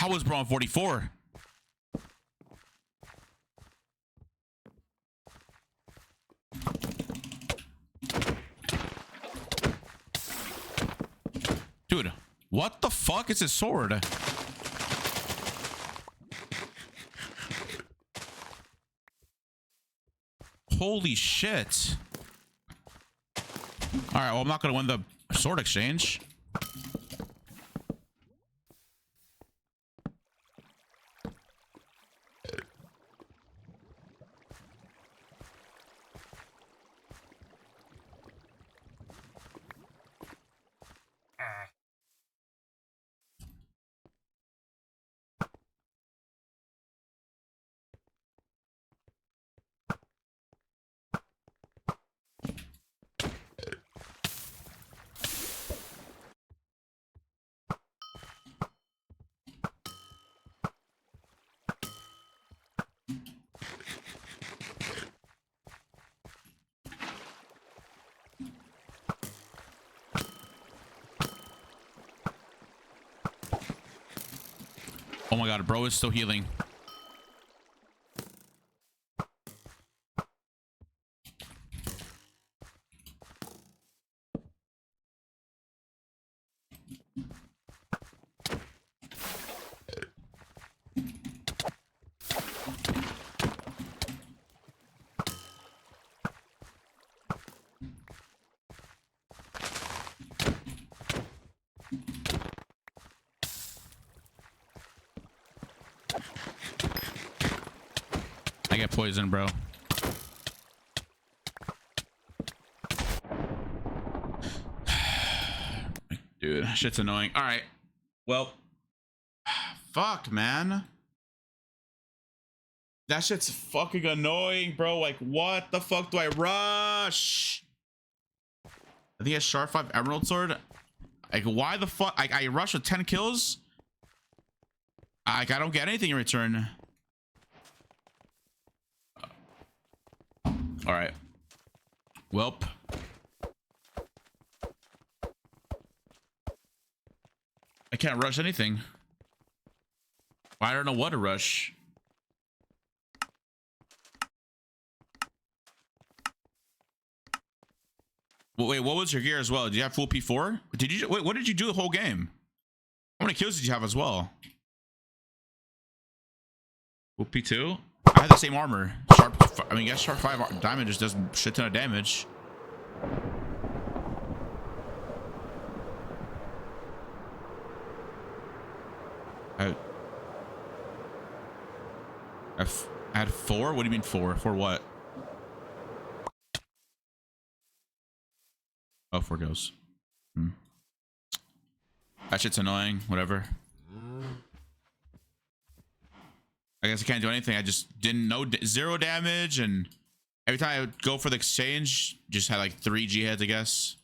How was bro on 44? Dude, what the fuck is his sword? Holy shit. All right, well, I'm not gonna win the sword exchange. Oh my god, bro is still healing. I get poisoned, bro. Dude, shit's annoying. All right. Well, fuck, man. That shit's fucking annoying, bro. Like, what the fuck do I rush? I think a Sharp 5 Emerald Sword. Like, why the fuck? I rush with 10 kills? Like, I don't get anything in return. All right. Welp. I can't rush anything. I don't know what to rush. Well, wait, what was your gear as well? Did you have full P4? Did you wait? What did you do the whole game? How many kills did you have as well? Full P2? I had the same armor. Sharp. I mean, I guess Sharp 5 diamond just does a shit ton of damage. I had 4? What do you mean 4? For what? Oh, 4 goes. That shit's annoying. Whatever. I guess I can't do anything. I just didn't know 0 damage, and every time I would go for the exchange, just had like 3 G heads, I guess.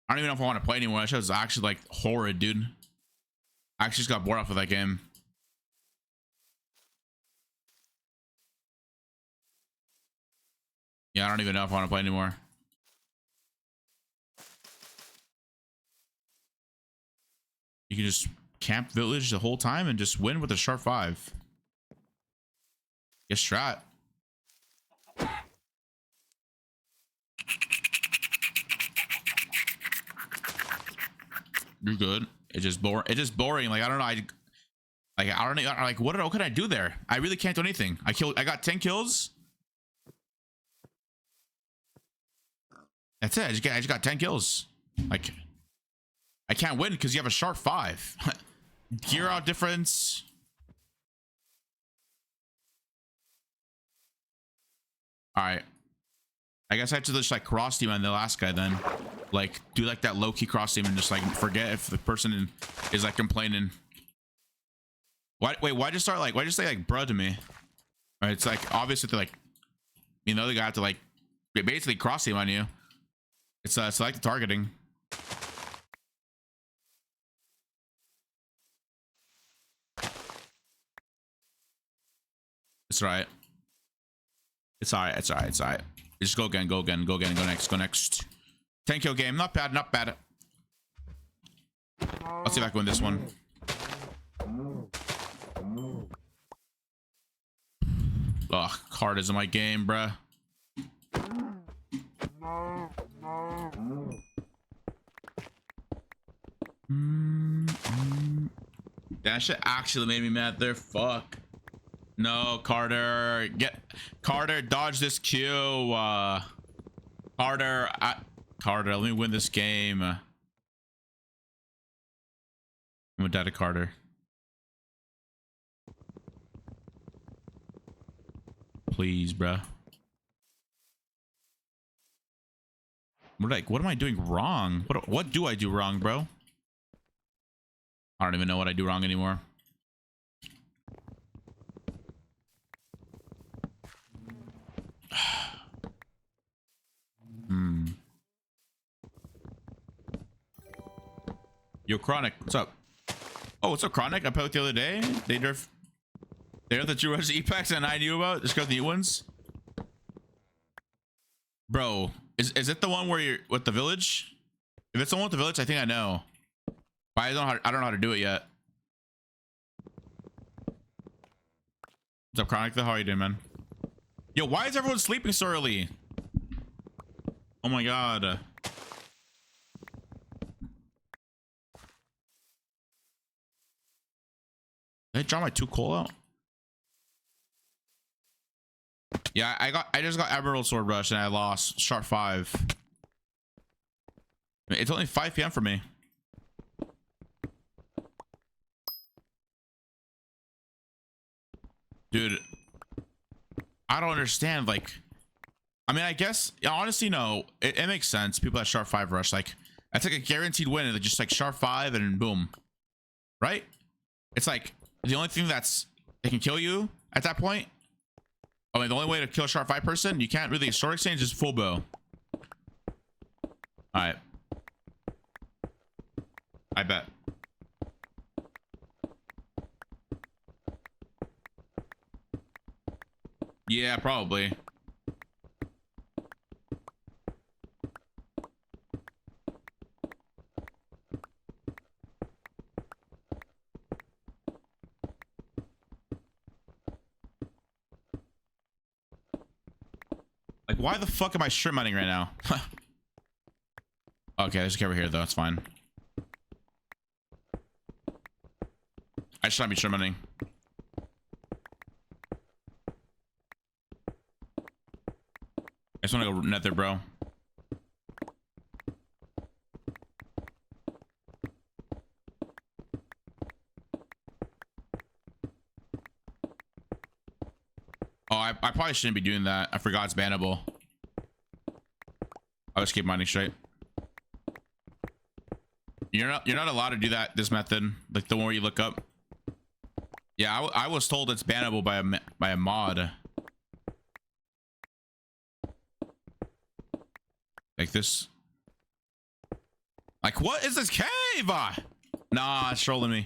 I don't even know if I want to play anymore. That shit was actually like horrid, dude. I actually just got bored off of that game. Yeah, I don't even know if I want to play anymore. You can just camp village the whole time and just win with a Sharp 5. Guess strat. You're good. It's just boring. It's just boring. Like, I don't know. I don't know. Like, what can I do there? I really can't do anything. I got 10 kills. That's it. I just got 10 kills. Like, I can't win because you have a Sharp 5. Gear out difference. All right. I guess I have to just like cross team on the last guy then. Like, do like that low key cross team and just like forget if the person is like complaining. Wait, why just start like, why just say like bruh to me? Right, it's like obviously like, you know, the guy have to like basically cross team on you. It's select targeting. It's all right. It's all right. It's all right. It's all right. Just go again. Go again. Go again. Go next. Go next. 10 kill game. Not bad. Not bad. I'll see if I can win this one. Ugh, card isn't my game, bruh. That shit actually made me mad there. Fuck. No, Carter. Carter, dodge this Q. Carter, Carter, let me win this game. I'm gonna die to Carter. Please, bruh. What am I doing wrong? What do I do wrong, bro? I don't even know what I do wrong anymore. Yo, Chronic, what's up? Oh, what's up, Chronic? I played the other day. They're that you rush Apex and I knew about. Just got the new ones. Bro, is it the one where you're with the village? If it's the one with the village, I think I know. But I don't know how to do it yet. What's up, Chronic? How are you doing, man? Yo, why is everyone sleeping so early? Oh my god. Did I draw my 2 coal out? Yeah, I just got Emerald Sword Rush and I lost Sharp 5. It's only 5 p.m. for me. Dude, I don't understand. Like, I mean, I guess honestly, no, it makes sense. People at Sharp 5 rush, like, that's like a guaranteed win, and they're just like Sharp 5 and boom, right? It's like the only thing that's they can kill you at that point. I mean, the only way to kill a Sharp 5 person, you can't really short exchange, is full bow. All right, I bet. Yeah, probably. Like, why the fuck am I shrimp mining right now? Okay, there's a camera here though. It's fine. I should not be shrimp mining. I just want to go nether, bro. Oh, I probably shouldn't be doing that. I forgot it's bannable. I'll just keep mining straight. You're not allowed to do that. This method, like the one where you look up. Yeah, I was told it's bannable by a mod. Like this. Like, what is this cave? Nah, it's trolling me.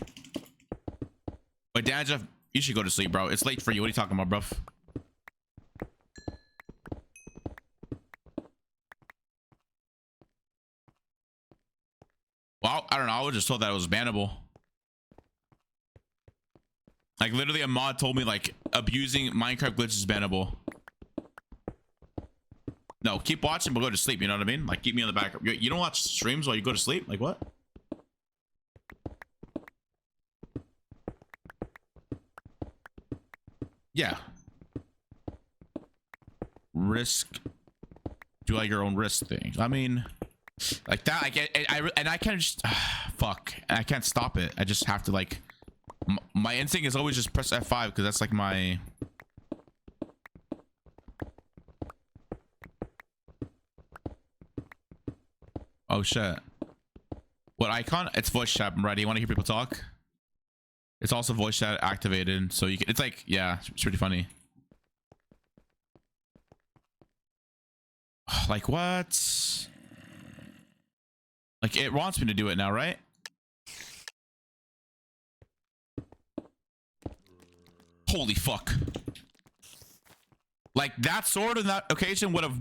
Wait, Dan Jeff, you should go to sleep, bro. It's late for you. What are you talking about, bro? Well, I don't know. I was just told that it was bannable. Like, literally, a mod told me, like, abusing Minecraft glitches is bannable. No, keep watching, but go to sleep. You know what I mean? Like, keep me on the back. You don't watch streams while you go to sleep? Like, what? Yeah. Risk. Do like your own risk thing. I mean, like that. I can't just fuck. I can't stop it. I just have to like. My instinct is always just press F5 because that's like my. Oh shit. What icon? It's voice chat. I'm ready. You want to hear people talk? It's also voice chat activated, so you can. It's like, yeah, it's pretty funny. Like what? Like it wants me to do it now, right? Holy fuck. Like that sword in that occasion would have,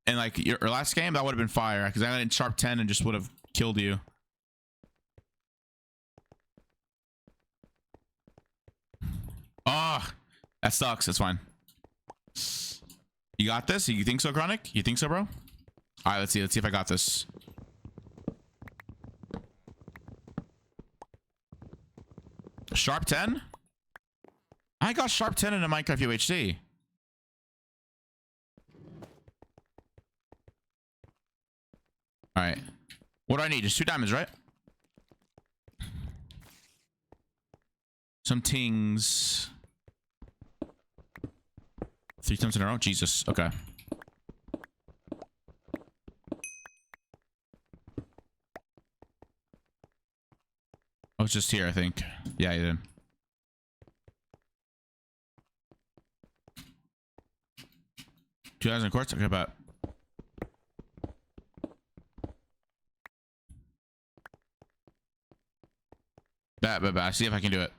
in like your last game, that would have been fire because I got in sharp 10 and just would have killed you. Oh, that sucks. That's fine. You got this? You think so, Chronic? You think so, bro? All right, let's see. Let's see if I got this. Sharp 10? I got Sharp 10 in a Minecraft UHC. All right. What do I need? Just 2 diamonds, right? Some tings. 3 times in a row? Jesus. Okay. Oh, it's just here, I think. Yeah, you did. $2,000 quartz? Okay, about. Bet. See if I can do it.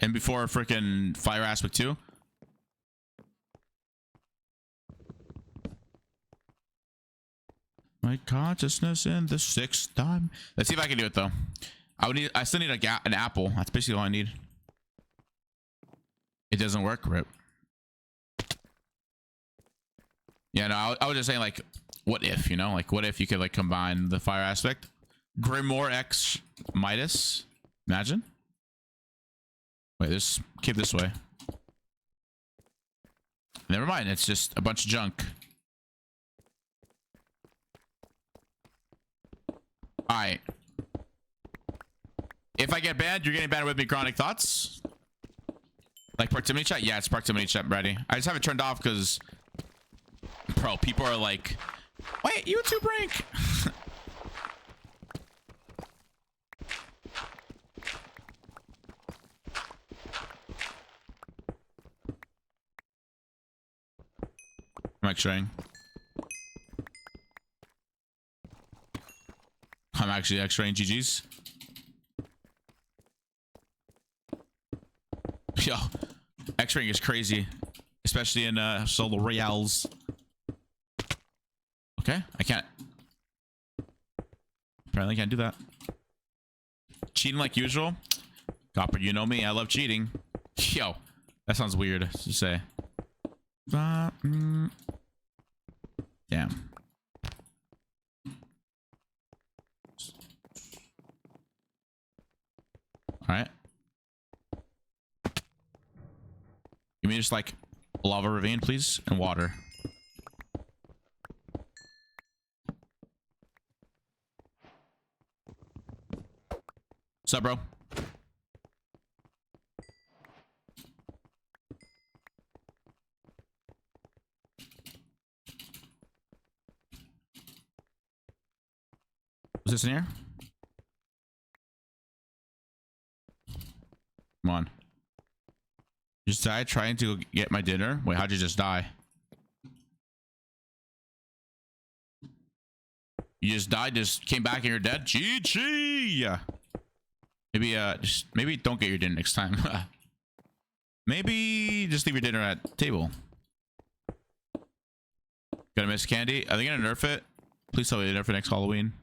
And before freaking fire aspect 2. My consciousness in the 6th time. Let's see if I can do it though. I still need an apple. That's basically all I need. It doesn't work, rip. Yeah, no, I was just saying, like, what if, you know, like, what if you could like combine the fire aspect, Grimoire X Midas? Imagine. Wait, this keep this way. Never mind, it's just a bunch of junk. Alright. If I get banned, you're getting banned with me, Chronic. Thoughts? Like proximity chat? Yeah, it's proximity chat ready. I just have it turned off because, bro, people are like, wait, YouTube rank. I'm X-raying. I'm actually X-raying GG's. Yo, X-raying is crazy, especially in solo royales. Okay, I can't. Apparently can't do that. Cheating like usual. Copper, you know me, I love cheating. Yo, that sounds weird to say. Damn. All right. Give me just like a lava ravine, please, and water. What's up, bro? Was this in here? Come on. Just died trying to get my dinner. Wait, how'd you just die? You just died, just came back and you're dead? GG! Maybe, just, maybe don't get your dinner next time. Maybe just leave your dinner at table. Gonna miss candy. Are they gonna nerf it? Please tell me they nerf it next Halloween.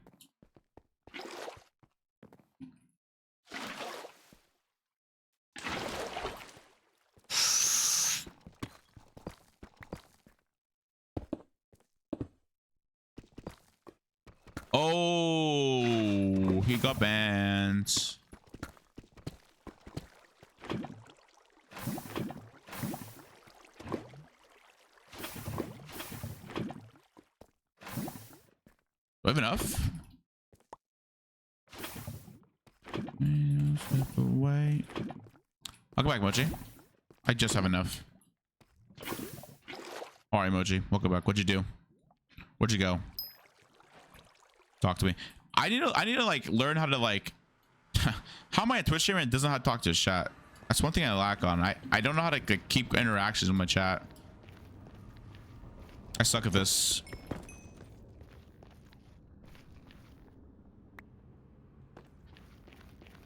Oh, he got banned. Do I have enough? Step away. I'll go back, Mochi. I just have enough. All right, Mochi. Welcome back. What'd you do? Where'd you go? Talk to me. I need to like learn how to like how am I a Twitch streamer and doesn't know how to talk to his chat? That's one thing I lack on. I don't know how to like, keep interactions with my chat. I suck at this.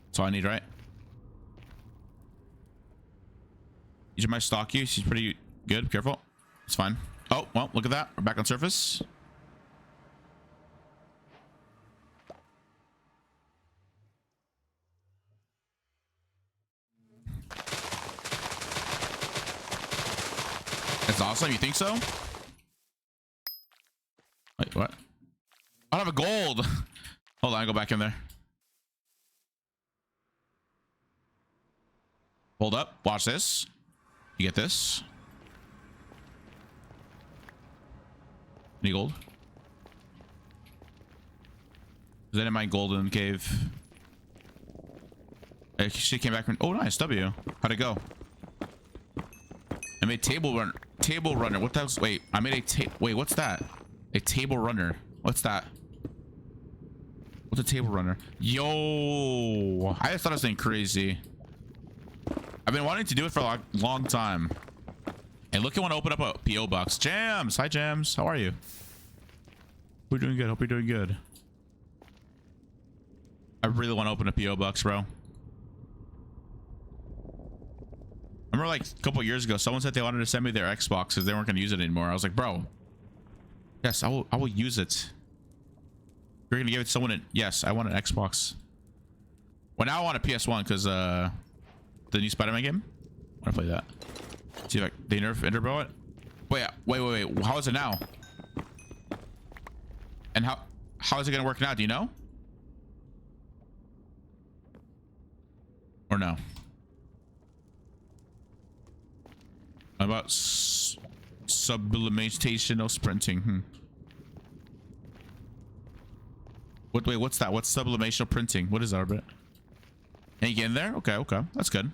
That's all I need, right? These are my stock use. He's pretty good. Careful. It's fine. Oh, well, look at that. We're back on surface. That's awesome. You think so? Wait, what? I don't have a gold. Hold on, go back in there. Hold up. Watch this. You get this. Any gold? Is that in my golden cave? She came back from. Oh, nice. W. How'd it go? I made table runner. What the hell's, wait, I made a wait, what's that? A table runner. What's that? What's a table runner? Yo, I just thought I was saying crazy. I've been wanting to do it for a long time. And look, I want to open up a PO box. Jams, hi Jams, how are you? We're doing good. Hope you're doing good. I really want to open a PO box, bro. I remember like a couple years ago, someone said they wanted to send me their Xbox because they weren't going to use it anymore. I was like, bro, yes, I will use it. You're going to give it to someone. Yes, I want an Xbox. Well, now I want a PS1 because the new Spider-Man game. I want to play that. See if they nerf Interbo it. Wait. How is it now? And how is it going to work now? Do you know? Or no? How about sublimation sprinting? Wait, what's that? What's sublimational printing? What is that, Arbit? Can you get in there? Okay, that's good.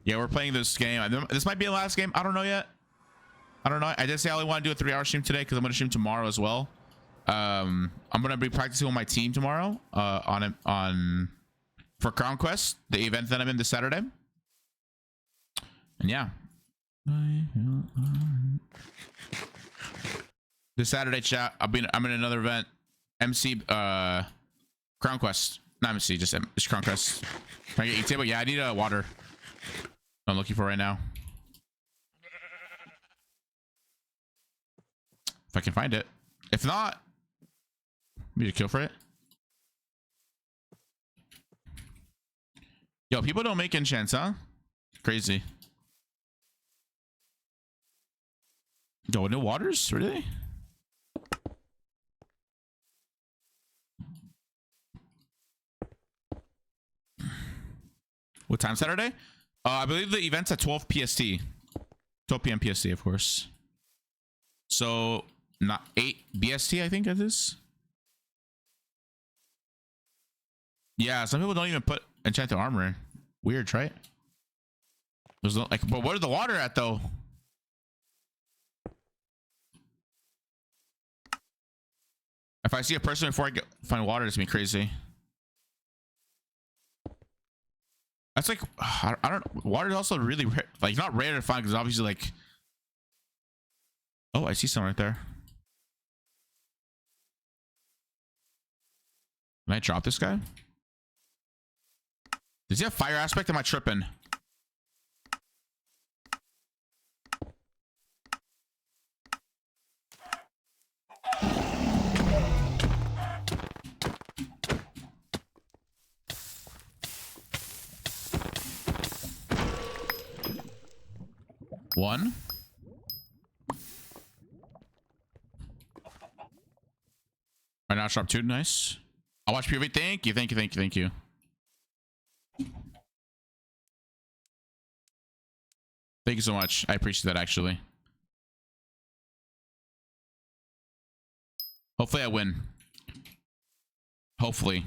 Yeah, we're playing this game. This might be the last game. I don't know yet. I don't know. I did say I only want to do a 3-hour stream today because I'm going to stream tomorrow as well. I'm going to be practicing with my team tomorrow for Crown Quest, the event that I'm in this Saturday. And yeah. This Saturday, chat, I'm in another event. MC Crown Quest. Not MC, just Crown Quest. Can I get E-table? Yeah, I need water. I'm looking for right now. If I can find it. If not, need a kill for it. Yo, people don't make enchants, huh? Crazy. Yo, no waters? Really? What time Saturday? I believe the event's at 12 PST. 12 p.m. PST, of course. So, not 8 BST, I think it is. Yeah, some people don't even put enchanted armor. Weird, right? There's no, like, but where's the water at, though? If I see a person before I find water, it's gonna be crazy. That's like, I don't know. Water is also really rare, like not rare to find because obviously like. Oh, I see someone right there. Can I drop this guy? Does he have fire aspect? Am I tripping? One. Right now, sharp two. Nice. I'll watch POV. Thank you. Thank you. Thank you so much. I appreciate that, actually. Hopefully I win. Hopefully.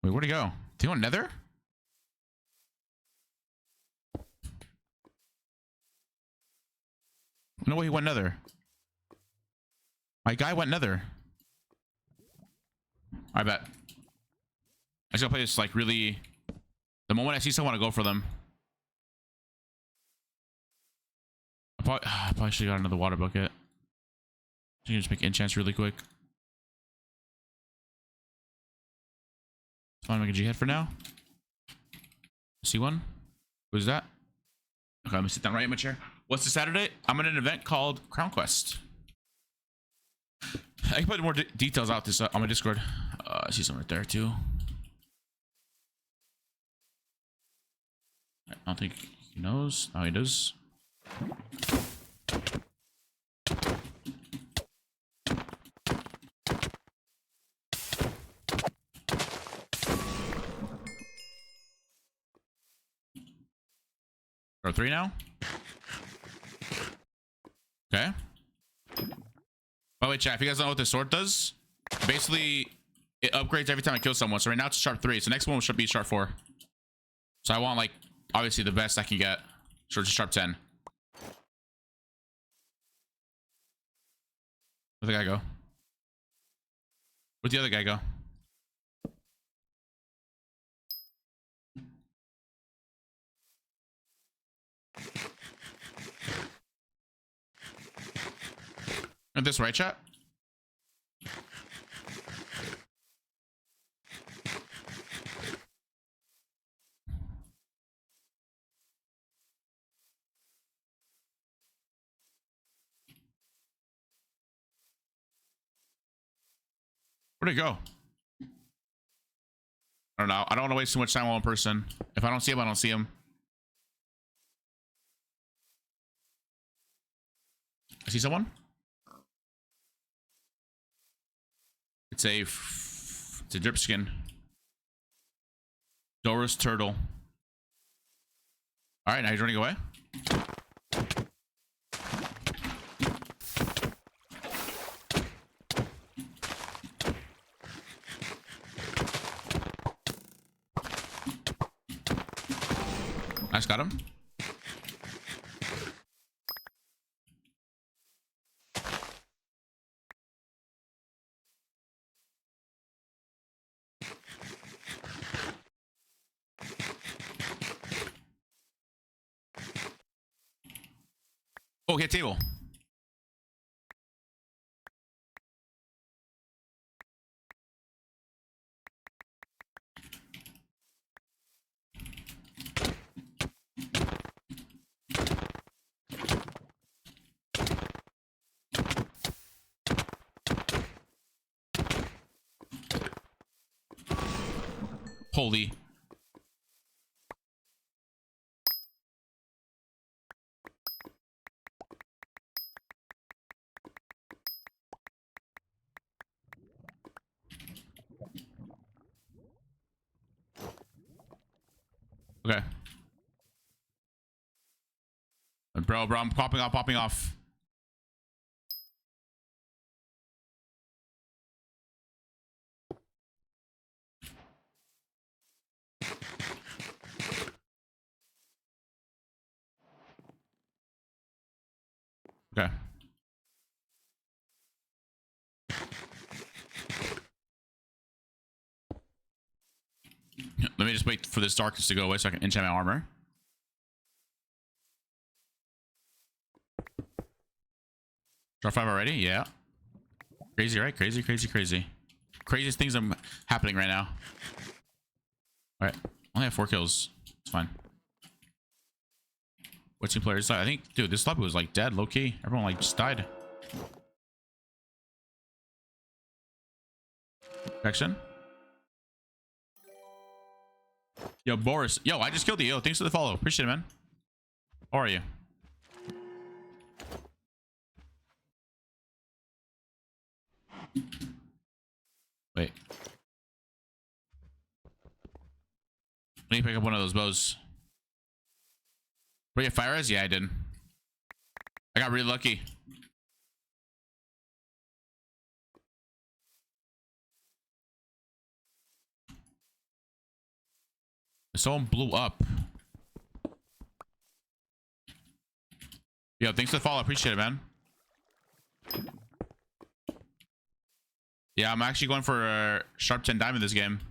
Wait, where'd he go? Do you want nether? No way he went nether. My guy went nether. I bet. I just gotta play this like really. The moment I see someone, I go for them. I probably should have got another water bucket. You can just make enchants really quick. I'm gonna make a G head for now. See one? Who's that? Okay, let me sit down right in my chair. What's the Saturday? I'm in an event called Crown Quest. I can put more details out this on my Discord. I see someone right there too. I don't think he knows. Oh, he does. Or 3 now? Okay. Oh wait, chat, if you guys don't know what this sword does, basically it upgrades every time I kill someone. So right now it's sharp 3, so next one should be sharp 4. So I want, like, obviously the best I can get. So it's sharp 10. Where'd the guy go? Where'd the other guy go? And this right, chat? Where'd he go? I don't know. I don't want to waste too much time on one person. If I don't see him, I don't see him. I see someone. It's a drip skin. Doris turtle. All right, now he's running away. Nice, got him. Oh, hit table. Holy. Okay. Bro, I'm popping off. Okay. Let me just wait for this darkness to go away so I can enchant my armor. Draw 5 already? Yeah. Crazy, right? Crazy. Craziest things are happening right now. Alright. Only have 4 kills. It's fine. What team players died? I think, dude, this lobby was like dead, low key. Everyone like just died. Action. Yo, Boris. Yo, I just killed you. Yo, thanks for the follow. Appreciate it, man. How are you? Wait. Let me pick up one of those bows. Were you fire res? Yeah, I did. I got really lucky. Someone blew up. Yo, thanks for the follow. Appreciate it, man. Yeah, I'm actually going for a sharp 10 diamond this game.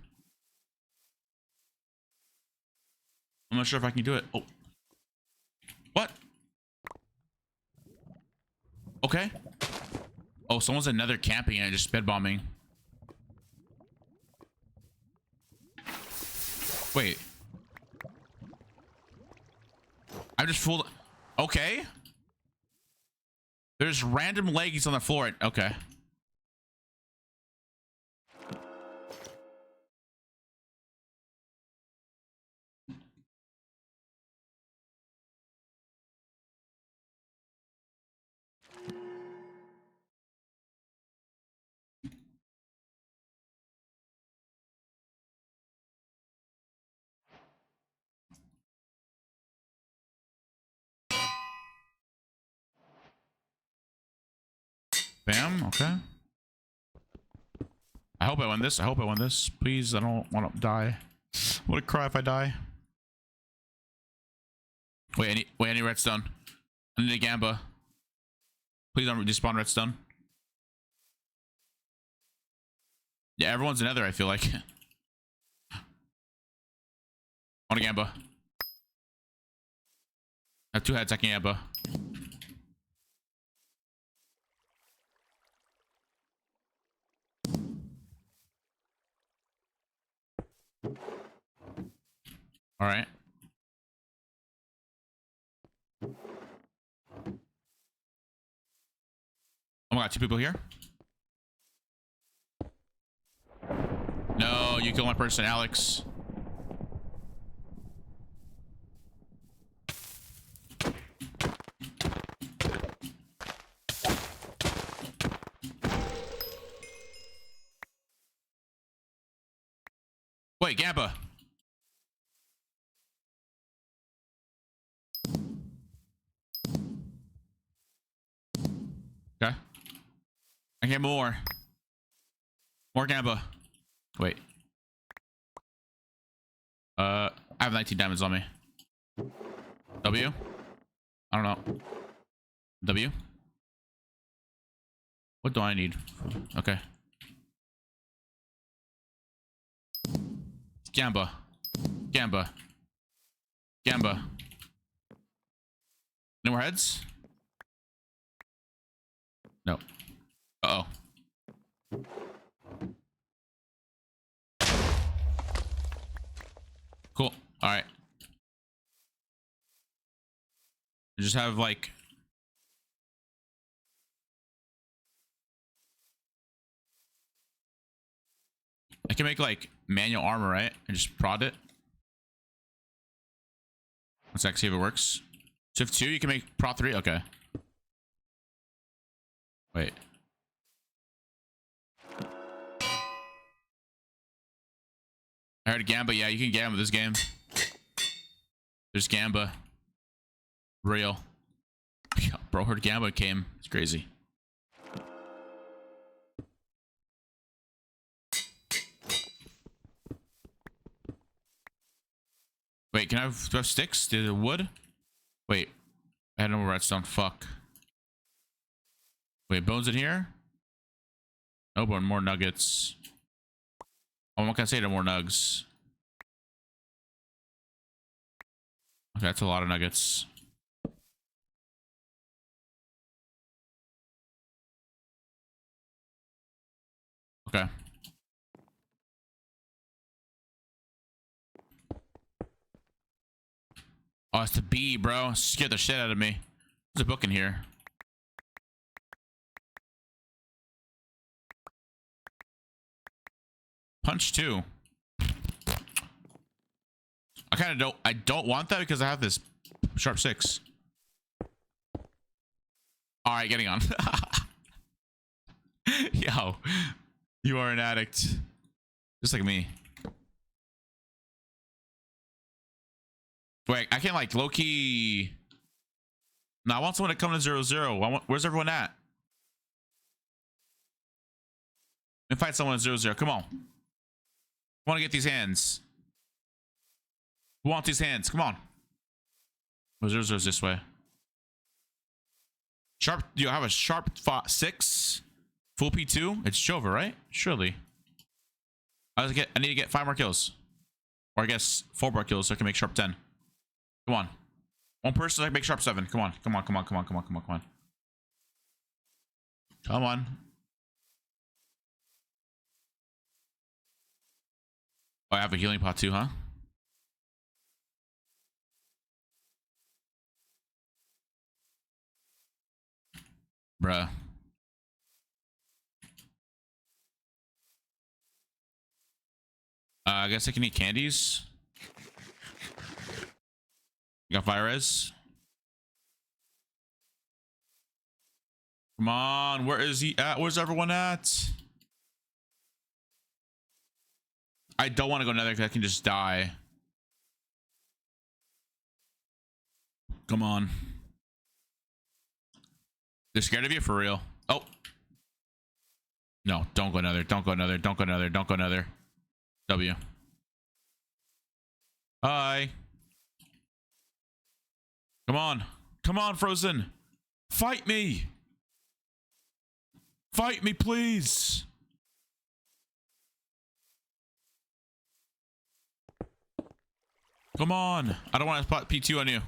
I'm not sure if I can do it. Oh. What? Okay. Oh, someone's another camping and just bed bombing. Wait. I'm just fooled. Okay. There's random leggies on the floor. Okay. Bam. Okay. I hope I win this. I hope I win this. Please, I don't want to die. I want to cry if I die. Wait, I need redstone. I need a gamba. Please don't despawn redstone. Yeah, everyone's in nether, I feel like. Want a gamba. I have 2 heads, I can gamba. Alright. Oh my god, 2 people here. No, you killed my person, Alex. Wait, Gamba. Okay. I get more. More Gamba. Wait. I have 19 diamonds on me. W? I don't know. W? What do I need? Okay. Gamba. Gamba. Gamba. Any more heads? No. Uh-oh. Cool. All right. Just have like I can make like manual armor, right? And just prod it. Let's actually see if it works. Shift 2, you can make prod 3. Okay. Wait. I heard Gamba. Yeah, you can Gamba this game. There's Gamba. Real. Bro, heard Gamba came. It's crazy. Wait, do I have sticks? Did it wood? Wait. I had no more redstone. Fuck. Wait, bones in here? Oh, but more nuggets. Oh, what can I say to more nugs? Okay, that's a lot of nuggets. Okay. Oh, it's the bee, bro. Scared the shit out of me. There's a book in here. Punch 2. I kind of don't want that because I have this sharp 6. All right, getting on. Yo, you are an addict. Just like me. Wait, I can't like low-key. No, I want someone to come to 0-0. Where's everyone at? Let me find someone at 0-0. Come on. I want to get these hands. Who wants these hands? Come on. Oh, 0-0's this way. Sharp. You have a sharp 6. Full P2. It's Jova, right? Surely. I need to get 5 more kills. Or I guess 4 more kills so I can make sharp 10. Come on. One person so I can make sharp 7. Come on. Come on. Come on. Come on. Come on. Come on. Come on. Come on. Oh, I have a healing pot too, huh? Bruh. I guess I can eat candies. You got fire res? Come on, where is he at? Where's everyone at? I don't want to go nether because I can just die. Come on. They're scared of you for real. Oh, No, don't go another. Don't go another. Don't go another. Don't go another. W. Hi. Come on. Come on, Frozen. Fight me. Fight me, please. Come on. I don't want to spot P2 on you.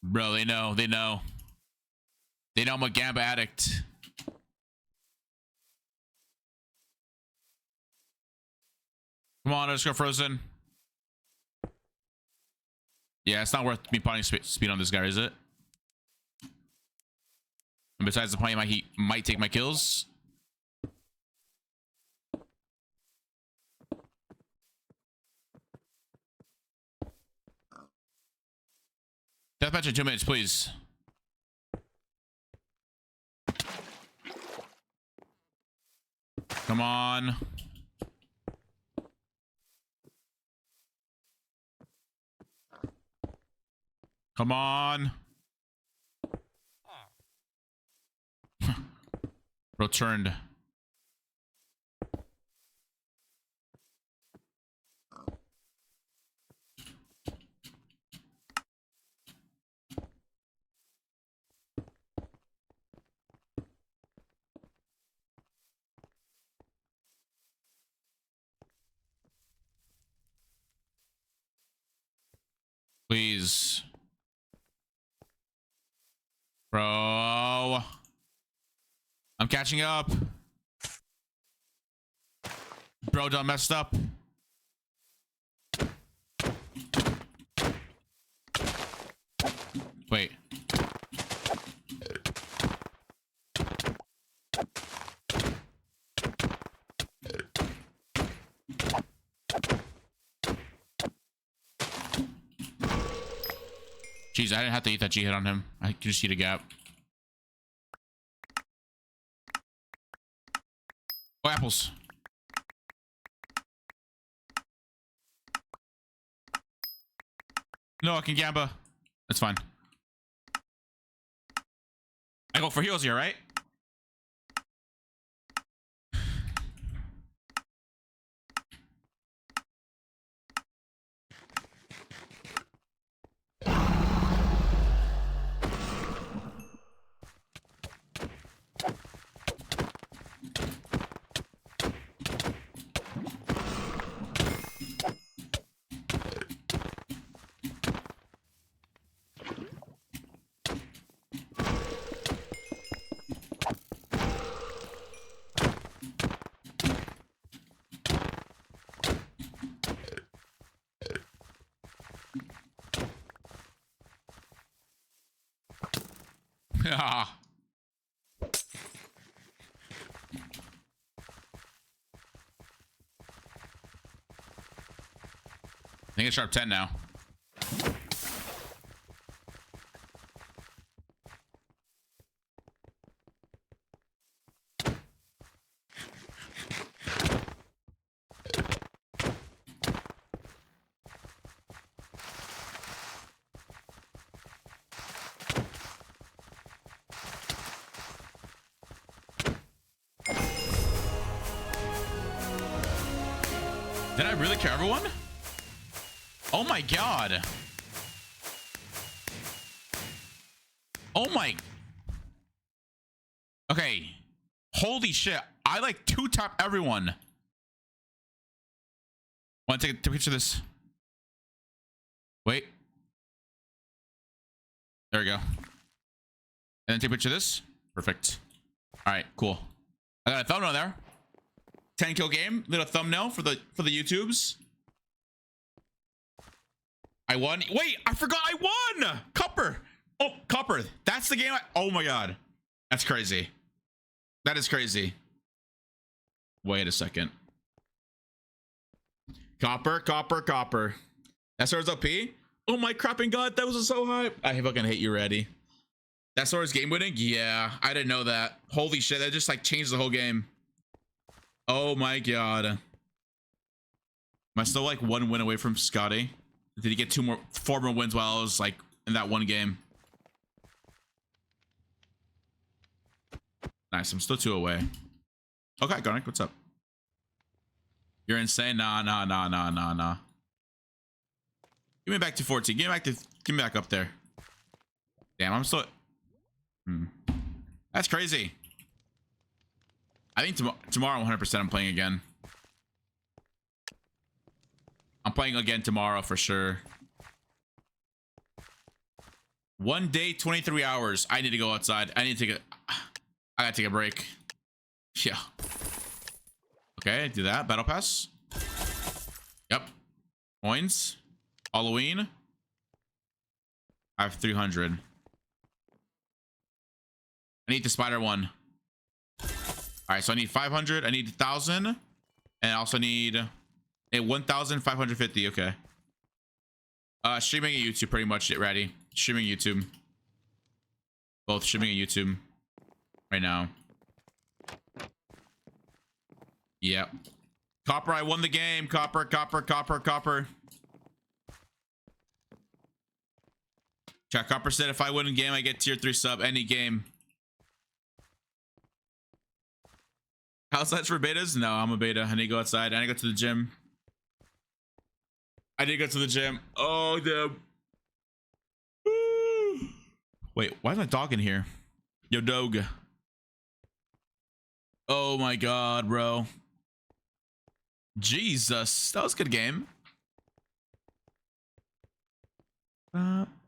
Bro, they know. They know. They know I'm a Gamba addict. Come on, let's go, Frozen. Yeah, it's not worth me putting speed on this guy, is it? And besides the point, he might take my kills. Deathmatch in 2 minutes, please. Come on. Come on. Returned. Please. Bro. I'm catching up. Bro, done messed up. Wait. Jeez, I didn't have to eat that G hit on him. I could just eat a gap. Oh, apples. No, I can Gamba. That's fine. I go for heals here, right? Yeah. I think it's sharp 10 now. Did I really kill everyone? Oh my god. Oh my. Okay. Holy shit. I like two-tap everyone. Want to take a picture of this? Wait. There we go. And then take a picture of this. Perfect. All right, cool. I got a thumbnail there. 10 kill game, little thumbnail for the YouTubes. I won. Wait, I forgot I won. Copper. Oh, Copper. That's the game. Oh my god. That's crazy. That is crazy. Wait a second. Copper, Copper, Copper. That sword's OP. Oh my crapping god, that was so high. I fucking hate you, ready. That sword's game winning? Yeah, I didn't know that. Holy shit, that just like changed the whole game. Oh my god. Am I still like 1 win away from Scotty? Did he get 4 more wins while I was like in that one game? Nice. I'm still 2 away. Okay, Garnick, what's up? You're insane. Nah. Give me back to 14. Give me back up there. Damn, I'm still. That's crazy. I think tomorrow 100% I'm playing again. I'm playing again tomorrow for sure. 1 day, 23 hours. I need to go outside. I gotta take a break. Yeah. Okay, do that. Battle pass. Yep. Coins. Halloween. I have 300. I need the spider one. All right, so I need 500. I need 1,000. And I also need a 1,550. Okay. Streaming at YouTube pretty much ready. Streaming YouTube. Both streaming at YouTube right now. Yep. Copper, I won the game. Copper. Chat Copper said if I win a game, I get tier 3 sub any game. House lights for betas? No, I'm a beta. I need to go outside. I need to go to the gym. Oh, damn. Wait, why is my dog in here? Yo, dog. Oh my god, bro. Jesus, that was a good game.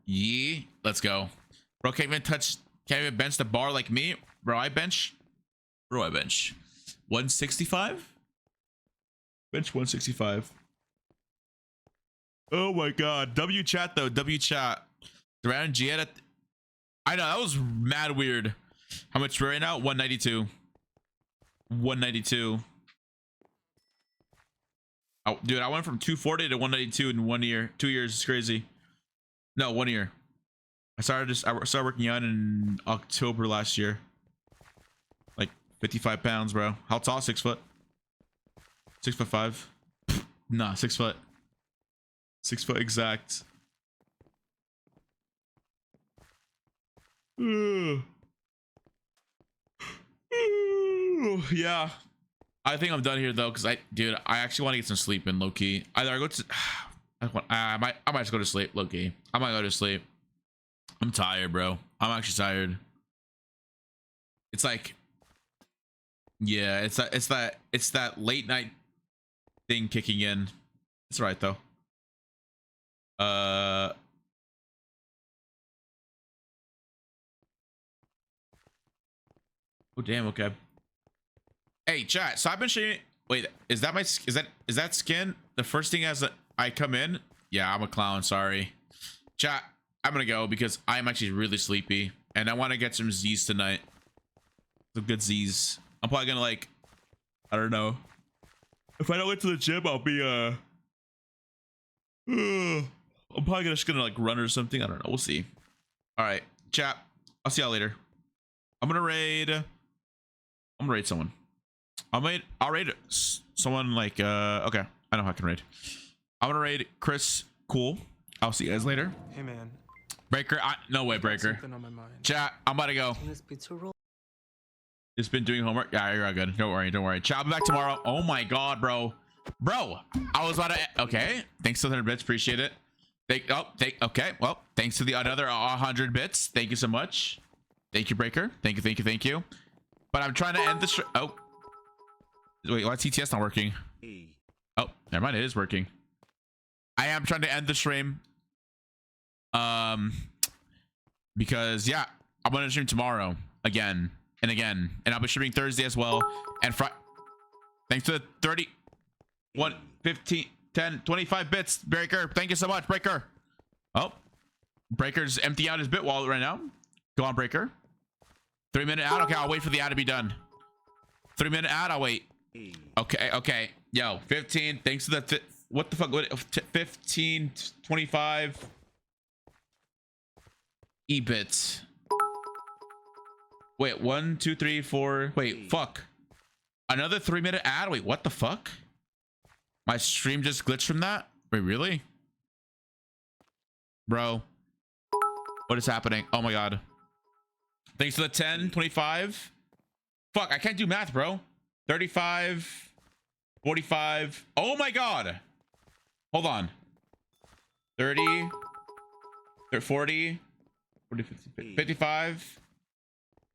Yeah, let's go. Bro, can't even bench the bar like me. Bro, I bench 165. Bench 165. Oh my god. W chat though. W chat. Around G at. I know that was mad weird. How much we're right now? 192. 192. Oh, dude, I went from 240 to 192 in 1 year. 2 years. It's crazy. No, 1 year. I started working out in October last year. Like 55 pounds, bro. How tall? 6 foot. 6'5". Nah, 6 foot. 6 foot exact. Yeah. I think I'm done here though, because I actually want to get some sleep in, low key. Either I go to I might just go to sleep, low key. I might go to sleep. I'm tired, bro. I'm actually tired. It's like, yeah, it's that late night thing kicking in. It's all right though. Oh damn, okay. Hey chat, so I've been showing. Wait, is that skin the first thing as I come in? Yeah, I'm a clown, sorry. Chat, I'm gonna go because I'm actually really sleepy and I want to get some Z's tonight. Some good Z's. I'm probably gonna like, I don't know. If I don't get to the gym, I'll be I'm probably just gonna like run or something. I don't know. We'll see. All right, chat. I'll see y'all later. I'm gonna raid someone. I'll raid someone like okay. I know how I can raid. I'm gonna raid Chris. Cool. I'll see you guys later. Hey man. Breaker. No way, Breaker. Something on my mind. Chat. I'm about to go. Just been doing homework. Yeah, you're all good. Don't worry. Chat. I'll be back tomorrow. Oh my god, bro. I was about to. Okay. Thanks to the 100 bits. Appreciate it. Okay. Well, thanks to the another 100 bits. Thank you so much. Thank you, Breaker. Thank you. But I'm trying to end the oh. Wait, why is TTS not working? Oh, never mind. It is working. I am trying to end the stream. Because yeah, I'm gonna stream tomorrow again and again, and I'll be streaming Thursday as well. And thanks to the 30, 1, 15, 10, 25 bits, Breaker. Thank you so much, Breaker. Oh, Breaker's emptying out his bit wallet right now. Go on, Breaker. 3-minute ad. Okay, I'll wait for the ad to be done. 3-minute ad. I'll wait. Okay. Yo, 15. Thanks to the what the fuck? 15, 25 e-bits. Wait, 1, 2, 3, 4. Wait, fuck. Another 3-minute ad. Wait, what the fuck? My stream just glitched from that. Wait, really? Bro, what is happening? Oh my god. Thanks to the 10, 25. Fuck, I can't do math, bro. 35, 45. Oh my god. Hold on. 30, 40, 40, 50, 55,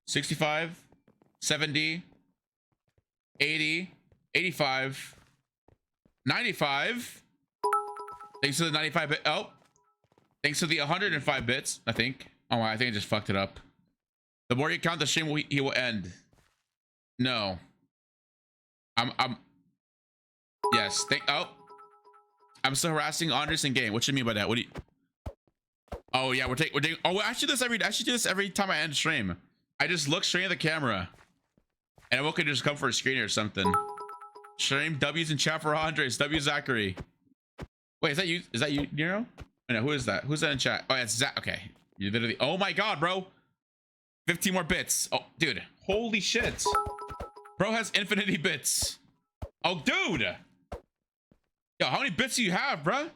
65, 70, 80, 85, 95. Thanks to the 95 bit. Oh, thanks to the 105 bits, I think. Oh, I think I just fucked it up. The more you count, the stream he will end. No. Yes. I'm still harassing Qndres in game. What you mean by that? What do you? Oh yeah, we're taking. Oh, I should do this every time I end stream. I just look straight at the camera, and I could just come for a screen or something. Stream W's in chat for Qndres. W Zachary. Wait, is that you? Is that you, Nero? Oh, no, who is that? Who's that in chat? Oh, it's Zach. Okay, you literally. Oh my god, bro. 15 more bits. Oh, dude. Holy shit. Bro has infinity bits. Oh, dude. Yo, how many bits do you have, bro?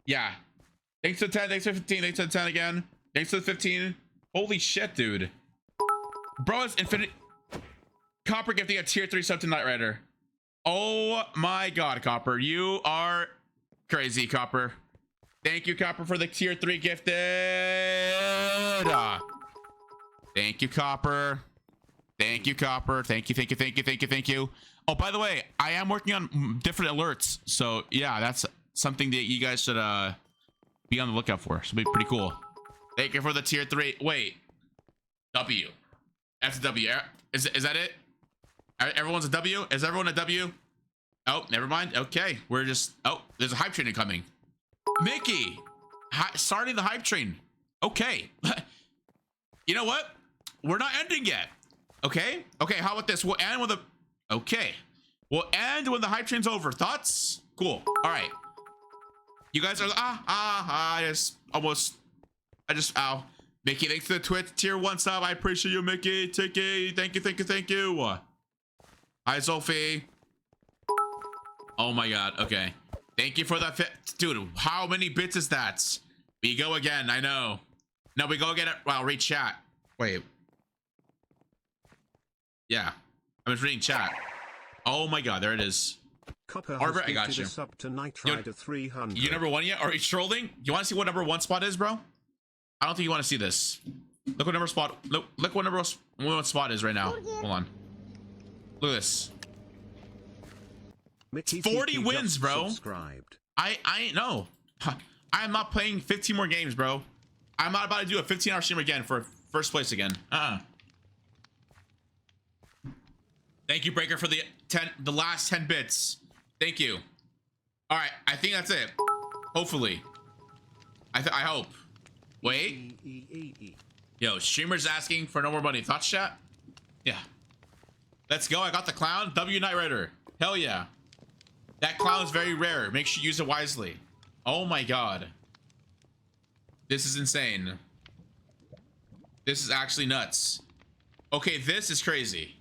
Yeah. Thanks to the 10. Thanks for 15. Thanks to the 10 again. Thanks to the 15. Holy shit, dude. Bro has infinite. Copper gifting a tier 3 sub to Knight Rider. Oh my god, Copper. You are crazy, Copper. Thank you, Copper, for the tier 3 gifted. Thank you, Copper. Thank you, Copper. Thank you, thank you, thank you, thank you, thank you. Oh, by the way, I am working on different alerts. So yeah, that's something that you guys should be on the lookout for. So it'll be pretty cool. Thank you for the tier 3. Wait. W. That's a W. Is that it? Everyone's a W? Is everyone a W? Oh, never mind. Okay. We're just... Oh, there's a hype train incoming. Mickey! Starting the hype train. Okay. You know what? We're not ending yet. Okay? Okay, how about this? We'll end with a... Okay. We'll end when the hype train's over. Thoughts? Cool. All right. You guys are... Ow. Mickey, thanks for the Twitch tier 1 sub. I appreciate you, Mickey. Tiki. Thank you, thank you, thank you. Hi, Sophie. Oh my god. Okay. Thank you for that fit. Dude, how many bits is that? We go again. I know. No, we go again. Wow, read chat. Wait. Yeah. I'm just reading chat. Oh my god, there it is. Arbor, I got you. Sub to Knight Rider 300. You number 1 yet? Are you trolling? You want to see what number 1 spot is, bro? I don't think you want to see this. Look what number spot. Look what number 1 spot is right now. Hold on. Look at this. 40 wins, bro. Subscribed. I know. I am not playing 15 more games, bro. I'm not about to do a 15-hour stream again for first place again. Thank you, Breaker, for the last 10 bits. Thank you. All right, I think that's it. Hopefully. I hope. Wait. Yo, streamers asking for no more money. Thoughts, chat? Yeah. Let's go. I got the clown. W Knight Rider. Hell yeah. That clown is very rare. Make sure you use it wisely. Oh my god. This is insane. This is actually nuts. Okay, this is crazy.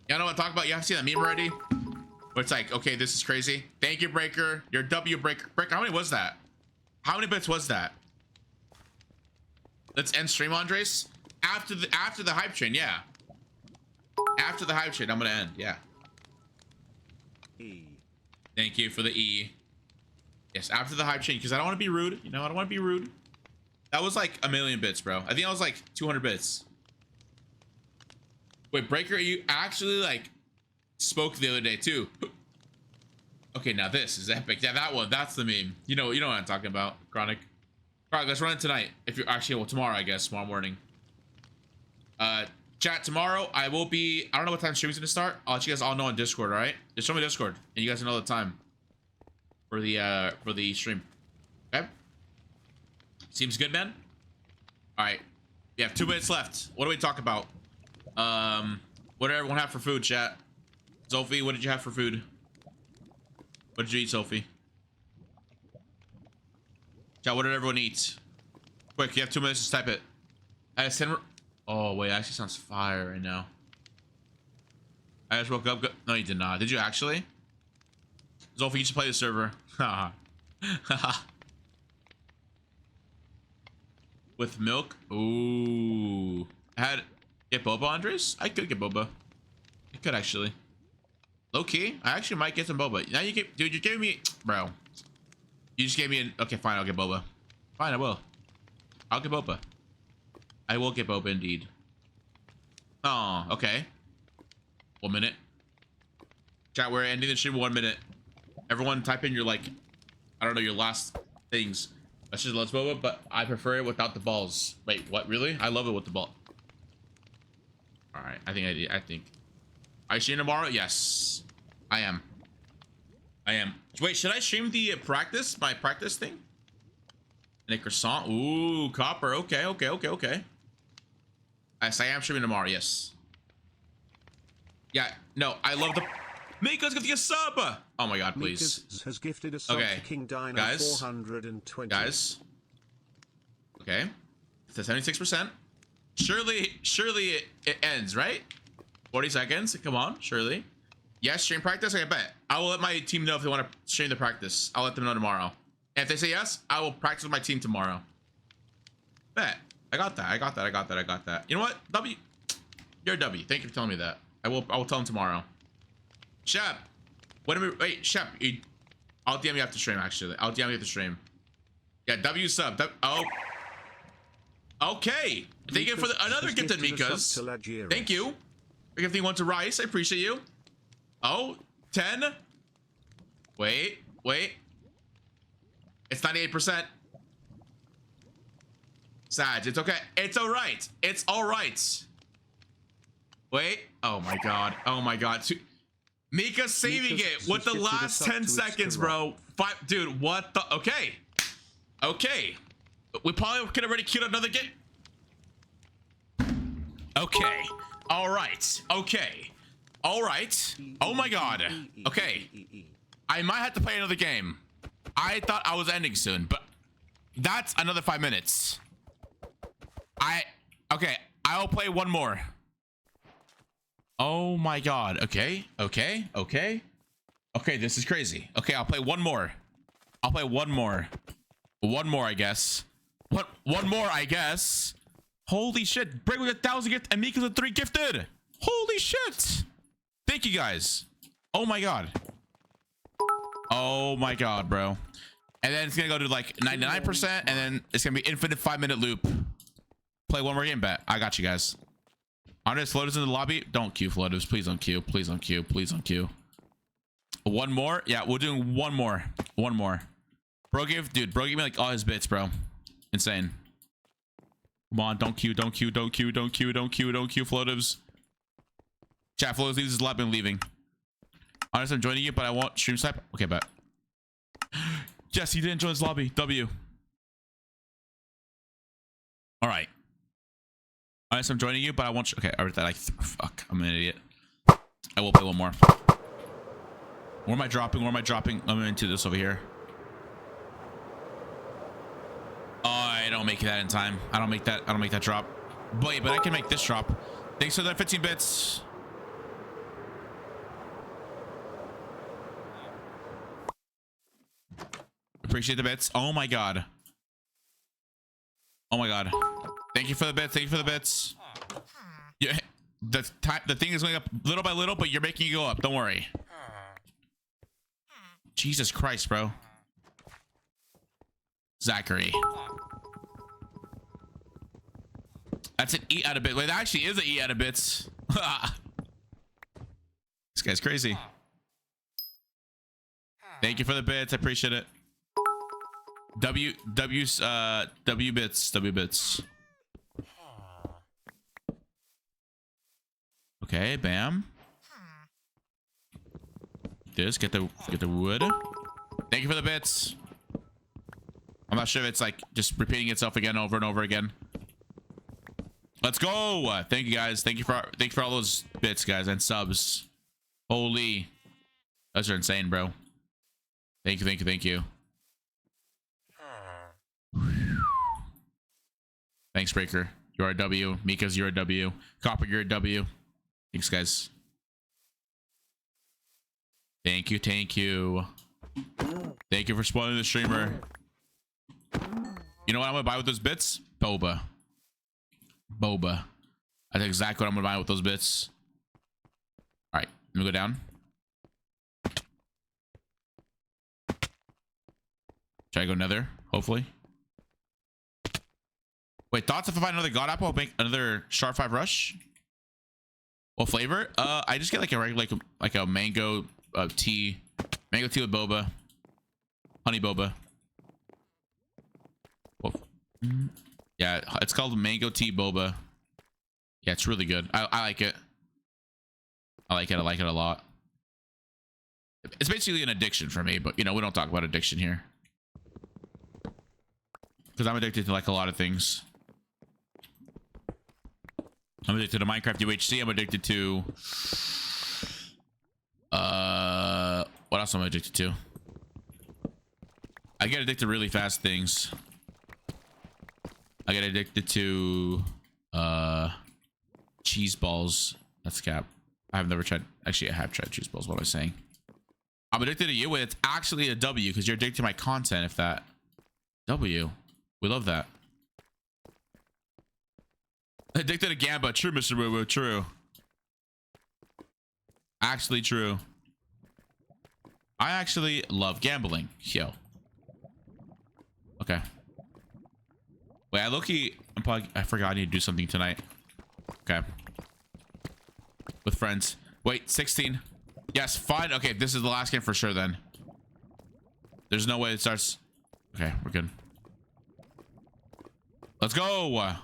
Y'all know what I'm talking about? You have to see that meme already? Where it's like, okay, this is crazy. Thank you, Breaker. Your W, Breaker. Breaker, how many was that? How many bits was that? Let's end stream, Qndres. After the hype train, yeah. After the hype train, I'm gonna end, yeah. E. Thank you for the E. Yes, after the hype train, because I don't want to be rude. You know, I don't want to be rude. That was like 1,000,000 bits, bro. I think that was like 200 bits. Wait, Breaker, you actually like spoke the other day too. Okay, now this is epic. Yeah, that one. That's the meme. You know what I'm talking about, Chronic. All right, let's run it tonight. If you're actually, well, tomorrow, I guess, tomorrow morning. Chat, tomorrow I will be. I don't know what time stream's gonna start. I'll let you guys all know on Discord. All right, just show me Discord, and you guys know the time for the stream. Okay. Seems good, man. All right, we have 2 minutes left. What do we talk about? What did everyone have for food, chat? Sophie, what did you have for food? What did you eat, Sophie? Chat, what did everyone eat? Quick, you have 2 minutes to type it. I have 10. Oh wait, actually sounds fire right now. I just woke up. No, you did not. Did you actually? Sophie, you should play the server. With milk. Ooh. I had Get boba, Andres? I could get boba. I could actually. Low key, I actually might get some boba. Now you get, dude, you gave me, bro. You just gave me an, okay, fine, I'll get boba. Fine, I will. I'll get boba. I will get boba indeed. Oh, okay. 1 minute. Chat, we're ending the stream 1 minute. Everyone type in your, like, I don't know, your last things. That's just let's boba, but I prefer it without the balls. Wait, what, really? I love it with the ball. All right, I think. Are you streaming tomorrow? Yes, I am. Wait, should I stream the practice? My practice thing? And a croissant? Ooh, copper. Okay. Yes, I am streaming tomorrow. Yes. Yeah. No, I love the. Mika's gonna get a sub. Oh my god, please. Mika's has gifted a sub Okay, to King Dino guys. 420. Guys. Okay. It's at 76%. Surely it ends, right? 40 seconds. Come on, surely. Yes, stream practice. Okay, bet. I will let my team know if they want to stream the practice. I'll let them know tomorrow. And if they say yes, I will practice with my team tomorrow. Bet. I got that. You know what? W. You're a W. Thank you for telling me that. I will tell them tomorrow. Shep. Wait, Shep. I'll DM you after stream, actually. I'll DM you after stream. Yeah, W sub. Oh. Okay. Thank you for another gifted Mika's. Thank you. For gifting one to Rice. I appreciate you. Oh, 10. Wait. It's 98%. Sag, it's okay. It's all right. Wait. Oh my god. Mika's saving Mika's it with the last 10 seconds, bro. Dude, what the? Okay. We probably could have already queued another game. Okay. All right. Oh my god. Okay. I might have to play another game. I thought I was ending soon, but that's another 5 minutes. Okay. I'll play one more. Oh my god. Okay. This is crazy. Okay, I'll play one more. One more, I guess. One more, I guess. Holy shit. Break with 1,000 gift and Mika's with 3 gifted. Holy shit. Thank you guys. Oh my god. Oh my god, bro. And then it's gonna go to like 99%, and then it's gonna be infinite 5-minute loop. Play one more game, bet. I got you guys. Andres, floaters in the lobby. Don't queue, floaters. Please don't queue. Please don't queue. One more. Yeah, we're doing one more. Bro gave me like all his bits, bro. Insane. Come on, don't queue, floatives. Chat, floatives leaves his lobby and leaving. Honestly, I'm joining you, but I won't stream snipe. Okay, bet. Yes, he didn't join his lobby. W. All right. Honestly, I'm joining you, but I won't. Okay, I read that. Fuck, I'm an idiot. I will play one more. Where am I dropping? I'm into this over here. Oh, I don't make that in time. I don't make that drop. But I can make this drop. Thanks for the 15 bits. Appreciate the bits. Oh my god. Thank you for the bits. Yeah, the thing is going up little by little, but you're making it go up. Don't worry. Jesus Christ, bro. Zachary. That's an E out of bits. Wait, that actually is an E out of bits. This guy's crazy. Thank you for the bits. I appreciate it. W bits. Okay, bam. Just get the wood. Thank you for the bits. I'm not sure if it's like just repeating itself again over and over again. Let's go. Thank you guys. Thank you for all those bits, guys, and subs. Holy, those are insane, bro. Thank you. Thanks, Breaker. You're a W. Mika's, you're a W. Copper, you're a W. Thanks, guys. Thank you. Thank you for spoiling the streamer. You know what I'm gonna buy with those bits? Boba. That's exactly what I'm gonna buy with those bits. All right, let me go down. Try to go nether, hopefully. Wait, thoughts if I find another god apple, I'll make another sharp 5 rush? What flavor? I just get like a regular, like a mango tea. Mango tea with boba. Honey boba. Whoa. Yeah, it's called mango tea boba. Yeah, it's really good. I like it. I like it a lot. It's basically an addiction for me, but you know, we don't talk about addiction here. Because I'm addicted to like a lot of things. I'm addicted to Minecraft UHC. I'm addicted to what else am I addicted to? I get addicted to really fast things. I get addicted to cheese balls. That's cap. I've never tried. Actually, I have tried cheese balls. What am I saying? I'm addicted to you, and it's actually a W because you're addicted to my content. If that W, we love that. Addicted to Gamba. True, Mr. Woo Woo. True. Actually true. I actually love gambling. Yo. Okay. Wait, I forgot I need to do something tonight. Okay. With friends. Wait, 16. Yes, fine. Okay, this is the last game for sure then. There's no way it starts. Okay, we're good. Let's go.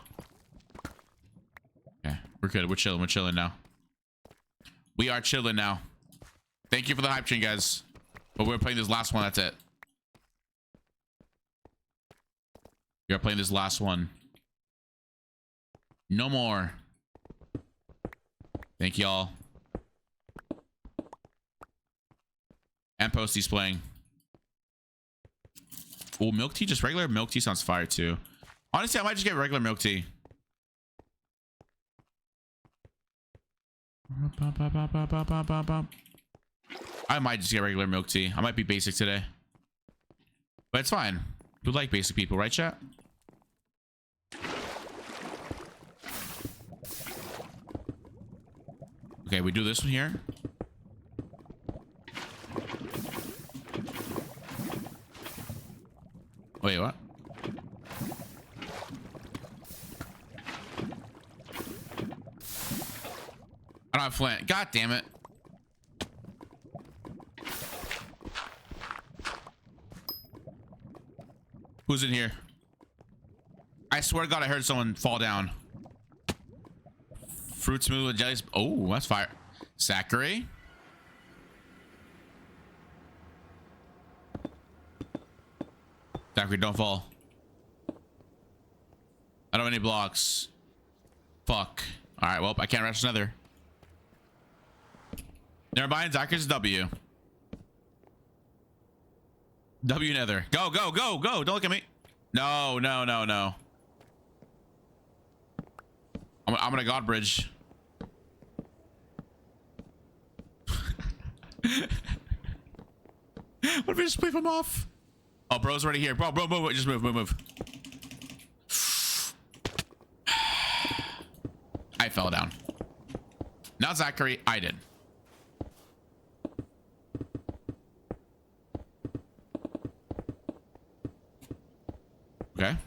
Okay, we're good. We're chilling. We're chilling now. We are chilling now. Thank you for the hype train, guys. But we're playing this last one. That's it. You're playing this last one. No more. Thank y'all. And Posty's playing. Oh, milk tea? Just regular milk tea sounds fire too. Honestly, I might just get regular milk tea. I might just get regular milk tea. I might be basic today. But it's fine. We like basic people, right, chat? Okay, we do this one here. Wait, what? I don't have flint. God damn it. Who's in here? I swear to God, I heard someone fall down. Fruit smooth with jellies. Oh, that's fire. Zachary. Zachary, don't fall. I don't have any blocks. Fuck. All right, well, I can't rush another. Never mind, Zachary's W. W nether. Go, go, go, go. Don't look at me. No, no, no, no. I'm gonna God bridge. What if I just leave him off? Oh, bro's already here. Bro, move. Just move. I fell down. Not Zachary. I did. Okay.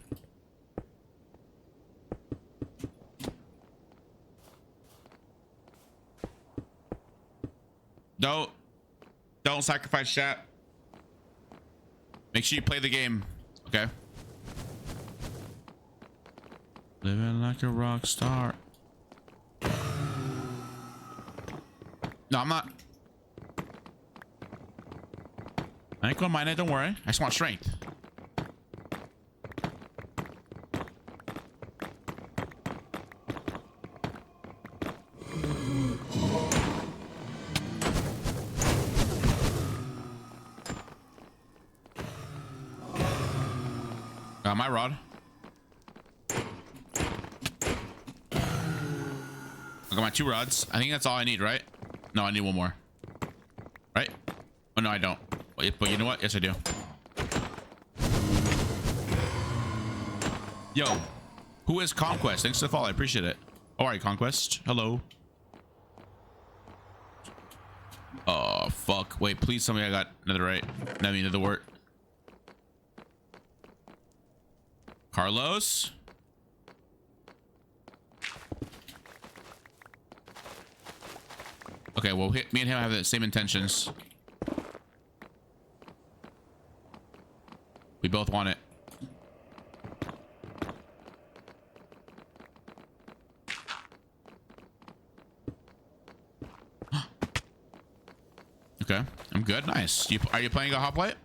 Don't sacrifice chat. Make sure you play the game. Okay. Living like a rock star. No, I'm not. I ain't gonna mind it, don't worry. I just want strength. Got my rod. I got my 2 rods. I think that's all I need, right? No, I need 1 more. Right? Oh, no, I don't. But you know what? Yes, I do. Yo, who is Conquest? Thanks for the follow. I appreciate it. All right, Conquest. Hello. Oh, fuck. Wait, please tell me I got another right. I mean, another word. Carlos? Okay, well, me and him have the same intentions. We both want it. Okay, I'm good. Nice. Are you playing a Hoplite?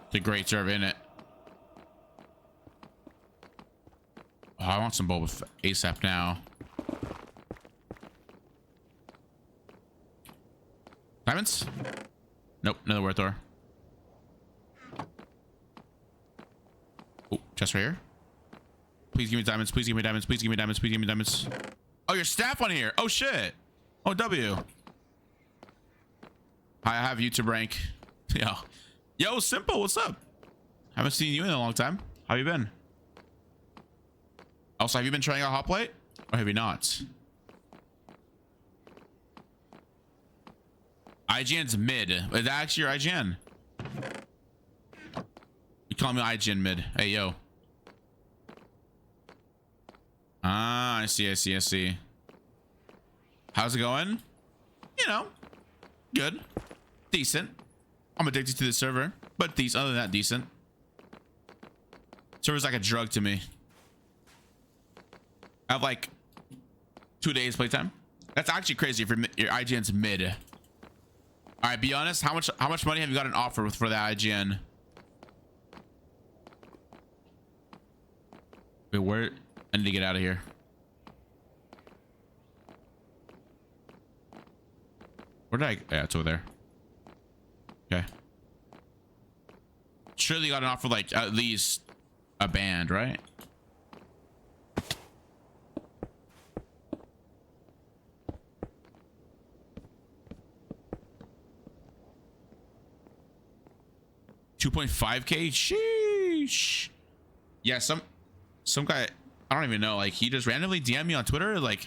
It's a great serve, isn't it? Oh, I want some Boba ASAP now. Diamonds? Nope, another word Thor. Oh, chest right here. Please give me diamonds. Please give me diamonds. Please give me diamonds. Please give me diamonds. Oh, your staff on here. Oh shit. Oh W. Hi, I have YouTube rank. Yo, Simple, what's up? Haven't seen you in a long time. How you been? Also, have you been trying out Hoplite? Or have you not? IGN's mid. Is that actually your IGN? You call me IGN mid. Hey, yo. Ah, I see. How's it going? You know, good. Decent. I'm addicted to the server, but decent. Other than that, decent. Server's like a drug to me. I have like 2 days playtime. That's actually crazy if your IGN's mid. All right, be honest. How much money have you got an offer with for that IGN? Wait, where? I need to get out of here. Where did I? Yeah, it's over there. Okay. Surely you got an offer like at least a band, right? $2.5K. Sheesh. Yeah, some guy, I don't even know, like he just randomly DM me on Twitter like,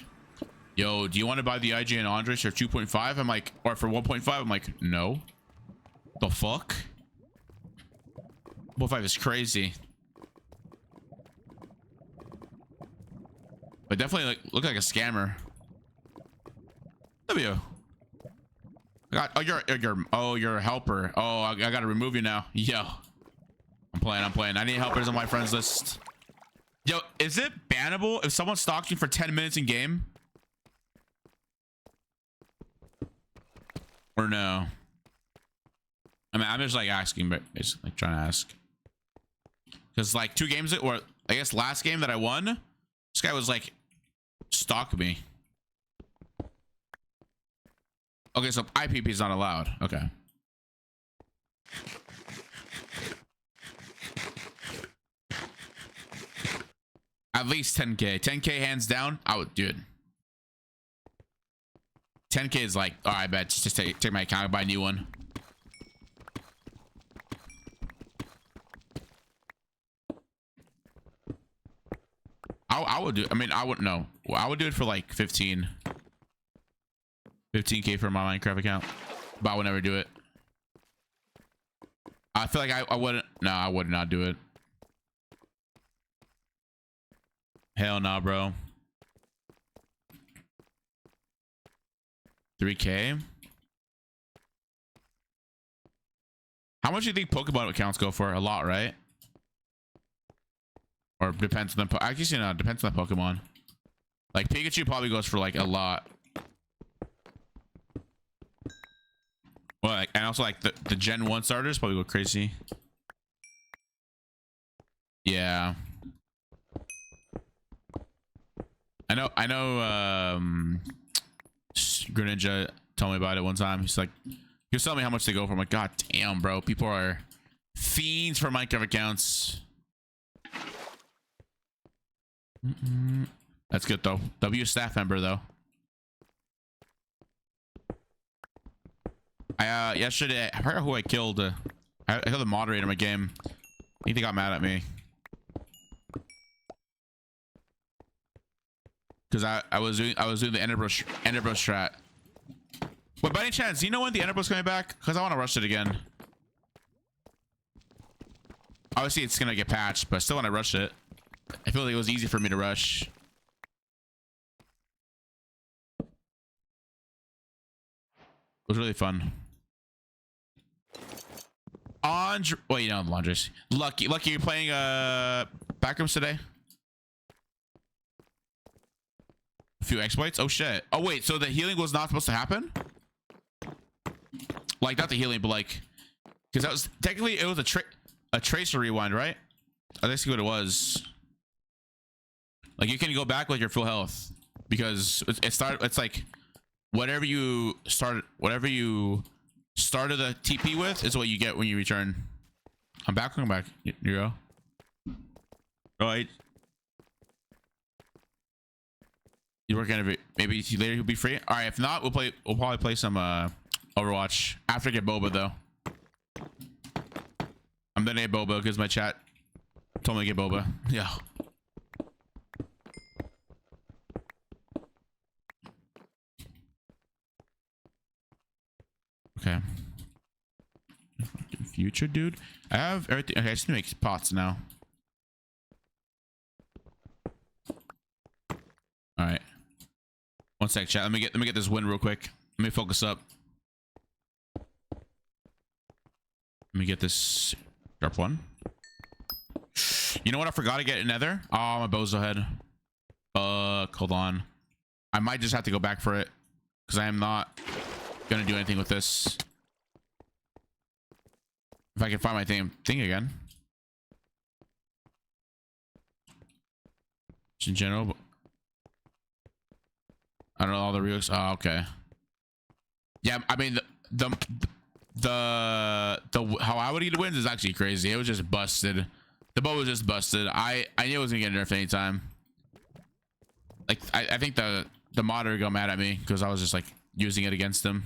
yo, do you want to buy the IGN Qndres for 2.5? I'm like, or for 1.5? I'm like, no. The fuck? 1.5 is crazy. But definitely like look like a scammer. W. You're a helper. Oh, I gotta remove you now. Yo. I'm playing. I need helpers on my friends list. Yo, is it bannable if someone stalks you for 10 minutes in game? Or no? I mean, I'm just like asking, but it's like trying to ask. Because like 2 games, or I guess last game that I won, this guy was like stalking me. Okay, so IPP is not allowed. Okay. At least 10K. 10K hands down. I would do it. 10K is like, all right, I bet. Just take my account and buy a new one. I would do. I mean, I wouldn't know. Well, I would do it for like 15. 15K for my Minecraft account, but I would never do it. I feel like I wouldn't. No, I would not do it. Hell no, bro. 3K. How much do you think Pokemon accounts go for? A lot, right? Or depends on the actually, no, depends on the Pokemon. Like Pikachu probably goes for like a lot. Well, like, and also like the Gen 1 starters probably go crazy. Yeah. I know Greninja told me about it one time. He was telling me how much they go for. I'm like, god damn, bro. People are fiends for Minecraft accounts. That's good though. W staff member though. Yesterday I forgot who I killed. I killed the moderator in my game. I think they got mad at me. because I was doing the Enderbro strat. But by any chance, do you know when the Enderbro's coming back? Because I want to rush it again. Obviously, it's gonna get patched, but I still want to rush it. I feel like it was easy for me to rush. It was really fun. Well, you know, Laundries. Lucky, you're playing backrooms today. A few exploits. Oh shit. Oh wait, so the healing was not supposed to happen? Like not the healing, but like, because that was technically it was a tracer rewind, right? I think what it was. Like you can go back with your full health because it's like whatever you started the TP with is what you get when you return. I'm back. You go. All right. You work on it. Maybe later he'll be free. All right. If not, we'll probably play some Overwatch after I get Boba though. I'm gonna get Boba because my chat told me to get Boba. Yeah. Okay. Future, dude. I have everything. Okay, I just need to make pots now. All right. One sec, chat. Let me get this win real quick. Let me focus up. Let me get this sharp one. You know what? I forgot to get another. Oh, my bozo head. Hold on. I might just have to go back for it because I am not gonna do anything with this. If I can find my thing again. Just in general, but I don't know all the reels. Oh, okay. Yeah, I mean the how I would eat wins is actually crazy. It was just busted. The bow was just busted. I knew it was gonna get nerfed anytime. Like I think the modder got mad at me because I was just like using it against him.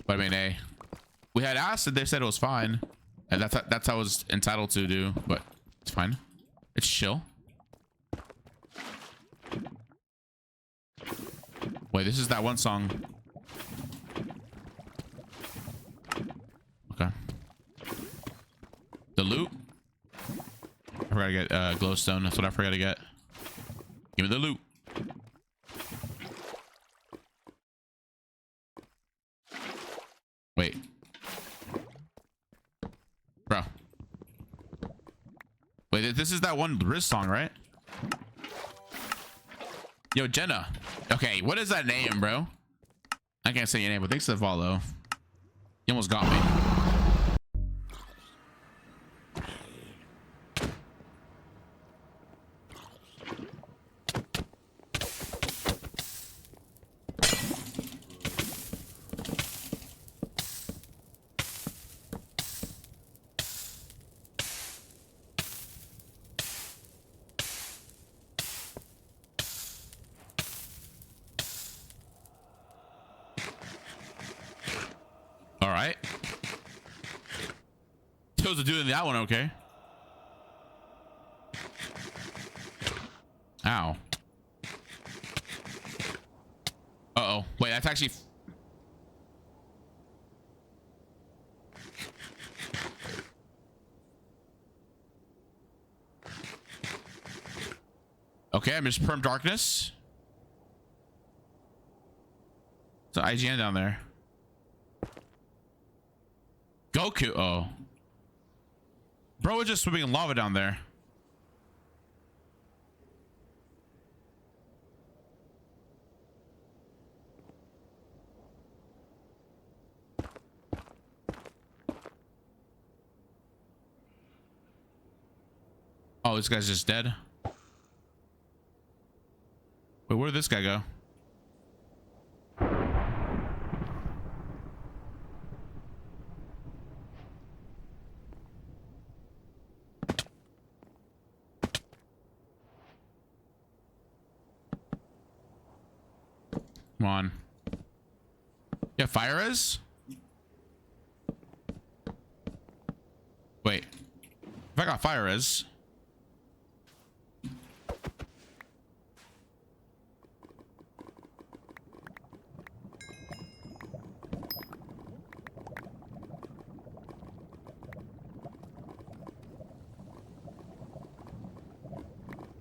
But I mean, hey, we had acid. They said it was fine, and that's how I was entitled to do. But it's fine. It's chill. Wait, this is that one song. Okay. The loot. I forgot to get glowstone. That's what I forgot to get. Give me the loot. Wait. Bro. Wait, this is that one Riz song, right? Yo, Jenna. Okay, what is that name, bro? I can't say your name, but thanks for the follow. You almost got me. All right. Chose to do that one, okay. Ow. Uh-oh. Wait, that's actually... Okay, I'm just perm darkness. It's an IGN down there. Goku. Oh. Bro was just swimming in lava down there. Oh, this guy's just dead. Wait, where did this guy go? Come on. Yeah, fire is? Wait. If I got fire is.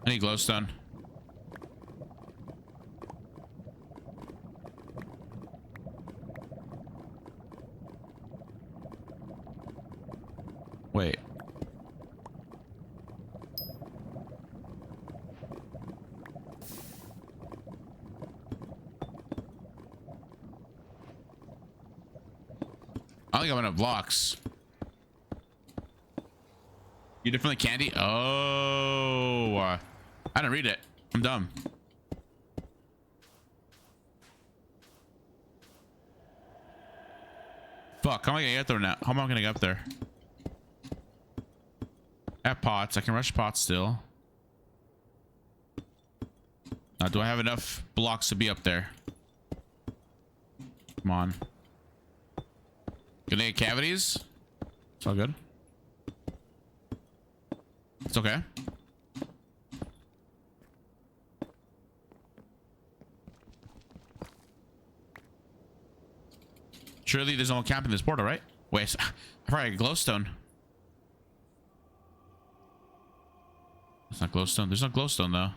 I need glowstone. Wait. I don't think I have enough blocks. You differently candy? Oh, I didn't read it. I'm dumb. Fuck, how am I gonna get there now? How am I gonna get up there? At pots, I can rush pots still. Now, do I have enough blocks to be up there? Come on. Gonna get cavities? It's all good. It's okay. Surely there's no camp in this portal, right? Wait, I probably got glowstone. It's not glowstone. There's no glowstone though.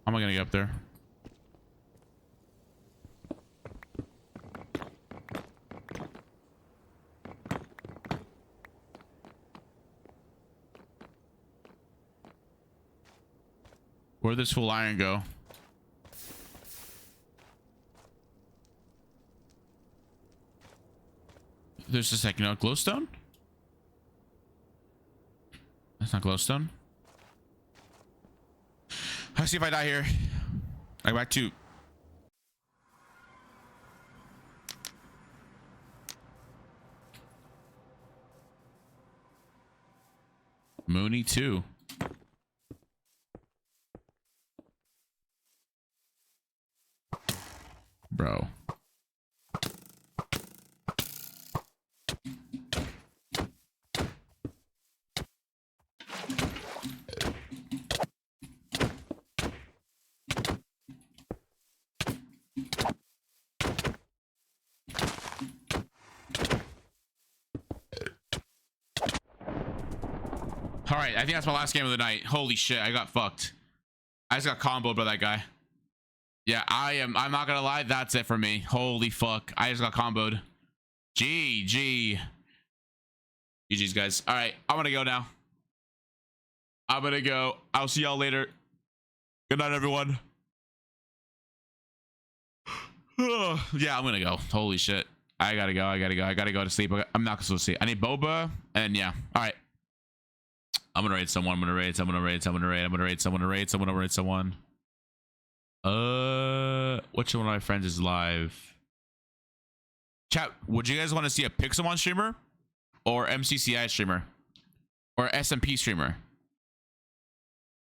How am I gonna get up there? Where'd this full iron go? There's just like, you know, glowstone? That's not glowstone. Let's see if I die here. I go back to... Mooney 2. Bro. All right, I think that's my last game of the night. Holy shit, I got fucked. I just got comboed by that guy. Yeah, I'm not gonna lie, that's it for me. Holy fuck, I just got comboed. GG. GG's, guys. All right, I'm gonna go now. I'm gonna go. I'll see y'all later. Good night, everyone. Yeah, I'm gonna go. Holy shit. I gotta go. I gotta go to sleep. I'm not gonna sleep. I need boba, and yeah. All right. I'm gonna raid someone. I'm gonna raid someone. I'm gonna raid someone. I'm gonna raid someone. I'm gonna raid someone. I'm gonna raid someone. Which one of my friends is live? Chat, would you guys want to see a Pixelmon streamer or MCCI streamer or SMP streamer?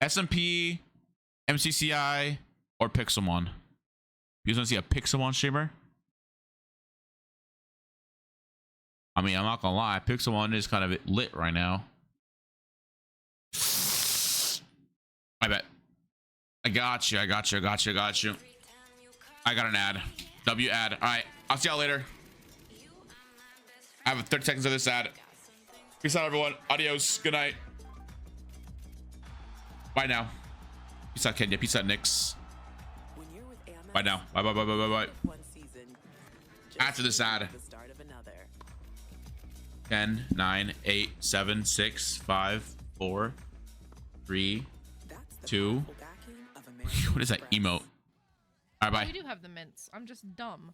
SMP, MCCI, or Pixelmon? You guys want to see a Pixelmon streamer? I mean, I'm not gonna lie, Pixelmon is kind of lit right now. I bet. I got you. I got you. I got you. I got you. I got an ad. W ad. All right. I'll see y'all later. I have 30 seconds of this ad. Peace out, everyone. Adios. Good night. Bye now. Peace out, Kenya. Peace out, Nix. Bye now. Bye, bye, bye, bye, bye, bye. After this ad. 10, 9, 8, 7, 6, 5, 4, 3, 2. What is that emote? All right, bye. We do have the mints. I'm just dumb.